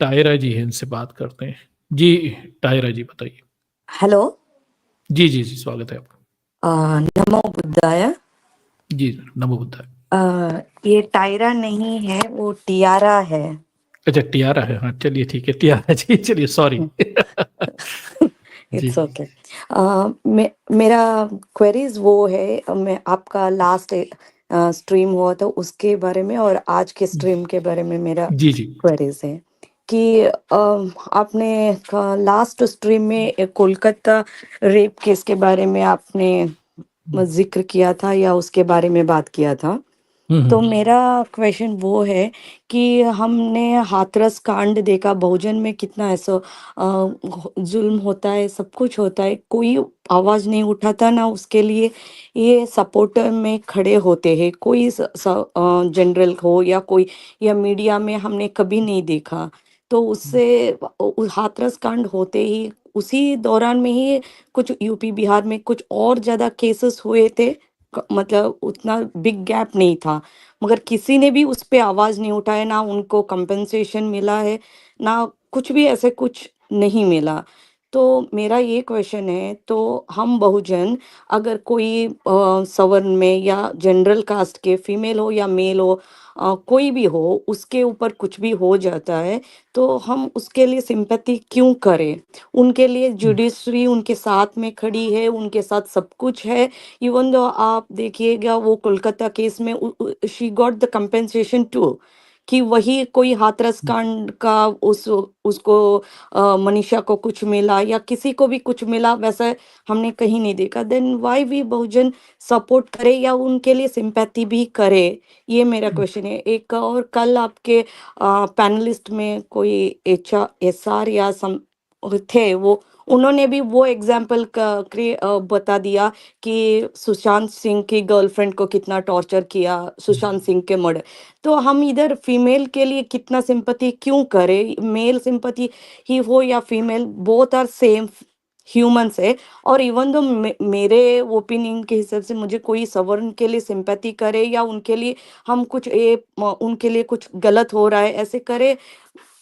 टायरा जी हैं, इनसे बात करते हैं। जी, टायरा जी बताइए। हेलो। जी, जी, जी, स्वागत है आपका। नमो बुद्धाय। जी, नमो बुद्धाय। ये टायरा नहीं है, वो टियारा है। अच्छा, टियारा है, हाँ, चलिए ठीक है, टियारा जी, चलिए सॉरी। जी, इट्स ओके। मेरा क्वेरीज वो है, मैं आपका लास्ट स्ट्रीम हुआ था उसके बारे में और आज के स्ट्रीम के बारे में मेरा जी, जी, क्वेरीज है कि आपने लास्ट स्ट्रीम में एक कोलकाता रेप केस के बारे में आपने जिक्र किया था या उसके बारे में बात किया था। तो मेरा क्वेश्चन वो है कि हमने हाथरस कांड देखा, बहुजन में कितना ऐसा जुल्म होता है, सब कुछ होता है, कोई आवाज नहीं उठाता ना उसके लिए। ये सपोर्टर में खड़े होते हैं, कोई जनरल हो या कोई या मीडिया में हमने कभी नहीं देखा। तो उससे हाथरस कांड होते ही उसी दौरान में ही कुछ यूपी बिहार में कुछ और ज्यादा केसेस हुए थे। मतलब उतना बिग गैप नहीं था, मगर किसी ने भी उस पे आवाज नहीं उठाया, ना उनको कंपनसेशन मिला है, ना कुछ भी ऐसे कुछ नहीं मिला। तो मेरा ये क्वेश्चन है, तो हम बहुजन अगर कोई सवर्ण में या जनरल कास्ट के फीमेल हो या मेल हो, कोई भी हो, उसके ऊपर कुछ भी हो जाता है, तो हम उसके लिए सिंपैथी क्यों करें? उनके लिए जुडिशरी उनके साथ में खड़ी है, उनके साथ सब कुछ है। इवन दो आप देखिएगा वो कोलकाता केस में she got the compensation too, कि वही कोई हाथरस कांड का उसको मनीषा को कुछ मिला या किसी को भी कुछ मिला, वैसा हमने कहीं नहीं देखा। Then why we Bahujan support करे या उनके लिए सिंपैथी भी करे? ये मेरा क्वेश्चन है। एक और, कल आपके पैनलिस्ट में कोई एच आर या सम थे, वो उन्होंने भी वो एग्जाम्पल बता दिया कि सुशांत सिंह की गर्लफ्रेंड को कितना टॉर्चर किया, सुशांत सिंह के मर्डर। तो हम इधर फीमेल के लिए कितना सिंपैथी क्यों करें? मेल सिंपैथी ही हो या female, both are same humans है। और इवन दो मेरे ओपिनियन के हिसाब से मुझे कोई सवर्ण के लिए सिंपैथी करे या उनके लिए हम कुछ उनके लिए कुछ गलत हो रहा है ऐसे करे,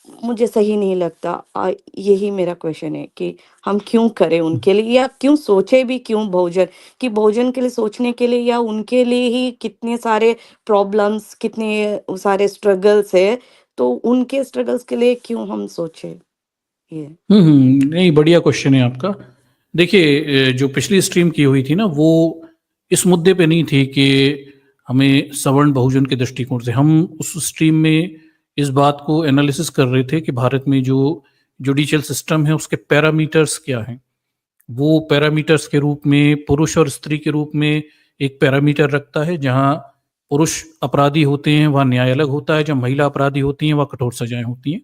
मुझे सही नहीं लगता। यही मेरा क्वेश्चन है कि हम क्यों करें उनके लिए, या क्यों सोचे भी क्यों बहुजन, कि बहुजन के लिए सोचने के लिए या उनके लिए ही कितने सारे प्रॉब्लम्स, कितने सारे स्ट्रगल्स है, तो उनके स्ट्रगल्स के लिए क्यों हम सोचे ये। नहीं, बढ़िया क्वेश्चन है आपका। देखिए, जो पिछली स्ट्रीम की हुई थी ना, वो इस मुद्दे पे नहीं थी कि हमें सवर्ण बहुजन के दृष्टिकोण से, हम उस स्ट्रीम में इस बात को एनालिसिस कर रहे थे कि भारत में जो जुडिशियल सिस्टम है उसके पैरामीटर्स क्या हैं। वो पैरामीटर्स के रूप में पुरुष और स्त्री के रूप में एक पैरामीटर रखता है। जहाँ पुरुष अपराधी होते हैं वहाँ न्याय अलग होता है, जब महिला अपराधी होती हैं वहाँ कठोर सजाएं होती हैं।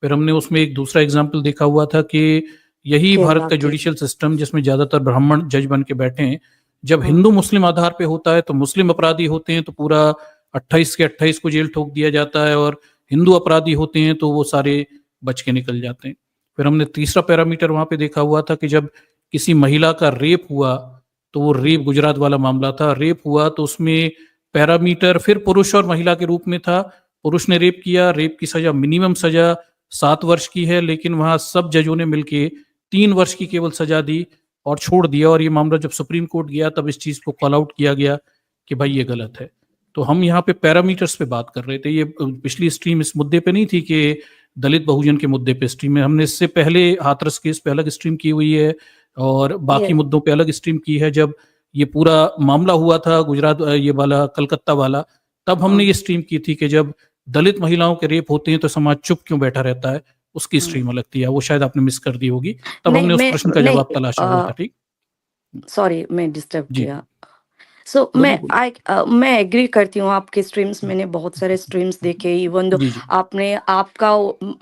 फिर हमने उसमें एक दूसरा एग्जाम्पल देखा हुआ था कि यही भारत केरला का के। जुडिशियल सिस्टम, जिसमें ज्यादातर ब्राह्मण जज बन के बैठे हैं, जब हाँ। हिंदू मुस्लिम आधार पे होता है तो मुस्लिम अपराधी होते हैं तो पूरा 28 के 28 को जेल ठोक दिया जाता है, और हिंदू अपराधी होते हैं तो वो सारे बच के निकल जाते हैं। फिर हमने तीसरा पैरामीटर वहां पे देखा हुआ था कि जब किसी महिला का रेप हुआ, तो वो रेप गुजरात वाला मामला था, रेप हुआ तो उसमें पैरामीटर फिर पुरुष और महिला के रूप में था। पुरुष ने रेप किया, रेप की सजा, मिनिमम सजा 7 वर्ष की है, लेकिन वहां सब जजों ने मिलके 3 वर्ष की केवल सजा दी और छोड़ दिया। और ये मामला जब सुप्रीम कोर्ट गया तब इस चीज को कॉल आउट किया गया कि भाई ये गलत है। तो हम यहाँ पे पैरामीटर्स पे बात कर रहे थे। ये पिछली स्ट्रीम इस मुद्दे पे नहीं थी कि दलित बहुजन के मुद्दे पे स्ट्रीम में, हमने इससे पहले हाथरस केस पे अलग स्ट्रीम की हुई है और बाकी ये मुद्दों पे अलग स्ट्रीम की है। जब ये पूरा मामला हुआ था गुजरात, ये वाला कलकत्ता वाला, तब हमने हाँ। ये स्ट्रीम की थी कि जब दलित महिलाओं के रेप होते हैं तो समाज चुप क्यों बैठा रहता है, उसकी हाँ। स्ट्रीम अलग थी। वो शायद आपने मिस कर दी होगी, तब नहीं, हमने उस मैं प्रश्न का नहीं, जवाब तलाशा हुआ था। ठीक। सॉरी मैं डिस्टर्ब जी, किया। सो बोलिए बोलिए। मैं एग्री करती हूँ आपके स्ट्रीम्स, मैंने बहुत सारे स्ट्रीम्स देखे। इवन दो जी, जी। आपने आपका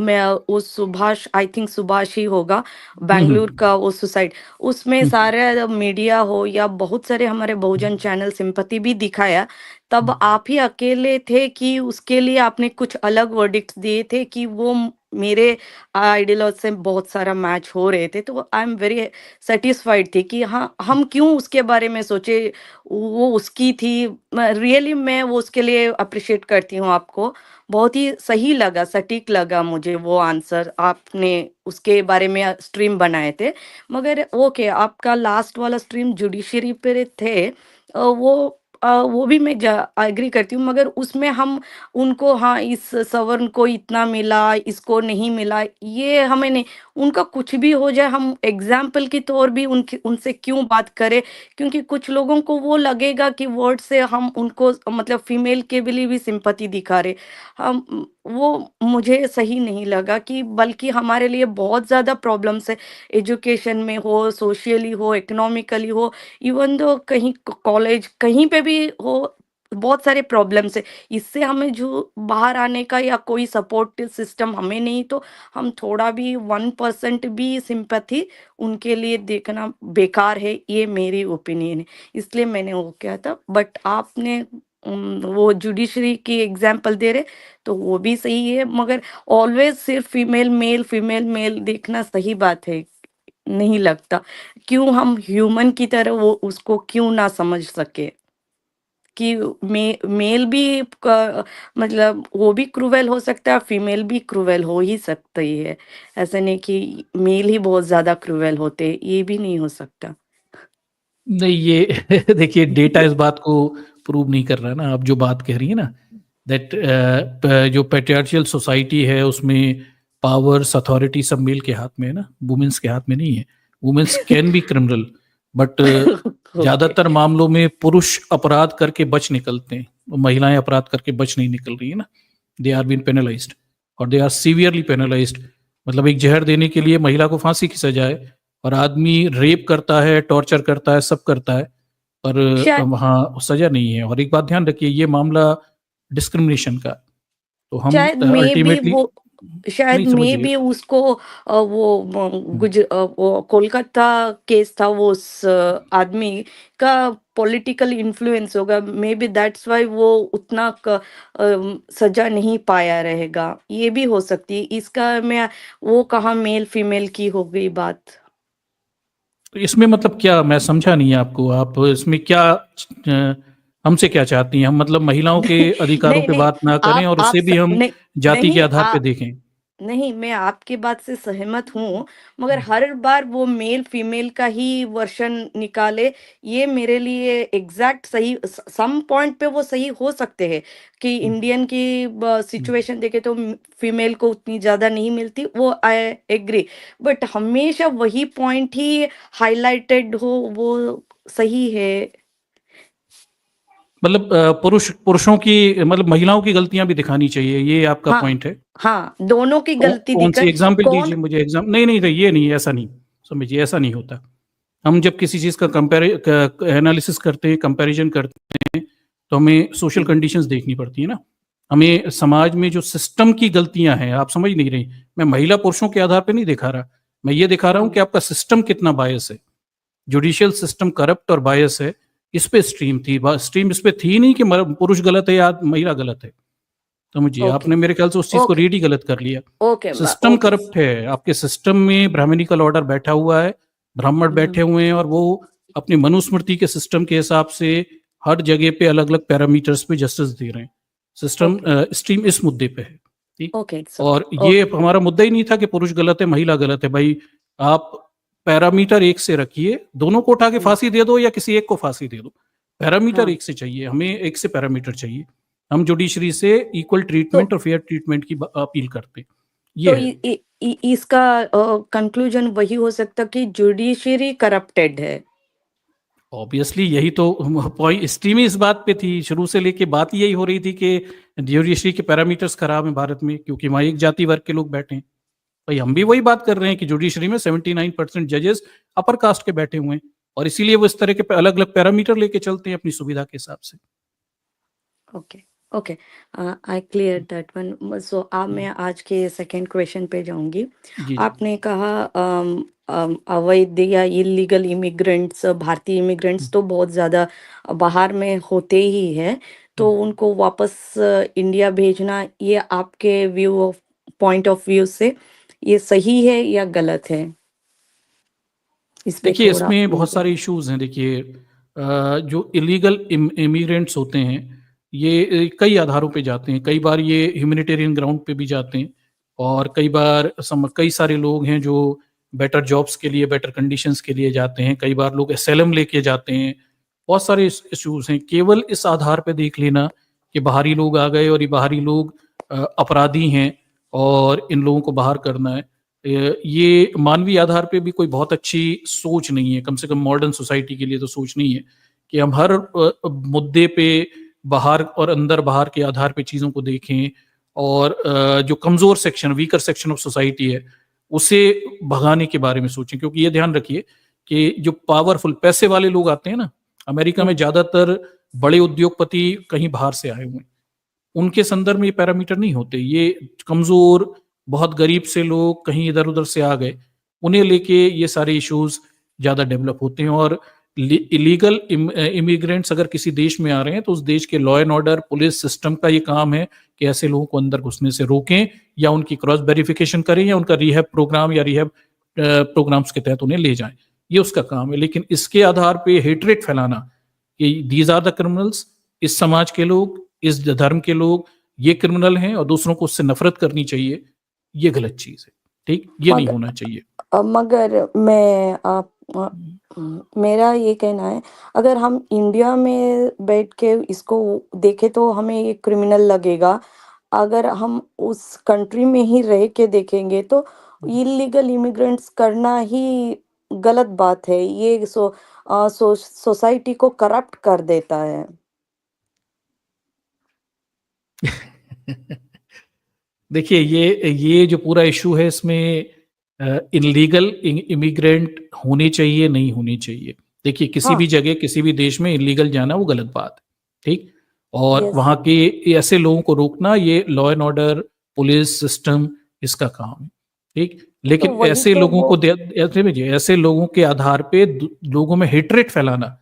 मैं वो सुभाष, आई थिंक सुभाष ही होगा, हम्म, बेंगलुरु का वो सुसाइड, उसमें हम्म, सारे मीडिया हो या बहुत सारे हमारे बहुजन चैनल सिंपति भी दिखाया। तब आप ही अकेले थे कि उसके लिए आपने कुछ अलग वर्डिक्ट दिए थे कि वो मेरे आइडियोलॉजी से बहुत सारा मैच हो रहे थे। तो आई एम वेरी सेटिस्फाइड थी कि हाँ, हम क्यों उसके बारे में सोचे, वो उसकी थी। रियली मैं वो उसके लिए अप्रिशिएट करती हूँ आपको। बहुत ही सही लगा, सटीक लगा मुझे वो आंसर आपने उसके बारे में स्ट्रीम बनाए थे। मगर ओके, आपका लास्ट वाला स्ट्रीम जुडिशरी पे थे, वो भी मैं एग्री करती हूँ, मगर उसमें हम उनको, हाँ, इस सवर्ण को इतना मिला, इसको नहीं मिला, ये हमें नहीं, उनका कुछ भी हो जाए, हम एग्जाम्पल के तौर भी उनके उनसे क्यों बात करें? क्योंकि कुछ लोगों को वो लगेगा कि वर्ड से हम उनको मतलब फीमेल के लिए भी सिंपैथी दिखा रहे। हम वो मुझे सही नहीं लगा, कि बल्कि हमारे लिए बहुत ज़्यादा प्रॉब्लम्स है, एजुकेशन में हो, सोशली हो, इकोनॉमिकली हो, इवन दो कहीं कॉलेज कहीं पे भी हो, बहुत सारे प्रॉब्लम्स है। इससे हमें जो बाहर आने का या कोई सपोर्ट सिस्टम हमें नहीं, तो हम थोड़ा भी 1% भी सिंपैथी उनके लिए देखना बेकार है, ये मेरी ओपिनियन है। इसलिए मैंने वो किया था, बट आपने वो जुडिशरी की एग्जाम्पल दे रहे, तो वो भी सही है, मगर ऑलवेज सिर्फ फीमेल मेल देखना सही बात है नहीं लगता। क्यों हम ह्यूमन की तरह वो उसको क्यों ना समझ सके, कि मेल भी मतलब वो भी क्रूवेल हो सकता है, फीमेल भी क्रूवेल हो ही सकती है। ऐसा नहीं कि मेल ही बहुत ज्यादा क्रूवेल होते, ये भी नहीं हो सकता। नहीं, ये देखिए, डेटा इस बात को प्रूव नहीं कर रहा ना। आप जो बात कह रही है ना, दैट जो पैट्रियार्चियल सोसाइटी है उसमें पावर्स अथॉरिटी सब मेल के हाथ में है ना, वुमेन्स के हाथ में नहीं है। Womens can be criminal, but okay. ज्यादातर मामलों में पुरुष अपराध करके बच निकलते हैं, और महिलाएं अपराध करके बच नहीं निकल रही है ना। दे आर बीन पेनलाइज्ड, और दे आर सीवियरली पेनलाइज्ड। मतलब एक जहर देने के लिए महिला को फांसी की सजा है, और आदमी रेप करता है, टॉर्चर करता है, सब करता है, पर शायद वहाँ सजा नहीं है। और एक बात ध्यान रखिए, ये मामला डिस्क्रिमिनेशन का, तो हम शायद मे भी अल्टीमेटली वो शायद नहीं मे समझिए। भी उसको वो कोलकाता केस था, वो उस आदमी का पॉलिटिकल इन्फ्लुएंस होगा, मे बी दैट्स वाई वो उतना सजा नहीं पाया रहेगा, ये भी हो सकती है। इसका मैं वो कहाँ मेल फीमेल की हो गई बात। तो इसमें मतलब क्या, मैं समझा नहीं आपको, आप इसमें क्या हमसे क्या चाहती हैं? हम मतलब महिलाओं के अधिकारों नहीं पे नहीं, बात ना करें और आप उसे भी हम नहीं जाति के नहीं, आधार पे देखें? नहीं, मैं आपकी बात से सहमत हूँ, मगर हर बार वो मेल फीमेल का ही वर्शन निकाले, ये मेरे लिए एग्जैक्ट सही, सम पॉइंट पे वो सही हो सकते हैं, कि हम्म, इंडियन की हम्म। सिचुएशन देखे तो फीमेल को उतनी ज़्यादा नहीं मिलती, वो आई एग्री, बट हमेशा वही पॉइंट ही हाईलाइटेड हो, वो सही है। मतलब पुरुषों की, मतलब महिलाओं की गलतियां भी दिखानी चाहिए, ये आपका हाँ, पॉइंट है? हाँ, दोनों की गलती कौन सी दिक्कत। एग्जाम्पल कौन? दीजिए मुझे, एग्जाम नहीं नहीं नहीं, ये नहीं, ऐसा नहीं समझिए, ऐसा नहीं होता। हम जब किसी चीज का कंपेयर एनालिसिस करते हैं, कंपैरिजन करते हैं, तो हमें सोशल कंडीशंस देखनी पड़ती है ना। हमें समाज में जो सिस्टम की गलतियां हैं, आप समझ नहीं रही। मैं महिला पुरुषों के आधार पे नहीं दिखा रहा, मैं ये दिखा रहा हूं हाँ, कि आपका सिस्टम कितना बायस है। जुडिशियल सिस्टम करप्ट और बायस है। इस पे स्ट्रीम थी, स्ट्रीम इस पे थी नहीं कि पुरुष गलत है या महिला गलत है। समझिए, ओके, आपने मेरे ख्याल से उस चीज को ओके, रीड ही गलत कर लिया। Okay, system okay. करप्ट है, आपके सिस्टम में ब्राह्मणिकल ऑर्डर बैठा हुआ है, ब्राह्मण बैठे हुए हैं, और वो अपनी मनुस्मृति के सिस्टम के हिसाब से हर जगह पे अलग अलग पैरामीटर्स पे जस्टिस दे रहे हैं। सिस्टम ओके, स्ट्रीम इस मुद्दे पे है, ठीक। ओके, इट्स और ओके, ये ओके। हमारा मुद्दा ही नहीं था कि पुरुष गलत है महिला गलत है भाई। आप पैरामीटर एक से रखिए, दोनों को उठा के हुँ, फांसी दे दो या किसी एक को फांसी दे दो, पैरामीटर हाँ, एक से चाहिए, हमें एक से पैरामीटर चाहिए। हम जुडिशरी से इक्वल तो ट्रीटमेंट और फेयर ट्रीटमेंट की अपील करते हैं, ये तो है। इ इ इ इसका कंक्लूजन वही हो सकता कि जुडिशरी करप्टेड है। ऑब्वियसली यही तो पॉइंट, स्ट्रीम ही इस बात पे थी, शुरू से लेके बात यही हो रही थी कि जुडिशरी के पैरामीटर्स खराब हैं भारत में, क्योंकि वहाँ एक जाति वर्ग के लोग बैठे हैं। भाई हम भी वही बात कर रहे हैं कि जुडिशरी में 79% जजेस अपर कास्ट के बैठे हुए हैं, और इसीलिए वो इस तरह के अलग अलग पैरामीटर लेके चलते हैं अपनी सुविधा के हिसाब से। Okay, okay, I clear that one. So अब मैं हम्म, आज के सेकंड क्वेश्चन पे जाऊँगी। जी जी। आपने कहा अवैध या इल्लीगल इमिग्रेंट्स, भारतीय इमिग्रेंट्स हम्म, तो बहुत ज़्यादा बाहर में होते ही हैं, तो हम्म। उनको वापस इंडिया भेजना, ये आपके पॉइंट ऑफ व्यू से ये सही है या गलत है? इस पे देखिए, थोड़ा इसमें बहुत मुझे। सारे इश्यूज हैं। देखिए, जो इलीगल इमिग्रेंट्स होते हैं, ये कई आधारों पे जाते हैं। कई बार ये ह्यूमैनिटेरियन ग्राउंड पे भी जाते हैं, और कई बार कई सारे लोग हैं जो बेटर जॉब्स के लिए, बेटर कंडीशंस के लिए जाते हैं। कई बार लोग एसाइलम लेके जाते हैं। बहुत सारे इश्यूज हैं। केवल इस आधार पे देख लेना कि बाहरी लोग आ गए और ये बाहरी लोग अपराधी हैं और इन लोगों को बाहर करना है, ये मानवीय आधार पे भी कोई बहुत अच्छी सोच नहीं है। कम से कम मॉडर्न सोसाइटी के लिए तो सोच नहीं है कि हम हर मुद्दे पे बाहर और अंदर बाहर के आधार पे चीज़ों को देखें, और जो कमज़ोर section, weaker section of society है, उसे भगाने के बारे में सोचें। क्योंकि ये ध्यान रखिए कि जो पावरफुल पैसे वाले लोग आते हैं ना, अमेरिका में हम्म, ज़्यादातर बड़े उद्योगपति कहीं बाहर से आए हुए हैं। उनके संदर्भ में ये पैरामीटर नहीं होते। ये कमज़ोर, बहुत गरीब से लोग कहीं इधर-उधर से आ गए, उन्हें लेके ये सारे इश्यूज़ ज़्यादा डेवलप होते हैं। और इलीगल इमिग्रेंट्स अगर किसी देश में आ रहे हैं, तो उस देश के law and order, police system का ये काम है कि ऐसे लोगों को अंदर घुसने से रोकें, या उनकी क्रॉस वेरिफिकेशन करें, या उनका रिहैब प्रोग्राम या रिहैब प्रोग्राम्स के तहत उन्हें ले जाएं। ये उसका काम है। लेकिन इसके आधार पे हेट्रेट फैलाना कि दीज आर द क्रिमिनल्स, इस समाज के लोग, इस धर्म के लोग ये क्रिमिनल हैं और दूसरों को उससे नफरत करनी चाहिए, ये गलत चीज है। ठीक, ये नहीं मगर होना चाहिए। मगर मैं आप मेरा ये कहना है, अगर हम इंडिया में बैठ के इसको देखें तो हमें ये क्रिमिनल लगेगा। अगर हम उस कंट्री में ही रह के देखेंगे तो इलीगल इमिग्रेंट्स करना ही गलत बात है। ये सोसाइटी को करप्ट कर देता है। देखिए, ये जो पूरा इशू है, इसमें इलीगल इमिग्रेंट होने चाहिए, नहीं होने चाहिए। देखिए, किसी हाँ। भी जगह, किसी भी देश में इलीगल जाना वो गलत बात है। ठीक, और यस। वहाँ के ऐसे लोगों को रोकना, ये law and order, police system, इसका काम है। ठीक, तो लेकिन वही ऐसे तो लोगों वो को ऐसे लोगों के आधार पे लोगों में हेट्रेट फैलाना,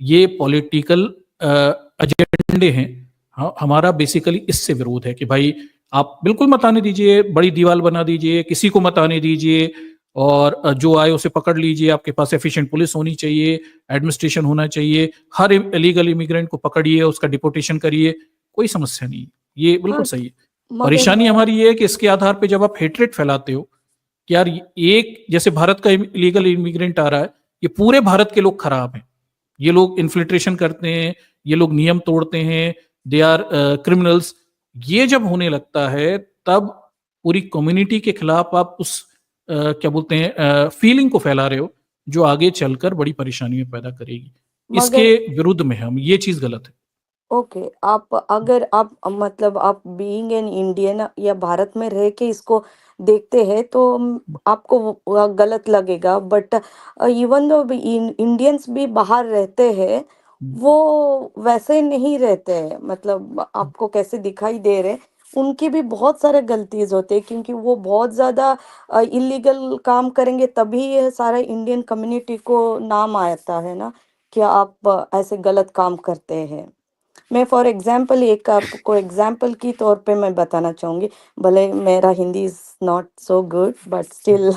ये पॉलिटिकल एजेंडे हैं। हाँ, हमारा बेसिकली इससे विरोध है कि भाई, आप बिल्कुल मत आने दीजिए, बड़ी दीवार बना दीजिए, किसी को मत आने दीजिए, और जो आए उसे पकड़ लीजिए। आपके पास एफिशिएंट पुलिस होनी चाहिए, एडमिनिस्ट्रेशन होना चाहिए, हर इलीगल इमिग्रेंट को पकड़िए, उसका डिपोटेशन करिए, कोई समस्या नहीं है। ये बिल्कुल हाँ। सही है। मगर परेशानी मैं हमारी ये है कि इसके आधार पे जब आप हेट्रेट फैलाते हो कि यार, एक जैसे भारत का इलीगल इमिग्रेंट आ रहा है, ये पूरे भारत के लोग खराब हैं, ये लोग इन्फिल्ट्रेशन करते हैं, ये लोग नियम तोड़ते हैं, दे आर क्रिमिनल्स। ये जब होने लगता है, तब पूरी कम्युनिटी के खिलाफ आप उस क्या बोलते हैं, फीलिंग को फैला रहे हो, जो आगे चलकर बड़ी परेशानियां पैदा करेगी। इसके मगर विरुद्ध में हम, ये चीज गलत है। ओके, आप अगर आप मतलब आप बीइंग एन इंडियन या भारत में रह के इसको देखते हैं तो आपको गलत लगेगा, बट इवन दो इंडियंस भी बाहर रहते हैं, वो वैसे नहीं रहते हैं। मतलब आपको कैसे दिखाई दे रहे, उनकी भी बहुत सारे गलतीज होते हैं, क्योंकि वो बहुत ज़्यादा इलीगल काम करेंगे तभी ये सारा इंडियन कम्युनिटी को नाम आता है ना, कि आप ऐसे गलत काम करते हैं। मैं फॉर एग्जांपल एक आपको एग्जांपल की तौर पे मैं बताना चाहूँगी। भले मेरा Hindi is not so good but still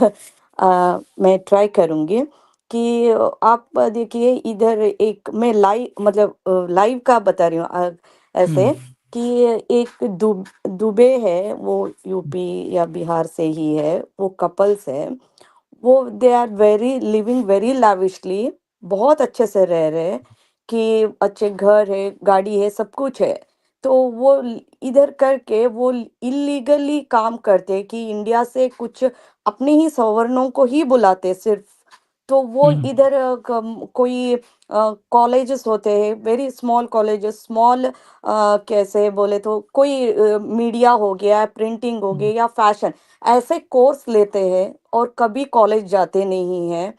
मैं ट्राई करूँगी कि आप देखिए, इधर एक मैं लाइव मतलब लाइव का बता रही हूँ, ऐसे हम्म। कि एक दुबे है, वो यूपी या बिहार से ही है, वो कपल्स है। वो they are very living very lavishly, बहुत अच्छे से रह रहे हैं, कि अच्छे घर है, गाड़ी है, सब कुछ है। तो वो इधर करके वो इलीगली काम करते हैं कि इंडिया से कुछ अपने ही सवर्णों को ही बुलाते सिर्फ। तो वो हम्म। इधर कोई कॉलेजेस होते हैं, वेरी स्मॉल कॉलेजेस, स्मॉल कैसे बोले तो कोई मीडिया हो गया, प्रिंटिंग हो गई या फैशन, ऐसे कोर्स लेते हैं और कभी कॉलेज जाते नहीं हैं।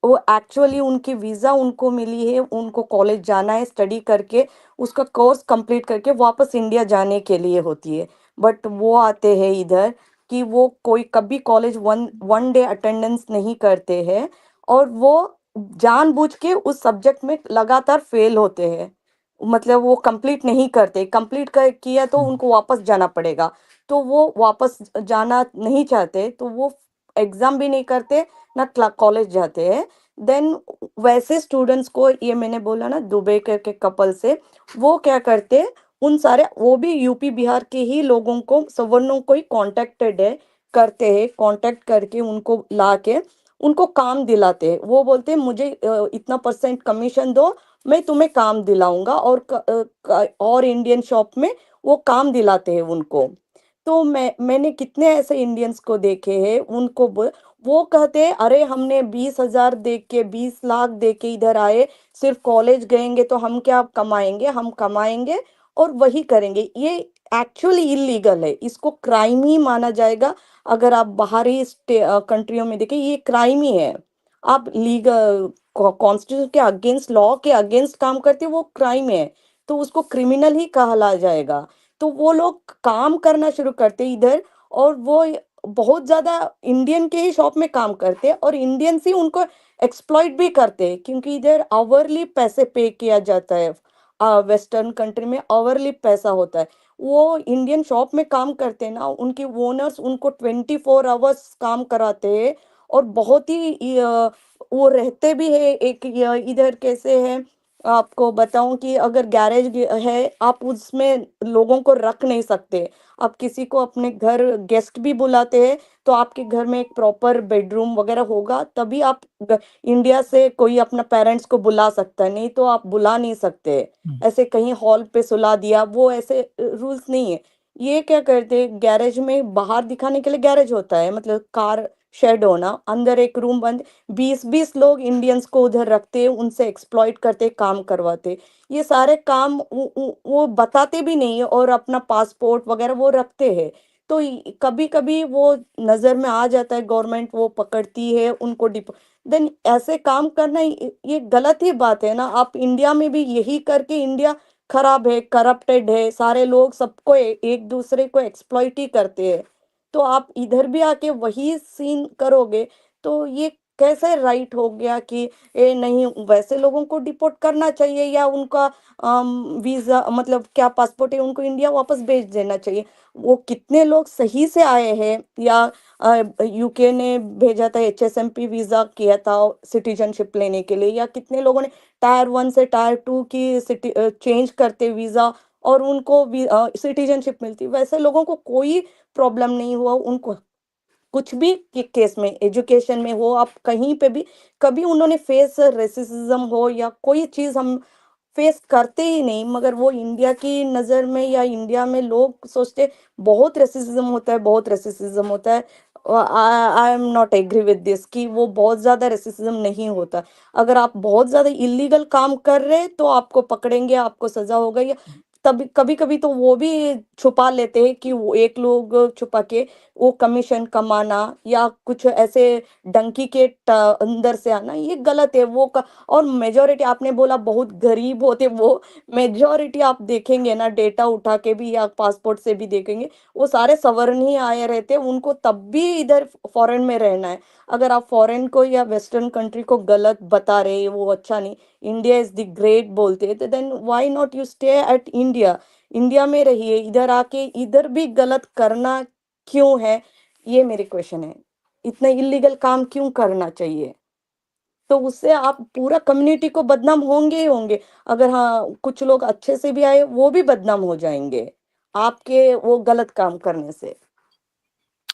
वो एक्चुअली उनकी वीज़ा उनको मिली है, उनको कॉलेज जाना है, स्टडी करके उसका कोर्स कंप्लीट करके वापस इंडिया जाने के लिए होती है। बट वो आते हैं इधर कि वो कोई कभी college one one day attendance नहीं करते हैं, और वो जानबूझ के उस सब्जेक्ट में लगातार फेल होते हैं। मतलब वो कंप्लीट नहीं करते, कंप्लीट कर किया तो उनको वापस जाना पड़ेगा। तो वो वापस जाना नहीं चाहते, तो वो एग्ज़ाम भी नहीं करते, ना कॉलेज जाते हैं। देन वैसे स्टूडेंट्स को, ये मैंने बोला ना दुबई के कपल से, वो क्या करते, उन सारे वो भी यूपी बिहार के ही लोगों को सवर्णों को ही कांटेक्टेड है करते हैं, कांटेक्ट करके उनको लाके उनको काम दिलाते हैं। वो बोलते हैं मुझे इतना परसेंट कमीशन दो, मैं तुम्हें काम दिलाऊंगा, और और इंडियन शॉप में वो काम दिलाते हैं उनको। तो मैंने कितने ऐसे इंडियंस को देखे हैं, उनको वो कहते हैं अरे हमने 20,000 दे के 20 लाख दे के इधर आए, सिर्फ कॉलेज गएंगे तो हम क्या कमाएंगे, हम कमाएंगे और वही करेंगे। ये एक्चुअली इलीगल है, इसको क्राइम ही माना जाएगा। अगर आप बाहरी कंट्रियों में देखें, ये क्राइम ही है। आप लीगल कॉन्स्टिट्यूशन के अगेंस्ट, लॉ के अगेंस्ट काम करते हो, वो क्राइम है, तो उसको क्रिमिनल ही कहला जाएगा। तो वो लोग काम करना शुरू करते इधर, और वो बहुत ज्यादा इंडियन के ही शॉप में काम करते हैं, और इंडियंस ही उनको एक्सप्लॉइट भी करते हैं, क्योंकि इधर आवरली पैसे पे किया जाता है। वेस्टर्न कंट्री में आवरली पैसा होता है। वो इंडियन शॉप में काम करते हैं ना, उनके ओनर्स उनको 24 आवर्स काम कराते हैं, और बहुत ही वो रहते भी है। एक इधर कैसे है, आपको बताऊं कि अगर गैरेज है, आप उसमें लोगों को रख नहीं सकते। आप किसी को अपने घर गेस्ट भी बुलाते हैं, तो आपके घर में एक प्रॉपर बेडरूम वगैरह होगा, तभी आप इंडिया से कोई अपना पेरेंट्स को बुला सकता है, नहीं तो आप बुला नहीं सकते। ऐसे कहीं हॉल पे सुला दिया, वो ऐसे रूल्स नहीं है। ये क्या करते हैं, गैरेज में बाहर दिखाने के लिए गैरेज होता है, मतलब कार शेड होना, अंदर एक रूम बंद, 20-20 लोग इंडियंस को उधर रखते हैं, उनसे एक्सप्लॉइट करते, काम करवाते। ये सारे काम वो बताते भी नहीं है, और अपना पासपोर्ट वगैरह वो रखते हैं। तो कभी कभी वो नजर में आ जाता है, गवर्नमेंट वो पकड़ती है उनको, देन ऐसे काम करना ये गलत ही बात है ना। आप इंडिया में भी यही करके, इंडिया खराब है, करप्टेड है, सारे लोग सबको एक दूसरे को एक्सप्लॉइट ही करते हैं। तो आप इधर भी आके वही सीन करोगे, तो ये कैसे राइट हो गया कि ए नहीं, वैसे लोगों को डिपोर्ट करना चाहिए, या उनका वीजा मतलब क्या पासपोर्ट है, उनको इंडिया वापस भेज देना चाहिए। वो कितने लोग सही से आए हैं, या यूके ने भेजा था, एचएसएमपी वीजा किया था सिटीजनशिप लेने के लिए, या कितने लोगों ने टायर 1 से टायर 2 की सिटी चेंज करते वीजा, और उनको सिटीजनशिप मिलती। वैसे लोगों को कोई प्रॉब्लम नहीं हुआ, उनको कुछ भी केस में, एजुकेशन में हो, आप कहीं पे भी कभी उन्होंने फेस रेसिज्म हो, या कोई चीज हम फेस करते ही नहीं। मगर वो इंडिया की नज़र में, या इंडिया में लोग सोचते बहुत रेसिज्म होता है, बहुत रेसिज्म होता है। I am not agree with this कि वो बहुत ज़्यादा रेसिज्म नहीं होता। अगर आप बहुत ज़्यादा इलीगल काम कर रहे हैं, तो आपको पकड़ेंगे, आपको सजा होगा। या तभी कभी कभी तो वो भी छुपा लेते हैं कि वो एक लोग छुपा के वो कमीशन कमाना, या कुछ ऐसे डंकी के अंदर से आना, ये गलत है। और मेजोरिटी आपने बोला बहुत गरीब होते, वो मेजोरिटी आप देखेंगे ना, डेटा उठा के भी या पासपोर्ट से भी देखेंगे, वो सारे सवर्ण ही आए रहते हैं, उनको तब भी इधर फॉरेन में रहना है। अगर आप फॉरेन को या वेस्टर्न कंट्री को गलत बता रहे हैं, वो अच्छा नहीं, इंडिया इज द ग्रेट बोलते हैं, तो then why not you stay at India, India में रहिए। इधर आके इधर भी गलत करना क्यों है, ये मेरी क्वेश्चन है। इतना इलीगल काम क्यों करना चाहिए? तो उससे आप पूरा कम्युनिटी को बदनाम होंगे ही होंगे। अगर हाँ, कुछ लोग अच्छे से भी आए, वो भी बदनाम हो जाएंगे आपके वो गलत काम करने से।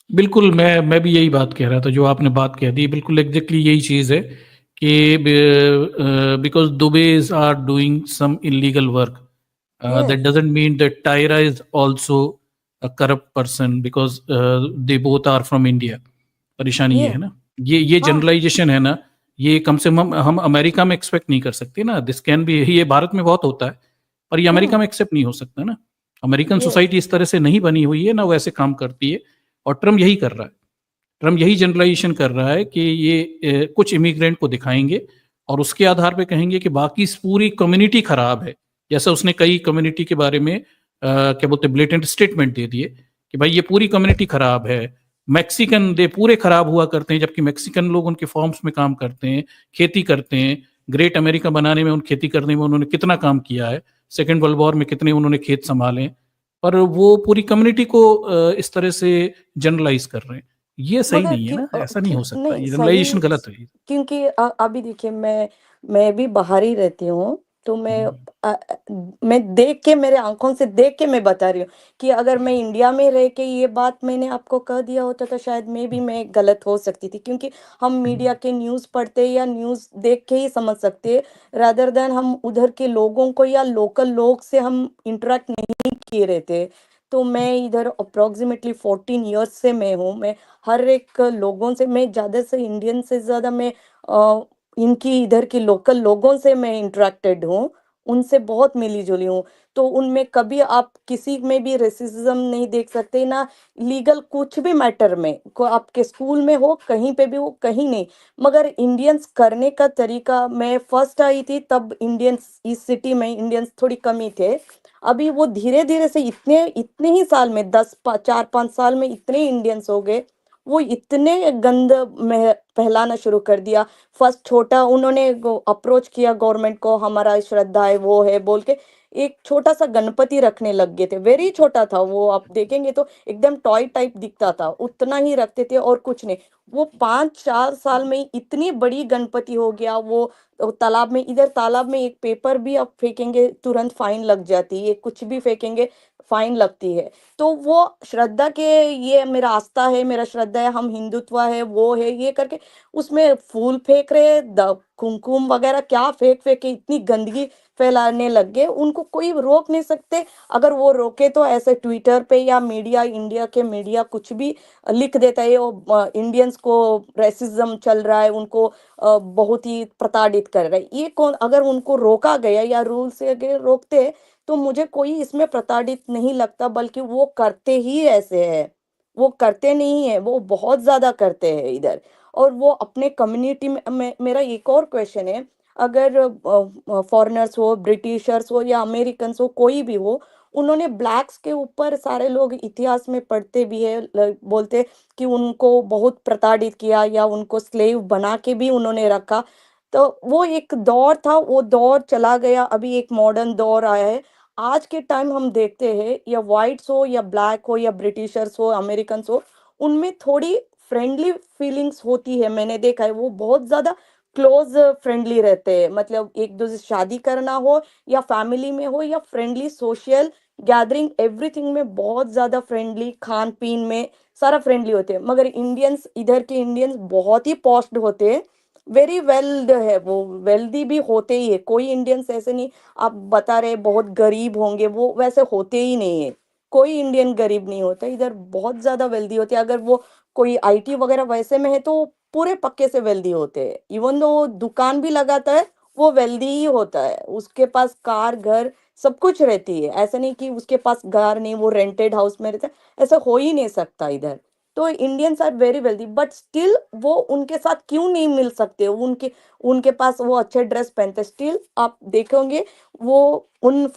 बिल्कुल, मैं भी यही बात कह रहा था, जो आपने बात कह दी बिल्कुल एग्जैक्टली यही चीज़ है कि because Dubeys are doing some illegal work, that yes, doesn't mean that Tyra is also a corrupt person because they both are from India. परेशानी ये ये है ना, ये हाँ, जनरलाइजेशन है ना, ये कम से कम हम अमेरिका में एक्सपेक्ट नहीं कर सकते ना। दिस कैन बी, ये भारत में बहुत होता है, पर ये अमेरिका में एक्सेप्ट नहीं हो सकता ना। अमेरिकन यस, सोसाइटी इस तरह से नहीं बनी हुई है ना, वो ऐसे काम करती है। और ट्रम्प यही कर रहा है, ट्रम्प यही जनरलाइजेशन कर रहा है कि ये कुछ इमिग्रेंट को दिखाएंगे और उसके आधार पे कहेंगे कि बाकी पूरी कम्युनिटी खराब है। जैसा उसने कई कम्युनिटी के बारे में क्या बोलते ब्लेटेंट स्टेटमेंट दे दिए कि भाई ये पूरी कम्युनिटी खराब है। मैक्सिकन दे पूरे खराब हुआ करते हैं, जबकि मैक्सिकन लोग उनके फॉर्म्स में काम करते हैं, खेती करते हैं। ग्रेट अमेरिका बनाने में, उन खेती करने में उन्होंने कितना काम किया है। सेकेंड वर्ल्ड वॉर में कितने उन्होंने खेत संभाले, पर वो पूरी कम्युनिटी को इस तरह से जनरलाइज कर रहे हैं। ये सही मगर नहीं है ना, ऐसा नहीं क्यों हो सकता, नहीं ये सही, जनरलाइजेशन गलत है। क्योंकि अभी देखिए, मैं भी बाहर ही रहती हूँ, तो हम्म, मैं देख के, मेरे आंखों से देख के मैं बता रही हूँ कि अगर मैं इंडिया में रह के ये बात मैंने आपको कह दिया होता तो शायद भी मैं गलत हो सकती थी, क्योंकि हम मीडिया के न्यूज़ पढ़ते या न्यूज़ देख के ही समझ सकते, रादर देन हम उधर के लोगों को या लोकल लोग से हम इंटरेक्ट नहीं किए रहते। तो मैं इधर अप्रोक्सीमेटली 14 इयर्स से मैं हूँ, मैं हर एक लोगों से, मैं ज़्यादा से इंडियन से ज़्यादा मैं इनकी इधर की लोकल लोगों से मैं इंटरेक्टेड हूँ, उनसे बहुत मिली-जुली हूँ। तो उनमें कभी आप किसी में भी रेसिज़्म नहीं देख सकते, ना लीगल कुछ भी मैटर में, को आपके स्कूल में हो, कहीं पे भी हो, कहीं नहीं। मगर इंडियंस करने का तरीका, मैं फर्स्ट आई थी तब इंडियंस इस सिटी में इंडियंस थोड़ी कम ही थे। अभी वो धीरे-धीरे से इतने इतने ही साल में 4-5 साल में इतने इंडियंस हो गए, वो इतने गंद में फैलाना शुरू कर दिया। फर्स्ट छोटा उन्होंने अप्रोच किया गवर्नमेंट को, हमारा श्रद्धा है वो है बोल के, एक छोटा सा गणपति रखने लग गए थे, वेरी छोटा था वो, आप देखेंगे तो एकदम टॉय टाइप दिखता था, उतना ही रखते थे और कुछ नहीं। वो 5-4 साल में ही इतनी बड़ी गणपति हो गया वो तालाब में, इधर तालाब में एक पेपर भी आप फेंकेंगे तुरंत फाइन लग जाती है, कुछ भी फेंकेंगे फाइन लगती है। तो वो श्रद्धा के, ये मेरा आस्था है, मेरा श्रद्धा है, हम हिंदुत्व है वो है ये करके उसमें फूल फेंक रहे, कुमकुम वगैरह क्या फेंक फेंक के इतनी गंदगी फैलाने लग गए, उनको कोई रोक नहीं सकते। अगर वो रोके तो ऐसे ट्विटर पे या मीडिया, इंडिया के मीडिया कुछ भी लिख देता है, वो इंडियंस को रेसिज्म चल रहा है, उनको बहुत ही प्रताड़ित कर रहा है, ये कौन, अगर उनको रोका गया या रूल से अगर रोकते तो मुझे कोई इसमें प्रताड़ित नहीं लगता, बल्कि वो करते ही ऐसे है, वो करते नहीं है, वो बहुत ज्यादा करते हैं इधर। और वो अपने कम्युनिटी में मेरा एक और क्वेश्चन है, अगर फॉरेनर्स हो, ब्रिटिशर्स हो या अमेरिकन हो, कोई भी हो, उन्होंने ब्लैक्स के ऊपर, सारे लोग इतिहास में पढ़ते भी है, बोलते कि उनको बहुत प्रताड़ित किया या उनको स्लेव बना के भी उन्होंने रखा। तो वो एक दौर था, वो दौर चला गया, अभी एक मॉडर्न दौर आया है। आज के टाइम हम देखते हैं, या व्हाइट्स हो या ब्लैक हो या ब्रिटिशर्स हो, अमेरिकन हो, उनमें थोड़ी फ्रेंडली फीलिंग्स होती है, मैंने देखा है, वो बहुत ज्यादा क्लोज फ्रेंडली रहते हैं, मतलब एक दूसरे से शादी करना हो या फैमिली में हो या फ्रेंडली सोशल गैदरिंग, एवरीथिंग में बहुत ज्यादा फ्रेंडली, खान पीन में सारा फ्रेंडली होते हैं। मगर इंडियंस, इधर के इंडियंस बहुत ही पॉश्ड होते हैं, वेरी वेल्ड है, वो वेल्दी भी होते ही है, कोई इंडियंस ऐसे नहीं, आप बता रहे बहुत गरीब होंगे, वो वैसे होते ही नहीं है, कोई इंडियन गरीब नहीं होता इधर, बहुत ज्यादा वेल्दी होते हैं। अगर वो कोई आईटी वगैरह वैसे में है तो वो पूरे पक्के से वेल्दी होते हैं, इवन दो वो दुकान भी लगाता है, वो वेल्दी ही होता है, उसके पास कार घर सब कुछ रहती है, ऐसा नहीं कि उसके पास घर नहीं, वो रेंटेड हाउस में रहता है, ऐसा हो ही नहीं सकता इधर। तो Indians are very wealthy, but still वो उनके साथ क्यों नहीं मिल सकते, उनके उनके पास वो अच्छे ड्रेस पहनते, स्टिल आप देखोगे वो उन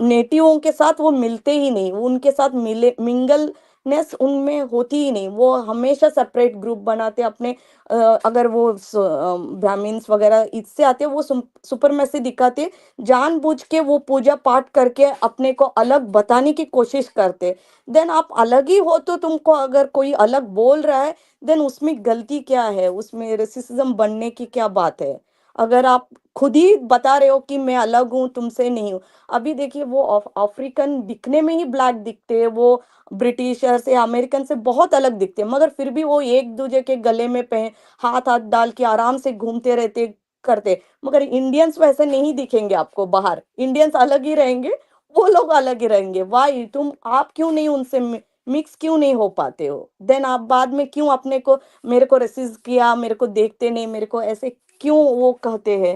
नेटिवों के साथ वो मिलते ही नहीं, वो उनके साथ मिले मिंगलनेस उनमें होती ही नहीं, वो हमेशा सेपरेट ग्रुप बनाते अपने। अगर वो ब्राह्मिन्स वगैरह इससे आते हैं, वो सुपरमेसी दिखाते, जानबूझ के वो पूजा पाठ करके अपने को अलग बताने की कोशिश करते। देन आप अलग ही हो तो तुमको अगर कोई अलग बोल रहा है, देन उसमें गलती क्या है, उसमें रेसिज्म बनने की क्या बात है, अगर आप खुद ही बता रहे हो कि मैं अलग हूँ तुमसे नहीं हूँ। अभी देखिए वो अफ्रीकन दिखने में ही ब्लैक दिखते हैं, वो ब्रिटिशर्स या अमेरिकन से बहुत अलग दिखते हैं, मगर फिर भी वो एक दूसरे के गले में पे हाथ हाथ डाल के आराम से घूमते रहते करते। मगर इंडियंस वैसे नहीं दिखेंगे आपको बाहर, इंडियंस अलग ही रहेंगे, वो लोग अलग ही रहेंगे। वाई तुम, आप क्यों नहीं उनसे मिक्स क्यों नहीं हो पाते हो, देन आप बाद में क्यों अपने को, मेरे को रेसिस्ट किया, मेरे को देखते नहीं, मेरे को ऐसे क्यों वो कहते हैं।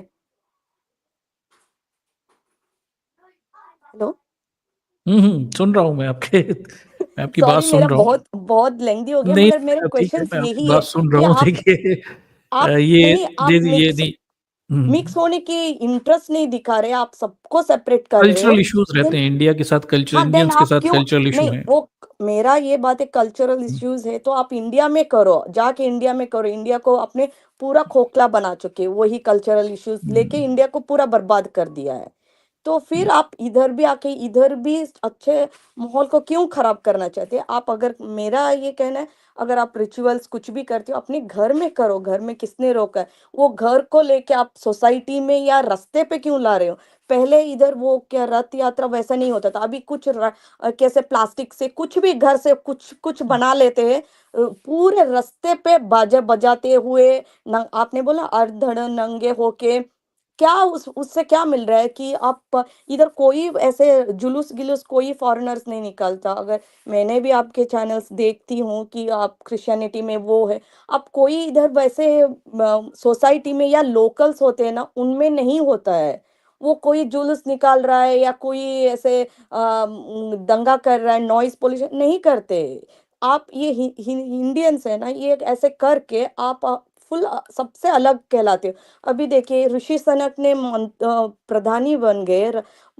हेलो। सुन रहा हूँ मैं आपके मैं आपकी बात सॉरी, मेरा सुन रहा हूँ। बहुत बहुत लेंदी हो गया, नहीं, मगर मेरे ठीक है, क्वेश्चंस मैं आपकी यही बात है सुन रहा कि हूँ। आप देखिए, आप ये नहीं, आप ये मिक्स नहीं। मिक्स होने की इंटरेस्ट नहीं दिखा रहे, आप सबको सेपरेट कर रहे कल्चरल हो। इश्यूज रहते देन हैं इंडिया के साथ, कल्चर हाँ, देन इंडियंस के आप साथ क्यों कल्चरल इशू नहीं, है। वो मेरा ये बात है, कल्चरल इश्यूज है तो आप इंडिया में करो, जाके इंडिया में करो, इंडिया को अपने पूरा खोखला बना चुके, वही कल्चरल इश्यूज लेके इंडिया को पूरा बर्बाद कर दिया है। तो फिर आप इधर भी आके इधर भी अच्छे माहौल को क्यों खराब करना चाहते हैं? आप अगर मेरा ये कहना है, अगर आप रिचुअल्स कुछ भी करते हो अपने घर में करो, घर में किसने रोका है? वो घर को लेके आप सोसाइटी में या रास्ते पे क्यों ला रहे हो? पहले इधर वो क्या रथ यात्रा वैसा नहीं होता था। अभी कुछ कैसे प्लास्टिक से कुछ भी घर से कुछ कुछ बना लेते हैं। पूरे रास्ते पे बाजा बजाते हुए आपने बोला अर्धड़ नंगे होके, क्या उस उससे क्या मिल रहा है कि आप इधर कोई ऐसे जुलूस-गिलूस कोई फ़ॉरेनर्स नहीं निकालता। अगर मैंने भी आपके चैनल्स देखती हूँ कि आप क्रिश्चियनिटी में वो है, आप कोई इधर वैसे सोसाइटी में या लोकल्स होते हैं ना, उनमें नहीं होता है। वो कोई जुलूस निकाल रहा है या कोई ऐसे दंगा कर रहा है, नॉइज़ पॉल्यूशन नहीं करते। आप ये इंडियंस है ना, ये ऐसे करके आप फुल सबसे अलग कहलाते हो। अभी देखिए ऋषि सनक ने प्रधानी बन गए।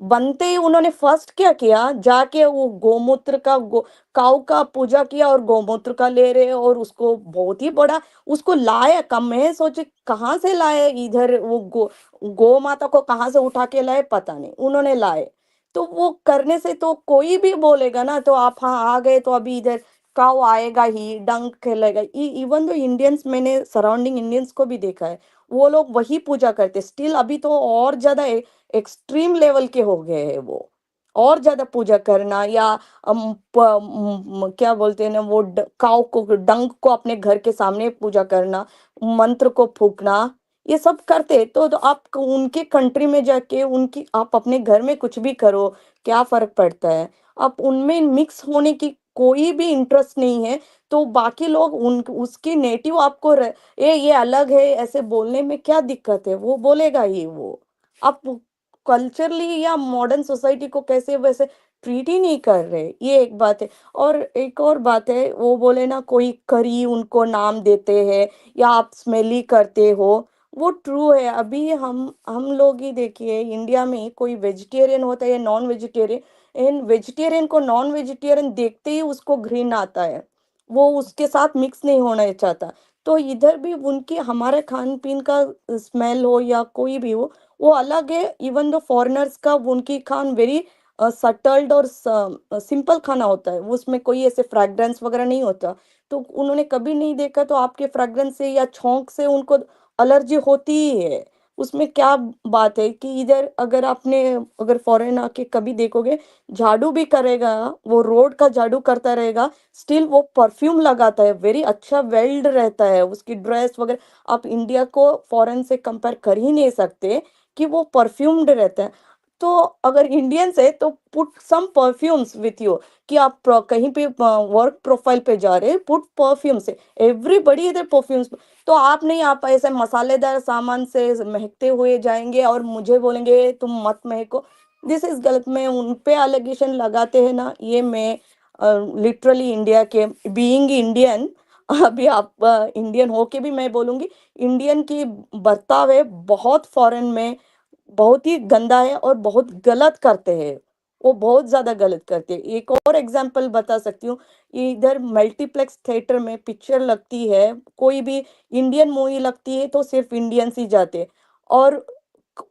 बनते ही उन्होंने फर्स्ट क्या किया, जाके वो गोमूत्र का काऊ का पूजा किया और गोमूत्र का ले रहे हैं और उसको बहुत ही बड़ा उसको लाए कम में सोचे कहाँ से लाए इधर वो गो माता को कहाँ से उठा के लाए पता नहीं उन्होंने लाए। तो वो करने से तो कोई भी बोलेगा ना, तो आप हाँ आ गए तो अभी इधर काऊ आएगा ही, डंक खेलेगा। इवन दो इंडियंस, मैंने सराउंडिंग इंडियंस को भी देखा है, वो लोग वही पूजा करते स्टिल। अभी तो और ज्यादा एक्सट्रीम लेवल के हो गए हैं वो, और ज्यादा पूजा करना या क्या बोलते हैं ना वो काऊ को डंक को अपने घर के सामने पूजा करना, मंत्र को फूकना, ये सब करते। तो आप उनके कंट्री में जाके उनकी आप अपने घर में कुछ भी करो, क्या फर्क पड़ता है? आप उनमें मिक्स होने की कोई भी इंटरेस्ट नहीं है, तो बाकी लोग उन उसकी नेटिव आपको ये अलग है ऐसे बोलने में क्या दिक्कत है? वो बोलेगा ही वो। आप कल्चरली या मॉडर्न सोसाइटी को कैसे वैसे ट्रीट ही नहीं कर रहे, ये एक बात है। और एक और बात है, वो बोले ना कोई करी उनको नाम देते हैं या आप स्मेली करते हो, वो ट्रू है। अभी हम लोग ही देखिए इंडिया में ही कोई वेजिटेरियन होता है या नॉन वेजिटेरियन, इन वेजिटेरियन को नॉन वेजिटेरियन देखते ही उसको घृणा आता है, वो उसके साथ मिक्स नहीं होना चाहता। तो इधर भी उनकी हमारे खान पीन का स्मेल हो या कोई भी हो, वो अलग है। इवन दो फॉरेनर्स का उनकी खान वेरी सटल्ड और सिंपल खाना होता है, वो उसमें कोई ऐसे फ्रैग्रेंस वगैरह नहीं होता। तो उन्होंने कभी नहीं देखा तो आपके फ्रैग्रेंस से या छौंक से उनको एलर्जी होती ही है। उसमें क्या बात है कि इधर अगर आपने अगर फॉरेन आके कभी देखोगे, झाड़ू भी करेगा, वो रोड का झाड़ू करता रहेगा, स्टिल वो परफ्यूम लगाता है, वेरी अच्छा वेल्ड रहता है, उसकी ड्रेस वगैरह आप इंडिया को फॉरेन से कंपेयर कर ही नहीं सकते कि वो परफ्यूम्ड रहता है। तो अगर इंडियंस है तो put some perfumes with you, कि आप कहीं पे वर्क प्रोफाइल पे जा रहे हैं, पुट परफ्यूम से, एवरीबडी इधर परफ्यूम्स। तो आप नहीं, आप ऐसे मसालेदार सामान से महकते हुए जाएंगे और मुझे बोलेंगे तुम मत महको। दिस इज गलत। मैं उन पे एलिगेशन लगाते हैं ना, ये मैं लिटरली इंडिया के बीइंग इंडियन अभी आप इंडियन होके भी मैं बोलूंगी, इंडियन की बर्ताव है बहुत फॉरेन में बहुत ही गंदा है और बहुत गलत करते हैं। वो बहुत ज्यादा गलत करते हैं। एक और एग्जांपल बता सकती हूँ, इधर मल्टीप्लेक्स थिएटर में पिक्चर लगती है, कोई भी इंडियन मूवी लगती है तो सिर्फ इंडियंस ही जाते हैं। और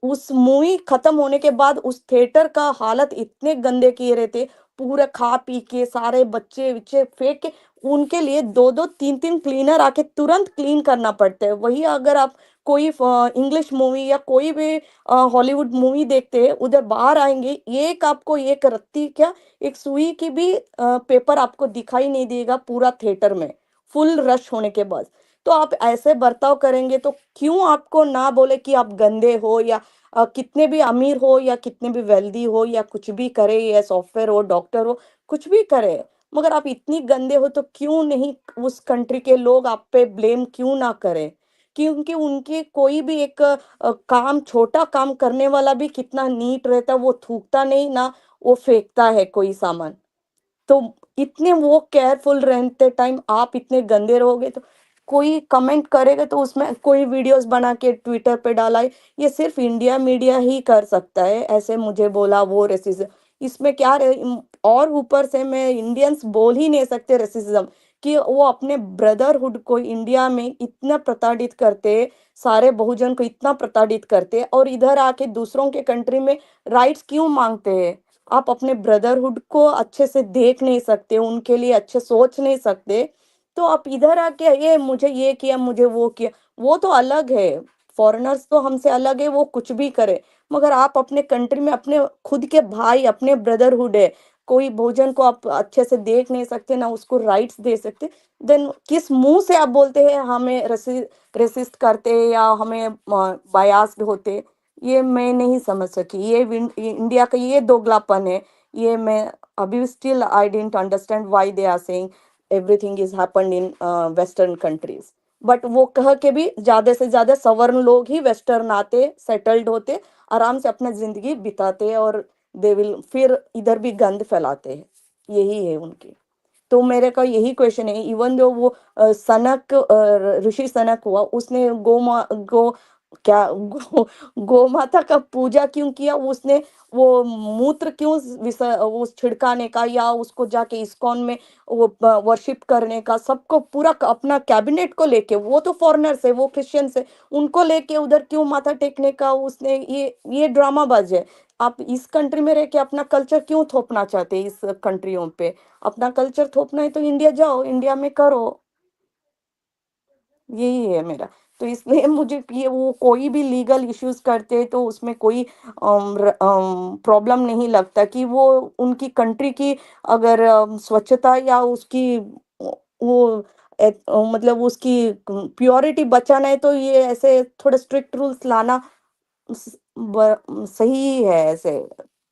उस मूवी खत्म होने के बाद उस थिएटर का हालत इतने गंदे किए रहते, पूरा खा पी के सारे बच्चे विच्चे फेंक के, उनके लिए दो दो तीन तीन क्लीनर आके तुरंत क्लीन करना पड़ता है। वही अगर आप कोई इंग्लिश मूवी या कोई भी हॉलीवुड मूवी देखते हैं, उधर बाहर आएंगे, एक आपको एक रत्ती क्या एक सुई की भी पेपर आपको दिखाई नहीं देगा पूरा थिएटर में, फुल रश होने के बाद। तो आप ऐसे बर्ताव करेंगे तो क्यों आपको ना बोले कि आप गंदे हो, या कितने भी अमीर हो या कितने भी वेल्दी हो या कुछ भी करे, या सॉफ्टवेयर हो डॉक्टर हो, कुछ भी करे, मगर आप इतनी गंदे हो तो क्यों नहीं उस कंट्री के लोग आप पे ब्लेम क्यों ना करें? क्योंकि उनकी कोई भी एक काम, छोटा काम करने वाला भी कितना नीट रहता है, वो थूकता नहीं ना, वो फेंकता है कोई सामान। तो इतने वो केयरफुल रहते टाइम आप इतने गंदे रहोगे तो कोई कमेंट करेगा, तो उसमें कोई वीडियोस बना के ट्विटर पे डाला है, ये सिर्फ इंडिया मीडिया ही कर सकता है, ऐसे मुझे बोला वो रेसिज्म। इसमें क्या और ऊपर से मैं इंडियंस बोल ही नहीं सकते रेसिज्म, कि वो अपने ब्रदरहुड को इंडिया में इतना प्रताड़ित करते, सारे बहुजन को इतना प्रताड़ित करते और इधर आके दूसरों के कंट्री में राइट्स क्यों माँगते हैं? आप अपने ब्रदरहुड को अच्छे से देख नहीं सकते, उनके लिए अच्छे सोच नहीं सकते, तो आप इधर आके ये मुझे ये किया, मुझे वो किया, वो तो अलग है। फॉरेनर्स तो हमसे अलग है, वो कुछ भी करे। मगर आप अपने कंट्री में अपने खुद के भाई, अपने ब्रदरहुड है, कोई बहुजन को आप अच्छे से देख नहीं सकते, ना उसको राइट्स दे सकते, देन किस मुँह से आप बोलते हैं हमें रेसिस्ट करते हैं या हमें बायास्ड होते? ये मैं नहीं समझ सकी। ये इंडिया का ये दोगलापन है। ये मैं अभी still I didn't understand why they are saying everything is happened in western countries. But वो कह के भी ज़्यादा से ज़्यादा सवर्ण लोग ही वेस्टर्न आते, सेटल्ड होते, आराम से अपना ज़िंदगी बिताते और दे विल फिर इधर भी गंद फैलाते हैं। यही है उनकी। तो मेरे का यही क्वेश्चन है, इवन दो वो सनक ऋषि सनक हुआ, उसने गो क्या गो माता का पूजा क्यों किया? उसने वो मूत्र क्यों वो छिड़काने का या उसको जाके इस्कॉन में वो वर्शिप करने का, सबको पूरा अपना कैबिनेट को लेके, वो तो फॉरेनर्स है, वो क्रिश्चियंस है, उनको लेके उधर क्यों माथा टेकने का उसने? ये ड्रामाबाज है। आप इस कंट्री में रह के अपना कल्चर क्यों थोपना चाहते हैं इस कंट्रियों पे? अपना कल्चर थोपना है तो इंडिया जाओ, इंडिया में करो। यही है मेरा। तो इसलिए मुझे ये वो कोई भी लीगल इश्यूज़ करते हैं तो उसमें कोई प्रॉब्लम नहीं लगता कि वो उनकी कंट्री की अगर स्वच्छता या उसकी वो मतलब उसकी प्योरिटी बचाना है तो ये ऐसे थोड़े स्ट्रिक्ट रूल्स लाना सही है ऐसे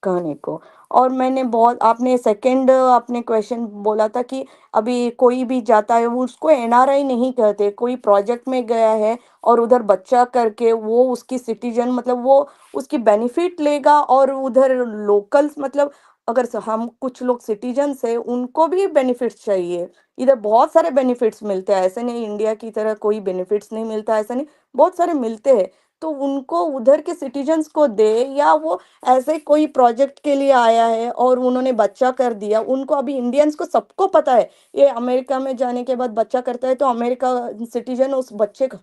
कहने को। और मैंने बहुत आपने सेकंड आपने क्वेश्चन बोला था कि अभी कोई भी जाता है वो उसको एनआरआई नहीं कहते, कोई प्रोजेक्ट में गया है और उधर बच्चा करके वो उसकी सिटीजन मतलब वो उसकी बेनिफिट लेगा और उधर लोकल्स मतलब अगर हम कुछ लोग सिटीजन्स है उनको भी बेनिफिट्स चाहिए। इधर बहुत सारे बेनिफिट्स मिलते हैं, ऐसे नहीं इंडिया की तरह कोई बेनिफिट्स नहीं मिलता, ऐसा नहीं, बहुत सारे मिलते हैं। तो उनको उधर के सिटीजन्स को दे, या वो ऐसे कोई प्रोजेक्ट के लिए आया है और उन्होंने बच्चा कर दिया, उनको अभी इंडियंस को सबको पता है, ये अमेरिका में जाने के बाद बच्चा करता है तो अमेरिका सिटीजन उस बच्चे को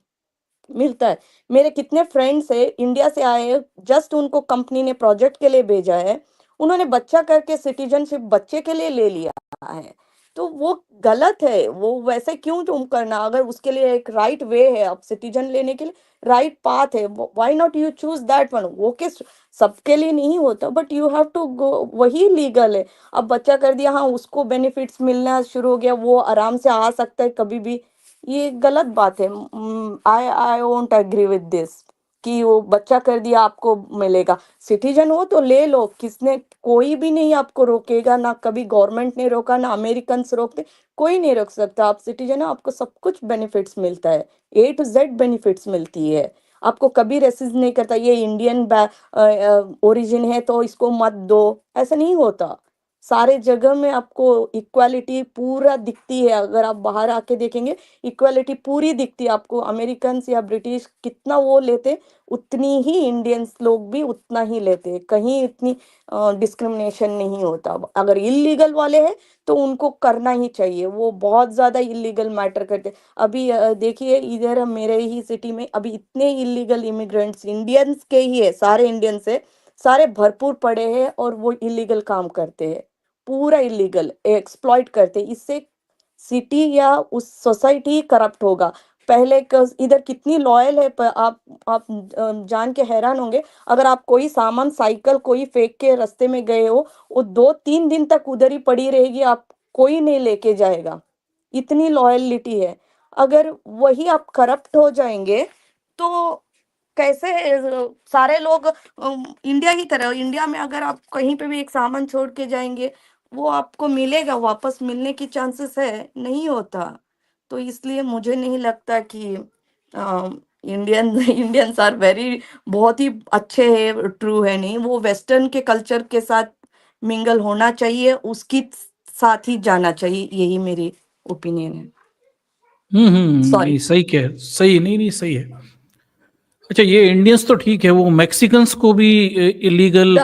मिलता है। मेरे कितने फ्रेंड्स है इंडिया से आए हैं, जस्ट उनको कंपनी ने प्रोजेक्ट के लिए भेजा है, उन्होंने बच्चा करके सिटीजनशिप बच्चे के लिए ले लिया है। तो वो गलत है, वो वैसे क्यों तुम करना? अगर उसके लिए एक राइट वे है अब सिटीजन लेने के लिए, राइट पाथ है, why not you choose that one? वो किस सबके लिए नहीं होता, but you have to go, वही लीगल है। अब बच्चा कर दिया, हाँ उसको बेनिफिट्स मिलना शुरू हो गया, वो आराम से आ सकता है कभी भी, ये गलत बात है। I won't agree with this कि वो बच्चा कर दिया आपको मिलेगा, सिटीजन हो तो ले लो, किसने कोई भी नहीं आपको रोकेगा, ना कभी गवर्नमेंट ने रोका, ना अमेरिकन रोकते, कोई नहीं रोक सकता। आप सिटीजन हो, आपको सब कुछ बेनिफिट्स मिलता है, ए टू जेड बेनिफिट्स मिलती है, आपको कभी रेसिस्ट नहीं करता ये इंडियन ओरिजिन है तो इसको मत दो, ऐसा नहीं होता। सारे जगह में आपको इक्वालिटी पूरा दिखती है, अगर आप बाहर आके देखेंगे इक्वालिटी पूरी दिखती है आपको। अमेरिकन्स या ब्रिटिश कितना वो लेते, उतनी ही इंडियंस लोग भी उतना ही लेते, कहीं इतनी डिस्क्रिमिनेशन नहीं होता। अगर इलीगल वाले हैं तो उनको करना ही चाहिए, वो बहुत ज़्यादा इलीगल मैटर करते। अभी देखिए इधर मेरे ही सिटी में अभी इतने इलीगल इमिग्रेंट्स इंडियंस के ही है, सारे इंडियंस है, सारे भरपूर पड़े हैं और वो इलीगल काम करते हैं, पूरा इलीगल एक्सप्लॉइट करते हैं। इससे सिटी या उस सोसाइटी करप्ट होगा। पहले इधर कितनी लॉयल है, आप जान के हैरान होंगे, अगर आप कोई सामान साइकिल कोई फेंक के रास्ते में गए हो, वो 2-3 दिन तक उधर ही पड़ी रहेगी, आप कोई नहीं लेके जाएगा, इतनी लॉयलिटी है। अगर वही आप करप्ट हो जाएंगे तो कैसे सारे लोग इंडिया की तरह, इंडिया में अगर आप कहीं पे भी एक सामान छोड़ के जाएंगे, वो आपको मिलेगा, वापस मिलने की चांसेस है, नहीं होता। तो इसलिए मुझे नहीं लगता कि इंडियन इंडियंस आर वेरी बहुत ही अच्छे हैं, ट्रू है नहीं, वो वेस्टर्न के कल्चर के साथ मिंगल होना चाहिए, उसकी साथ ही जाना चाहिए, यही मेरी ओपिनियन है। सॉरी। नहीं सही कह सही नहीं नहीं सही है। अच्छा ये इंडियंस तो ठीक है, वो मैक्सिकन्स को भी इलीगल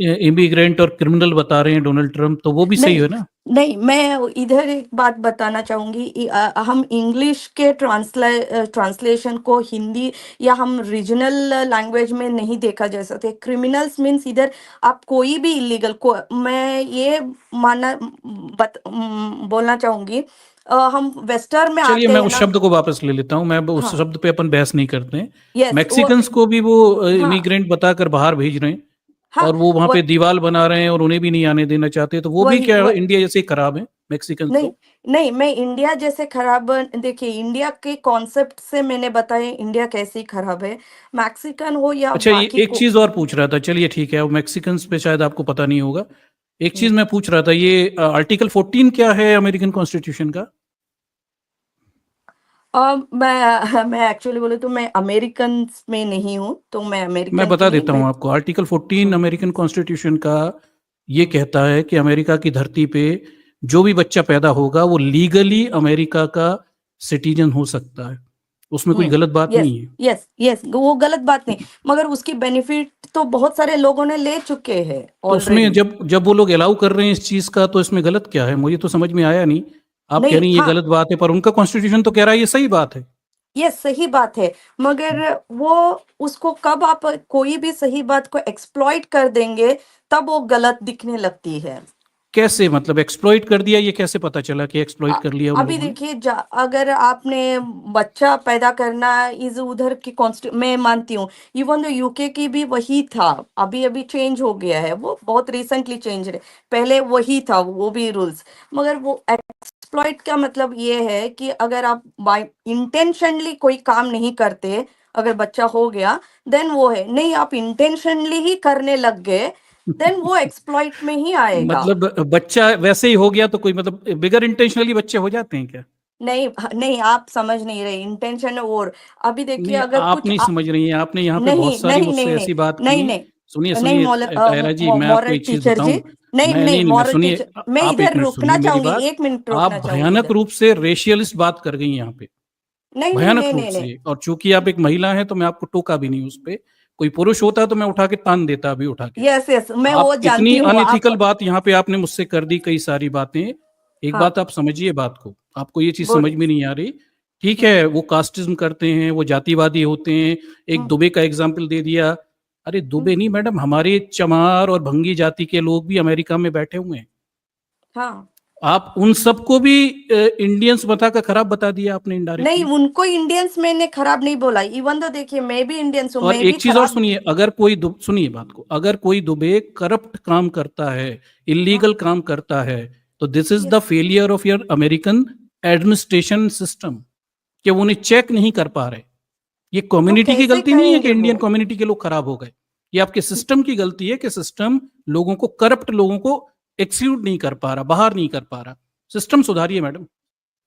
इमिग्रेंट और क्रिमिनल बता रहे हैं डोनाल्ड ट्रम्प, तो वो भी सही नहीं, है ना? नहीं, मैं इधर एक बात बताना चाहूँगी हम इंग्लिश के ट्रांसलेशन को हिंदी या हम रीजनल लैंग्वेज में नहीं देखा जा सकते। क्रिमिनल्स मीन्स इधर आप कोई भी इल्लीगल को मैं ये बोलना चाहूँगी हम वेस्टर्न में चलिए आते मैं हैं उस ना। शब्द को वापस ले लेता हूँ, मैं उस हाँ, शब्द पे अपन बहस नहीं करते हैं। यस वो मैक्सिकन्स को भी वो हाँ, इमिग्रेंट बताकर बाहर भेज रहे हैं हाँ, और वो वहां व पे दीवार बना रहे हैं और उन्हें भी नहीं आने देना चाहते, तो वो भी वही क्या व इंडिया जैसे ही खराब है मैक्सिकन्स नहीं, लोग? नहीं, मैं इंडिया जैसे खराब देखिए इंडिया के कॉन्सेप्ट से मैंने बताया इंडिया कैसी खराब है। मैक्सिकन हो या अच्छा, ये बाकी एक को चीज और पूछ रहा था, चलिए ठीक है, अब मैक्सिकन्स पे शायद आपको पता नहीं होगा। एक हुँ। चीज मैं पूछ रहा था, ये आर्टिकल 14 क्या है अमेरिकन कॉन्स्टिट्यूशन का? मैं एक्चुअली बोलूँ तो मैं अमेरिकन्स में नहीं हूँ, तो मैं मैं अमेरिकन की बता नहीं देता हूँ मैं आपको, आर्टिकल 14 हुँ, अमेरिकन कॉन्स्टिट्यूशन का ये कहता है कि अमेरिका की धरती पे जो भी बच्चा पैदा होगा वो लीगली अमेरिका का सिटीजन हो सकता है, उसमें कोई हुँ। गलत बात यस, नहीं है। यस, यस वो गलत बात नहीं, मगर उसकी बेनिफिट तो बहुत सारे लोगों ने ले चुके हैं तो उसमें ऑलरेडी। जब जब वो लोग अलाउ कर रहे हैं इस चीज का, तो इसमें गलत क्या है? मुझे तो समझ में आया नहीं। आप कह नहीं, रही हैं ये हाँ, गलत बात है, पर उनका कॉन्स्टिट्यूशन तो कह रहा है ये सही बात है। यस सही बात है, मगर वो उसको कब आप कोई भी सही बात को एक्सप्लॉइट कर देंगे, तब वो गलत दिखने लगती है। कैसे, मतलब एक्सप्लॉइट कर दिया, ये कैसे पता चला कि एक्सप्लॉइट अ, कर लिया उन अभी लोगों ने? देखिए अगर आपने बच्चा पैदा करना इज उधर की कॉन्स्टि मैं मानती हूँ इवन तो यूके की भी वही था। अभी अभी चेंज हो गया है, वो बहुत रिसेंटली चेंज है। पहले वही था वो भी रूल्स, मगर वो एक्सप्लॉइट का मतलब ये है कि अगर आप बाय इंटेंशनली कोई काम नहीं करते, अगर बच्चा हो गया देन वो है नहीं, आप इंटेंशनली ही करने लग गए देन वो एक्सप्लॉइट में ही आएगा। मतलब बच्चा वैसे ही हो गया तो कोई मतलब बिगर इंटेंशनली बच्चे हो जाते हैं क्या? नहीं नहीं, आप समझ नहीं रहे इंटेंशन और अभी देखिए नहीं, अगर आप नहीं समझ रही हैं, आपने यहाँ पे बहुत नहीं सारी नहीं नहीं मुझसे नहीं ऐसी बात नहीं की। नहीं सुनिए नहीं सुनिए तायरा जी, मैं आपको मॉरल एक चीज टीचर बताऊं। जी, नहीं मैं नहीं नहीं नहीं मैं मॉरल सुनिए, टीचर, मैं आप एक इधर मिनट रुकना सुनिए मेरी चाहूंगी, बात। 1 मिनट आप रोकना चाहूंगी भयानक इधर। रूप से रेशियलिस्ट बात कर गई यहाँ पे, नहीं नहीं भयानक नहीं रूप नहीं नहीं से, और चूंकि आप एक महिला हैं तो मैं आपको टोका भी नहीं उस पे। कोई पुरुष होता तो मैं उठा के तान देता अभी उठा के। यस यस मैं वो आप जानती इतनी हूँ आप। अनएथिकल बात यहाँ पे आपने मुझसे कर दी, कई सारी बातें। एक हाँ बात आप समझिए बात को, आपको ये चीज समझ बोलिए। में नहीं आ रही। ठीक हम्म है, वो कास्टिज्म करते हैं, वो जातिवादी होते हैं। एक हम्म दुबे का एग्जाम्पल दे दिया। अरे हम्म, दुबे नहीं मैडम, हमारे चमार और भंगी जाति के लोग भी अमेरिका में बैठे हुए हैं। हाँ आप उन सबको भी इंडियंस बताकर खराब बता दिया आपने नहीं, इनडायरेक्टली। उनको इंडियंस मैंने खराब नहीं बोला, इवन तो देखिए मैं भी इंडियंस हूँ, और मैं भी एक चीज और खराब। सुनिए, अगर कोई सुनिए बात को, अगर कोई दुबे करप्ट काम करता है, हाँ इलीगल काम करता है, तो this is the yes, failure of your American administration system, कि वो उन्हें चेक नहीं कर पा रहे। ये तो कम्युनिटी की कैसे गलती नहीं है कि करेंगे वो। इंडियन कम्युनिटी के लोग खराब हो गए। ये आपके सिस्टम की गलती है कि सिस्टम लोगों को, करप्ट लोगों को एक्सक्लूड नहीं कर पा रहा, बाहर नहीं कर पा रहा। सिस्टम सुधारिए मैडम, आप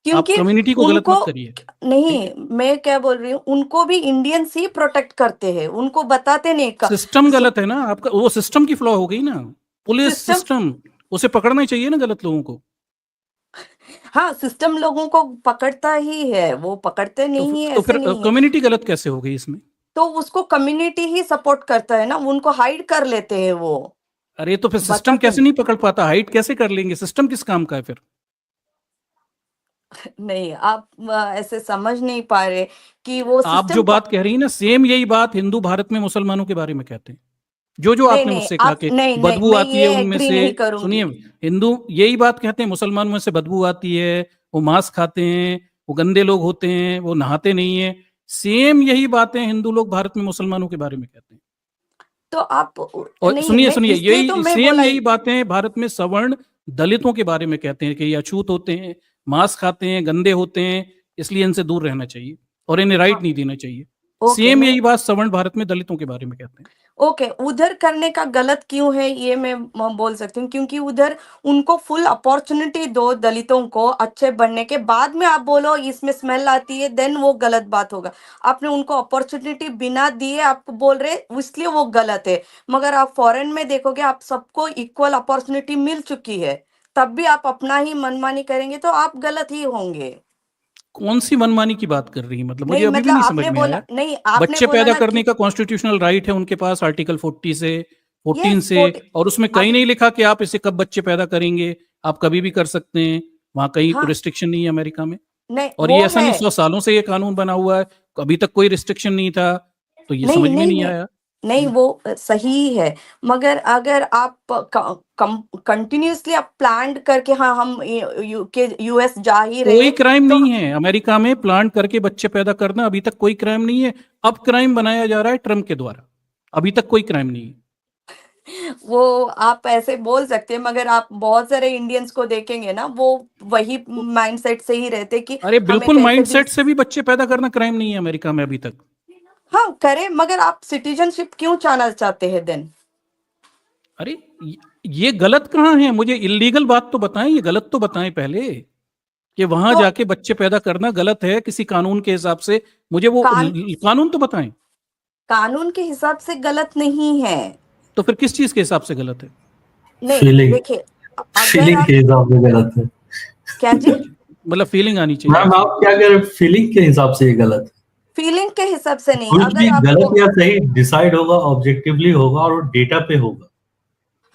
क्योंकि कम्युनिटी को गलत उनको मत करिए। ठीक नहीं, है, मैं क्या बोल रही हूँ, उनको भी इंडियंस ही प्रोटेक्ट करते हैं, उनको बताते नहीं का सिस्टम गलत है ना आपका, वो सिस्टम की फ्लॉ हो गई ना। Police system. सिस्टम, उसे पकड़ना ही चाहिए ना गलत लोगों को। हाँ सिस्टम लोगों को पकड़ता ही है, वो पकड़ते नहीं है तो ऐसे फिर नहीं है। कम्युनिटी गलत कैसे हो गई इसमें? तो उसको कम्युनिटी ही सपोर्ट करता है ना, उनको हाइड कर लेते हैं वो, अरे तो फिर सिस्टम बताते कैसे नहीं। नहीं पकड़ पाता, हाइट कैसे कर लेंगे? सिस्टम किस काम का है फिर? नहीं आप ऐसे समझ नहीं पा रहे कि वो आप जो सिस्टम बात कह रही हैं ना, सेम यही बात हिंदू भारत में मुसलमानों के बारे में कहते हैं। जो जो नहीं आपने नहीं मुझसे कहा आप कि नहीं नहीं, बदबू मैं आती है ये उनमें एग्री से, नहीं सुनिए, करूंगी। हिंदू यही बात कहते हैं, मुसलमानों में से बदबू आती है, वो मांस खाते हैं, वो गंदे लोग होते हैं, वो नहाते नहीं है। सेम यही बातें हिंदू लोग भारत में मुसलमानों के बारे में कहते हैं। तो आप और नहीं, सुनिए मैं सुनिए, इसलिए तो यही मैं सेम बोला यही बातें भारत में सवर्ण दलितों के बारे में कहते हैं कि ये अछूत होते हैं, मांस खाते हैं, गंदे होते हैं, इसलिए इनसे दूर रहना चाहिए और इन्हें राइट हाँ नहीं देना चाहिए। ओके सेम मैं यही बात सवर्ण भारत में दलितों के बारे में कहते हैं। ओके उधर करने का गलत क्यों है ये मैं बोल सकती हूँ, क्योंकि उधर उनको फुल अपॉर्चुनिटी दो दलितों को अच्छे बनने के बाद में आप बोलो इसमें स्मेल आती है, देन वो गलत बात होगा। आपने उनको अपॉर्चुनिटी बिना दिए आपको बोल रहे इसलिए वो गलत है, मगर आप फॉरेन में देखोगे आप सबको इक्वल अपॉर्चुनिटी मिल चुकी है, तब भी आप अपना ही मनमानी करेंगे तो आप गलत ही होंगे। कौन सी मनमानी की बात कर रही है, मतलब मुझे नहीं अभी भी मतलब नहीं समझ आपने में बोला आया। नहीं, आपने बच्चे बोला पैदा ना करने कि का कॉन्स्टिट्यूशनल राइट है उनके पास, आर्टिकल 40 से, 14 यस से, 40। और उसमें कहीं अभी नहीं लिखा कि आप इसे कब बच्चे पैदा करेंगे, आप कभी भी कर सकते हैं, वहां कहीं कोई हाँ रिस्ट्रिक्शन नहीं है अमेरिका में। नहीं और वो ये ऐसा नहीं, है 100 सालों से ये कानून बना हुआ है, अभी तक कोई रिस्ट्रिक्शन नहीं था, तो ये नहीं समझ में नहीं नहीं नहीं आया। नहीं वो सही है मगर अगर आप कंटिन्यूअसली आप प्लान करके हाँ हम यूके यूएस जा ही कोई रहे क्राइम तो नहीं है अमेरिका में प्लांट करके बच्चे पैदा करना, अभी तक कोई क्राइम नहीं है। अब क्राइम बनाया जा रहा है ट्रम्प के द्वारा, अभी तक कोई क्राइम नहीं है। वो आप ऐसे बोल सकते हैं मगर आप बहुत सारे इंडियंस को देखेंगे ना वो वही माइंडसेट से ही रहते कि अरे हमें बिल्कुल, कैसे भी माइंडसेट से भी बच्चे पैदा करना क्राइम नहीं है अमेरिका में अभी तक। हाँ करें मगर आप सिटीजनशिप क्यों चाहना चाहते हैं देन अरे ये गलत कहाँ है, मुझे इलीगल बात तो बताएं, ये गलत तो बताएं पहले, कि वहां तो जाके बच्चे पैदा करना गलत है किसी कानून के हिसाब से। मुझे वो कान कानून तो बताएं। कानून के हिसाब से गलत नहीं है तो फिर किस चीज के हिसाब से गलत है? नहीं फीलिंग देखिए अगर फीलिंग आप के हिसाब से गलत है। क्या जी मतलब फीलिंग आनी चाहिए मैम उसमें। आप क्या कह रहे हैं, फीलिंग के हिसाब से ये गलत है। फीलिंग के हिसाब से नहीं कुछ अगर भी आपको गलत या सही डिसाइड होगा, ऑब्जेक्टिवली होगा और डेटा पे होगा,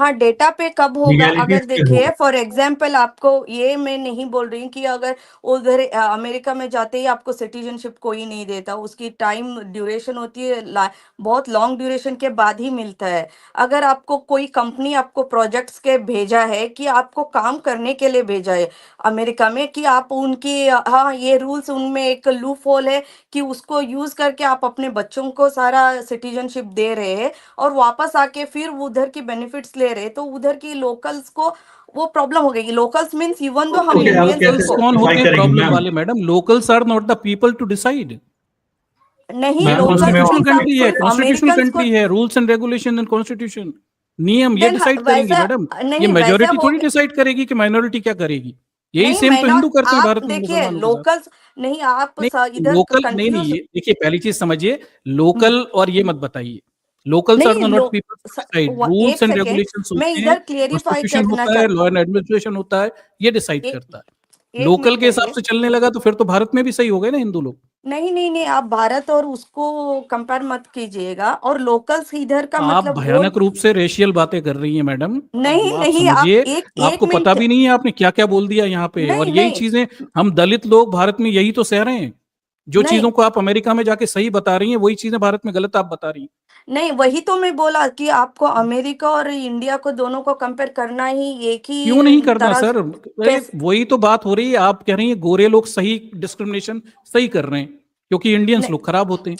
हाँ डेटा पे कब होगा अगर लीगैलिटीज पे देखिए होगा। फॉर एग्जाम्पल आपको ये मैं नहीं बोल रही हूँ कि अगर उधर अमेरिका में जाते ही आपको सिटीजनशिप कोई नहीं देता उसकी टाइम ड्यूरेशन होती है बहुत लॉन्ग ड्यूरेशन के बाद ही मिलता है अगर आपको कोई कंपनी आपको प्रोजेक्ट्स के भेजा है कि आपको काम करने के लिए भेजा है अमेरिका में कि आप उनकी हाँ ये रूल्स उनमें एक लूप होल है कि उसको यूज करके आप अपने बच्चों को सारा सिटीजनशिप दे रहे हैं और वापस आके फिर वो उधर की बेनिफिट्स ले रहे तो उधर की लोकल्स को वो प्रॉब्लम हो गई लोकल्स मींस इवन दो हम ओके, अब इंडियंस कैसे लोकल्स उनको कौन जस्टिफाई होते हैं करेंगे प्रॉब्लम मैम? वाले madam? Locals are not the people to decide. नहीं ये मैम तो उसमें लोकल्स कॉन्स्टिट्यूशनल मींस आप कंट्री है, सिर्फ कॉन्स्टिट्यूशनल अमेरिकन को कंट्री है, rules and regulation and constitution, नियम ये देन डिसाइड करेंगे वैसा मैडम। ये नहीं वैसा मेजोरिटी हो थोड़ी डिसाइड करेगी कि माइनॉरिटी क्या करेगी। यही नहीं सेम मैं तो नॉट हिंदू करते हैं आप भारत में देखिए मुसलमानों के साथ। लोकल्स नहीं आप नहीं इधर लोकल, नहीं नहीं, कंफ्यूज ये देखिए पहली चीज समझिए, लोकल और ये मत बताइए। लोकल्स आर नहीं not people to decide, rules एक एंड सेकेंड रेगुलेशंस मैं होते हैं, इधर क्लियरिफाई कॉन्स्टिट्यूशन करना होता है, चाह लॉ एंड एडमिनिस्ट्रेशन होता है, ये डिसाइड एक करता है। एक लोकल मिनट के हिसाब रहिए से चलने लगा तो फिर तो भारत में भी सही हो गए ना हिंदू लोग। नहीं नहीं नहीं आप भारत और उसको कंपेयर मत कीजिएगा और लोकल्स इधर का आप मतलब वो भयानक रूप से रेशियल बातें कर रही हैं मैडम। अब नहीं आप नहीं आप समझिए, एक आपको पता मिनट भी नहीं है आपने क्या क्या बोल दिया यहाँ पे, और नहीं यही नहीं चीजें हम दलित लोग भारत में यही तो सह रहे हैं। जो नहीं चीजों को आप अमेरिका में जाके सही बता रही हैं, वही चीजें भारत में गलत आप बता रही हैं। नहीं वही तो मैं बोला कि आपको अमेरिका और इंडिया को दोनों को कंपेयर करना ही एक क्यों ही नहीं करना तरह सर? अरे कैसे वही तो बात हो रही है, आप कह रही हैं गोरे लोग सही डिस्क्रिमिनेशन सही कर रहे हैं क्योंकि इंडियंस नहीं, लोग खराब होते हैं।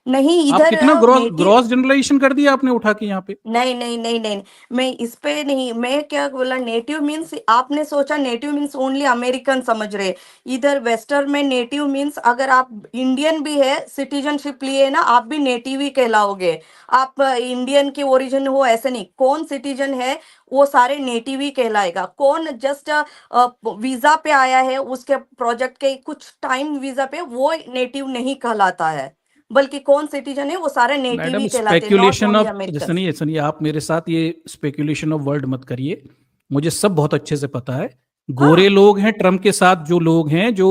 नहीं आप इधर कितना ग्रॉस नेटिव ग्रॉस जनरलाइजेशन कर दिया आपने उठा के यहाँ पे। नहीं नहीं नहीं नहीं मैं इस पे नहीं मैं क्या बोला नेटिव मीन्स आपने सोचा नेटिव मीन्स ओनली अमेरिकन समझ रहे इधर वेस्टर्न में नेटिव मीन्स अगर आप इंडियन भी है सिटीजनशिप लिए ना आप भी नेटिव ही कहलाओगे आप इंडियन के ओरिजिन हो ऐसे नहीं कौन सिटीजन है वो सारे नेटिव ही कहलाएगा कौन जस्ट वीजा पे आया है उसके प्रोजेक्ट के कुछ टाइम वीजा पे वो नेटिव नहीं कहलाता है बल्कि कौन सिटीजन है वो सारे नेटिव मैडम ही कहलाते हैं not speculation only of, American सुनिए सुनिए, आप मेरे साथ ये स्पेक्यूलेशन ऑफ वर्ड मत करिए। मुझे सब बहुत अच्छे से पता है। गोरे हाँ लोग हैं ट्रम्प के साथ, जो लोग हैं जो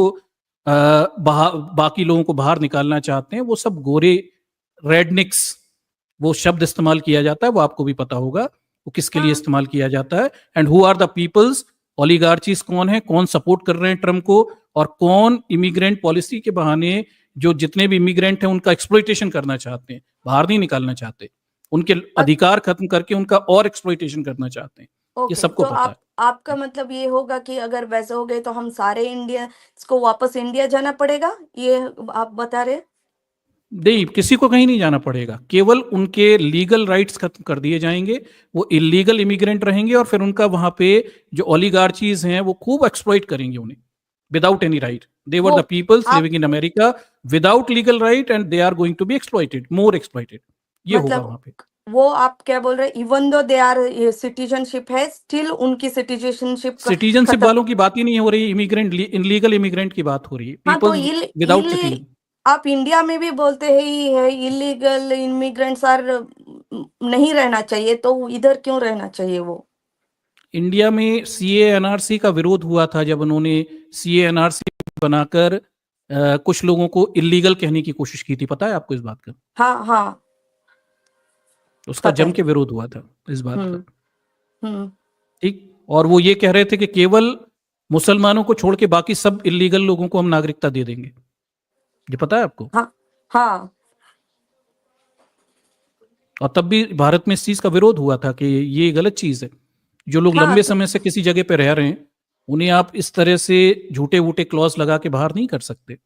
बाकी लोगों को बाहर निकालना चाहते हैं, वो सब गोरे, रेडनिक्स, वो शब्द इस्तेमाल किया जाता है, वो आपको भी पता होगा वो किसके लिए हाँ इस्तेमाल किया जाता है। And who are the peoples, oligarchies कौन है, कौन सपोर्ट कर रहे हैं ट्रम्प को, और कौन इमिग्रेंट पॉलिसी के बहाने जो जितने भी इमिग्रेंट हैं उनका एक्सप्लॉइटेशन करना चाहते हैं, बाहर नहीं निकालना चाहते, उनके अधिकार खत्म करके उनका और एक्सप्लॉइटेशन करना चाहते हैं। ये ओके सबको तो पता आप आपका मतलब ये होगा कि अगर वैसे हो गए तो हम सारे इंडियंस को वापस इंडिया जाना पड़ेगा ये आप बता रहे हैं नहीं, किसी को कहीं नहीं जाना पड़ेगा, केवल उनके लीगल राइट्स खत्म कर दिए जाएंगे। वो इलीगल इमिग्रेंट रहेंगे और फिर उनका वहां पे जो ओलिगार्चीज हैं वो खूब एक्सप्लॉइट करेंगे उन्हें without any right. They were वो द पीपल्स आप living in America without legal right and they are going to be exploited, more exploited. ये होगा मतलब वहां पे। वो आप क्या बोल रहे हैं even though they are citizenship है स्टिल उनकी सिटीजनशिप सिटीजनशिप खत्म वालों की बात ही नहीं हो रही, इमिग्रेंट, इलीगल इमिग्रेंट की बात हो रही है, हाँ तो पीपल्स इल विदाउट इल सिटीजन। आप इंडिया में भी बोलते हैं ही है इलीगल इमिग्रेंट्स आर नहीं रहना चाहिए तो इधर क्यों रहना चाहिए वो इंडिया में सीए एनआरसी का विरोध हुआ था जब उन्होंने सीए एनआरसी बनाकर कुछ लोगों को इलीगल कहने की कोशिश की थी, पता है आपको इस बात का? हाँ हाँ उसका पता जम है के विरोध हुआ था इस बात का। हम्म हम्म ठीक, और वो ये कह रहे थे कि केवल मुसलमानों को छोड़ के बाकी सब इलीगल लोगों को हम नागरिकता दे देंगे। ये पता है आपको? हाँ हाँ और तब भी भारत में इस चीज का विरोध हुआ था कि ये गलत चीज है। जो लोग हाँ लंबे तो समय से किसी जगह पे रह रहे हैं उन्हें आप इस तरह से झूठे वूटे क्लॉज लगा के बाहर नहीं कर सकते। एक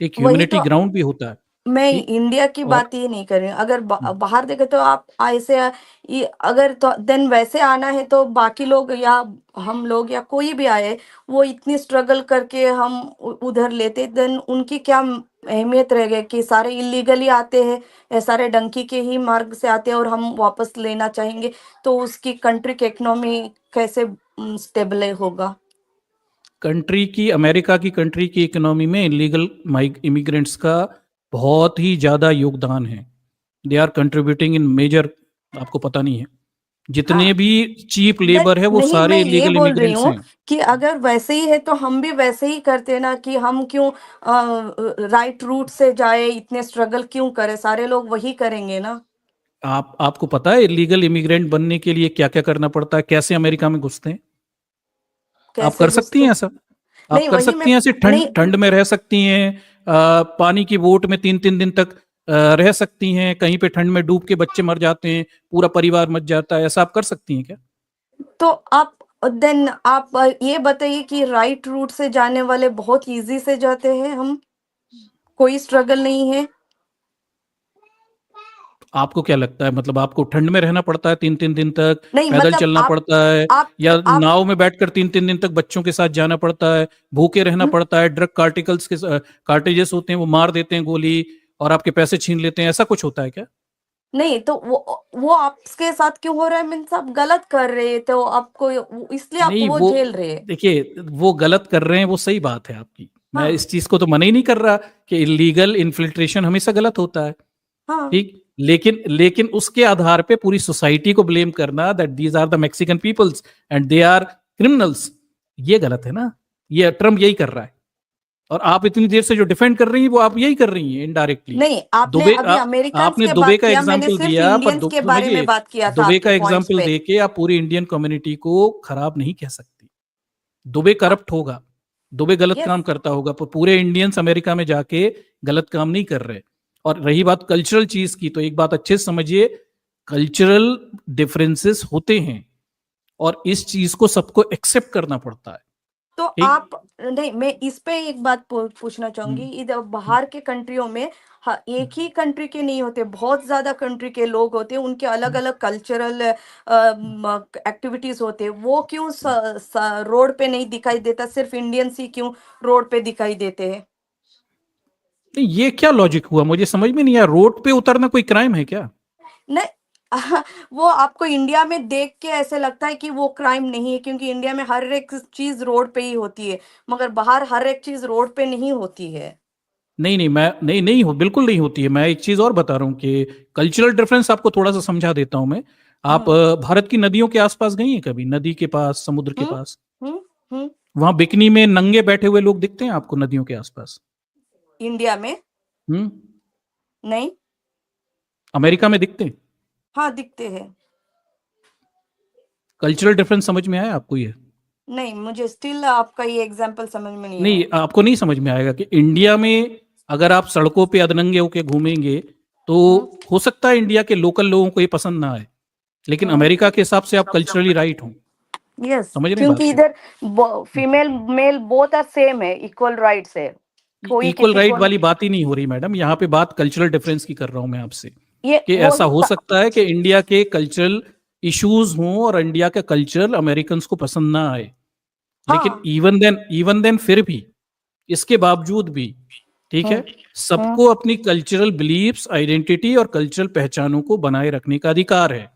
वही ह्यूमैनिटी तो ग्राउंड भी होता है। मैं ठीक। इंडिया की और बात ये नहीं कर रही हूँ। अगर बाहर देखे तो आप ऐसे अगर तो देन वैसे आना है तो बाकी लोग या हम लोग या कोई भी आए, वो इतनी स्ट्रगल करके हम उधर लेते, देन उनकी क्या अहमियत रह गई कि सारे इलीगली आते हैं या सारे डंकी के ही मार्ग से आते हैं और हम वापस लेना चाहेंगे, तो उसकी कंट्री की इकोनॉमी कैसे स्टेबल होगा? अमेरिका की कंट्री की इकोनॉमी में इलीगल इमिग्रेंट्स का बहुत ही ज्यादा योगदान है। They are contributing in major. आपको पता नहीं है, जितने हाँ भी चीप लेबर है वो नहीं, मैं सारे ये इलीगल बोल रही इमिग्रेंट्स हूँ हैं। कि अगर वैसे ही है तो हम भी वैसे ही करते ना, कि हम क्यों राइट रूट से जाए, इतने स्ट्रगल क्यों करें? सारे लोग वही करेंगे ना। आपको पता है इलीगल इमिग्रेंट बनने के लिए क्या क्या करना पड़ता है, कैसे अमेरिका में घुसते हैं? आप कैसे कर सकती घुसते? हैं ऐसा? आप नहीं कर वही सकती मैं हैं ऐसे? नहीं। ठंड ठंड में रह सकती हैं, पानी की बोट में 3-3 दिन तक रह सकती हैं, कहीं पे ठंड में डूब के बच्चे मर जाते हैं, पूरा परिवार मर जाता है, ऐसा आप कर सकती हैं क्या? तो आप देन आप ये बताइए कि राइट रूट से जाने वाले बहुत इजी से जाते हैं, हम कोई स्ट्रगल नहीं है। आपको क्या लगता है, मतलब आपको ठंड में रहना पड़ता है 3-3 दिन तक, नहीं पैदल मतलब चलना पड़ता है, आप या आप नाव में बैठकर 3-3 दिन तक बच्चों के साथ जाना पड़ता है, भूखे रहना हम्म, पड़ता है, ड्रग कार्टिकल्स के कार्टेजेस होते हैं वो मार देते हैं गोली और आपके पैसे छीन लेते हैं, ऐसा कुछ होता है क्या? नहीं तो वो आपके साथ क्यों हो रहा है? मीन्स आप गलत कर रहे हैं तो आपको इसलिए आप नहीं, वो वो झेल रहे हैं। देखिए, वो गलत कर रहे हैं, वो सही बात है आपकी। मैं हाँ इस चीज को तो मना ही नहीं कर रहा कि इलीगल इन्फिल्ट्रेशन हमेशा गलत होता है। हाँ ठीक। लेकिन लेकिन उसके आधार पे पूरी सोसाइटी को ब्लेम करना that these are the Mexican peoples and they are criminals, ये गलत है ना। ये ट्रम्प यही कर रहा है, और आप इतनी देर से जो डिफेंड कर रही हैं वो आप यही कर रही हैं इनडायरेक्टली। नहीं, आपने दुबे अभी अमेरिकन्स आपने के दुबे बात का किया, मैंने एग्जाम्पल सिर्फ दिया, पर इंडियंस के बारे में समझिए, बात किया था दुबे आपके का पॉइंट्स एग्जाम्पल पे। देके आप पूरी इंडियन कम्युनिटी को खराब नहीं कह सकती। दुबे हाँ करप्ट होगा, दुबे गलत यस काम करता होगा, पर पूरे इंडियंस अमेरिका में जाके गलत काम नहीं कर रहे। और रही बात कल्चरल चीज की, तो एक बात अच्छे से समझिए, कल्चरल डिफरेंसेस होते हैं और इस चीज को सबको एक्सेप्ट करना पड़ता है। तो ठीक। आप नहीं, मैं इस पे एक बात पूछना चाहूंगी। हम्म, इधर बाहर के कंट्रियों में एक ही कंट्री के नहीं होते, बहुत ज्यादा कंट्री के लोग होते हैं, उनके अलग हम्म। अलग कल्चरल एक्टिविटीज होते हैं। वो क्यों रोड पे नहीं दिखाई देता? सिर्फ इंडियंस ही क्यों रोड पे दिखाई देते हैं? नहीं, ये क्या लॉजिक हुआ, मुझे समझ में नहीं आया। रोड पे उतरना कोई क्राइम है क्या? नहीं वो आपको इंडिया में देख के ऐसे लगता है कि वो क्राइम नहीं है, क्योंकि इंडिया में हर एक चीज रोड पे ही होती है, मगर बाहर हर एक चीज रोड पे नहीं होती है। नहीं नहीं, मैं नहीं नहीं हो, बिल्कुल नहीं होती है। मैं एक चीज और बता रहा हूँ कि कल्चरल डिफरेंस आपको थोड़ा सा समझा देता हूं मैं। आप हम्म भारत की नदियों के आसपास गई हैं कभी? नदी के पास, समुद्र के हम्म पास, हम्म हम्म वहां बिकनी में नंगे बैठे हुए लोग दिखते हैं आपको नदियों के आसपास? इंडिया में हम्म। नहीं। अमेरिका में दिखते हैं। हाँ दिखते हैं। कल्चरल डिफरेंस समझ में आया आपको ये? नहीं, मुझे स्टिल आपका ये एग्जांपल समझ में नहीं नहीं, आया। आपको नहीं समझ में आएगा कि इंडिया में अगर आप सड़कों पे अधनंगे होके घूमेंगे तो हम्म हो सकता है इंडिया के लोकल लोगों को ये पसंद ना आए, लेकिन हम्म अमेरिका के हिसाब से आप कल्चरली राइट हो। यस, समझ रहे हैं बात क्योंकि को? इधर female male both are same है, इक्वल राइट्स है, कोई इक्वल किसी राइट को वाली बात ही नहीं हो रही मैडम, यहाँ पे बात कल्चरल डिफरेंस की कर रहा हूं मैं आपसे, ये कि वो ऐसा हो सकता है कि इंडिया के कल्चरल इश्यूज हों और इंडिया का कल्चर अमेरिकन को पसंद ना आए, लेकिन हाँ इवन देन फिर भी, इसके बावजूद भी, ठीक है, हम्म हम्म सबको अपनी कल्चरल बिलीफ्स, आइडेंटिटी और कल्चरल पहचानों को बनाए रखने का अधिकार है।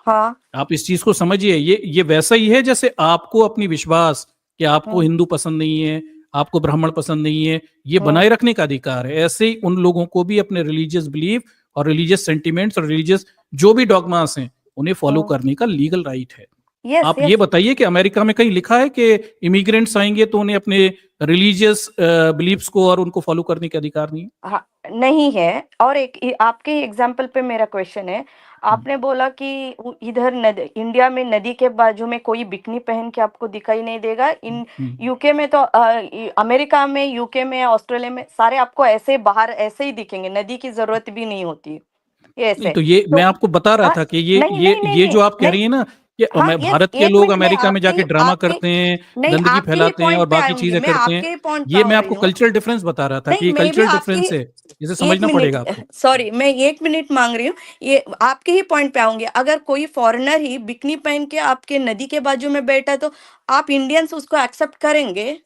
हाँ आप इस चीज को समझिए, ये वैसा ही है जैसे आपको अपनी विश्वास कि आपको हम्म हिंदू पसंद नहीं है, आपको ब्राह्मण पसंद नहीं है, ये हम्म बनाए रखने का अधिकार है। ऐसे ही उन लोगों को भी अपने रिलीजियस बिलीफ और रिलीजियस सेंटिमेंट्स और रिलीजियस जो भी डॉगमास हैं उन्हें फॉलो हम्म करने का लीगल राइट है। यस आप ये यस बताइए कि अमेरिका में कहीं लिखा है कि इमिग्रेंट्स आएंगे तो उन्हें अपने रिलीजियस बिलीफ्स को और उनको फॉलो करने के अधिकार नहीं है? हाँ, नहीं है। और एक आपके एग्जाम्पल पे मेरा क्वेश्चन है, हम्म, आपने बोला कि इधर इंडिया में नदी के बाजू में कोई बिकनी पहन के आपको दिखाई नहीं देगा। इन यूके में तो अमेरिका में, यूके में, ऑस्ट्रेलिया में सारे आपको ऐसे बाहर ऐसे ही दिखेंगे, नदी की जरूरत भी नहीं होती, ये नहीं ऐसे। तो ये तो मैं आपको बता रहा हाँ, था कि ये नहीं ये नहीं नहीं ये नहीं जो आप कह नहीं, रही है ना कि हाँ यस, भारत के एक लोग मिनट, मैं अमेरिका में आपके जाके ही ड्रामा आपके करते हैं, नहीं, गंदगी आपके ही फैलाते हैं और पॉइंट पे बाकी आऊंगी, चीजें मैं करते हैं। आपके ही पॉइंट पे ये आ मैं रही आपको हूँ। कल्चरल डिफरेंस बता रहा था कि नहीं, ये मैं भी कल्चरल आपके डिफरेंस है, इसे एक समझना मिनट, पड़ेगा आपको। सॉरी, मैं एक मिनट मांग रही हूँ। ये आपके ही पॉइंट पे आऊंगी। अगर कोई फॉरेनर ही बिकनी पहन के आपके नदी के बाजू में बैठा है तो आप इंडियंस उसको एक्सेप्ट करेंगे?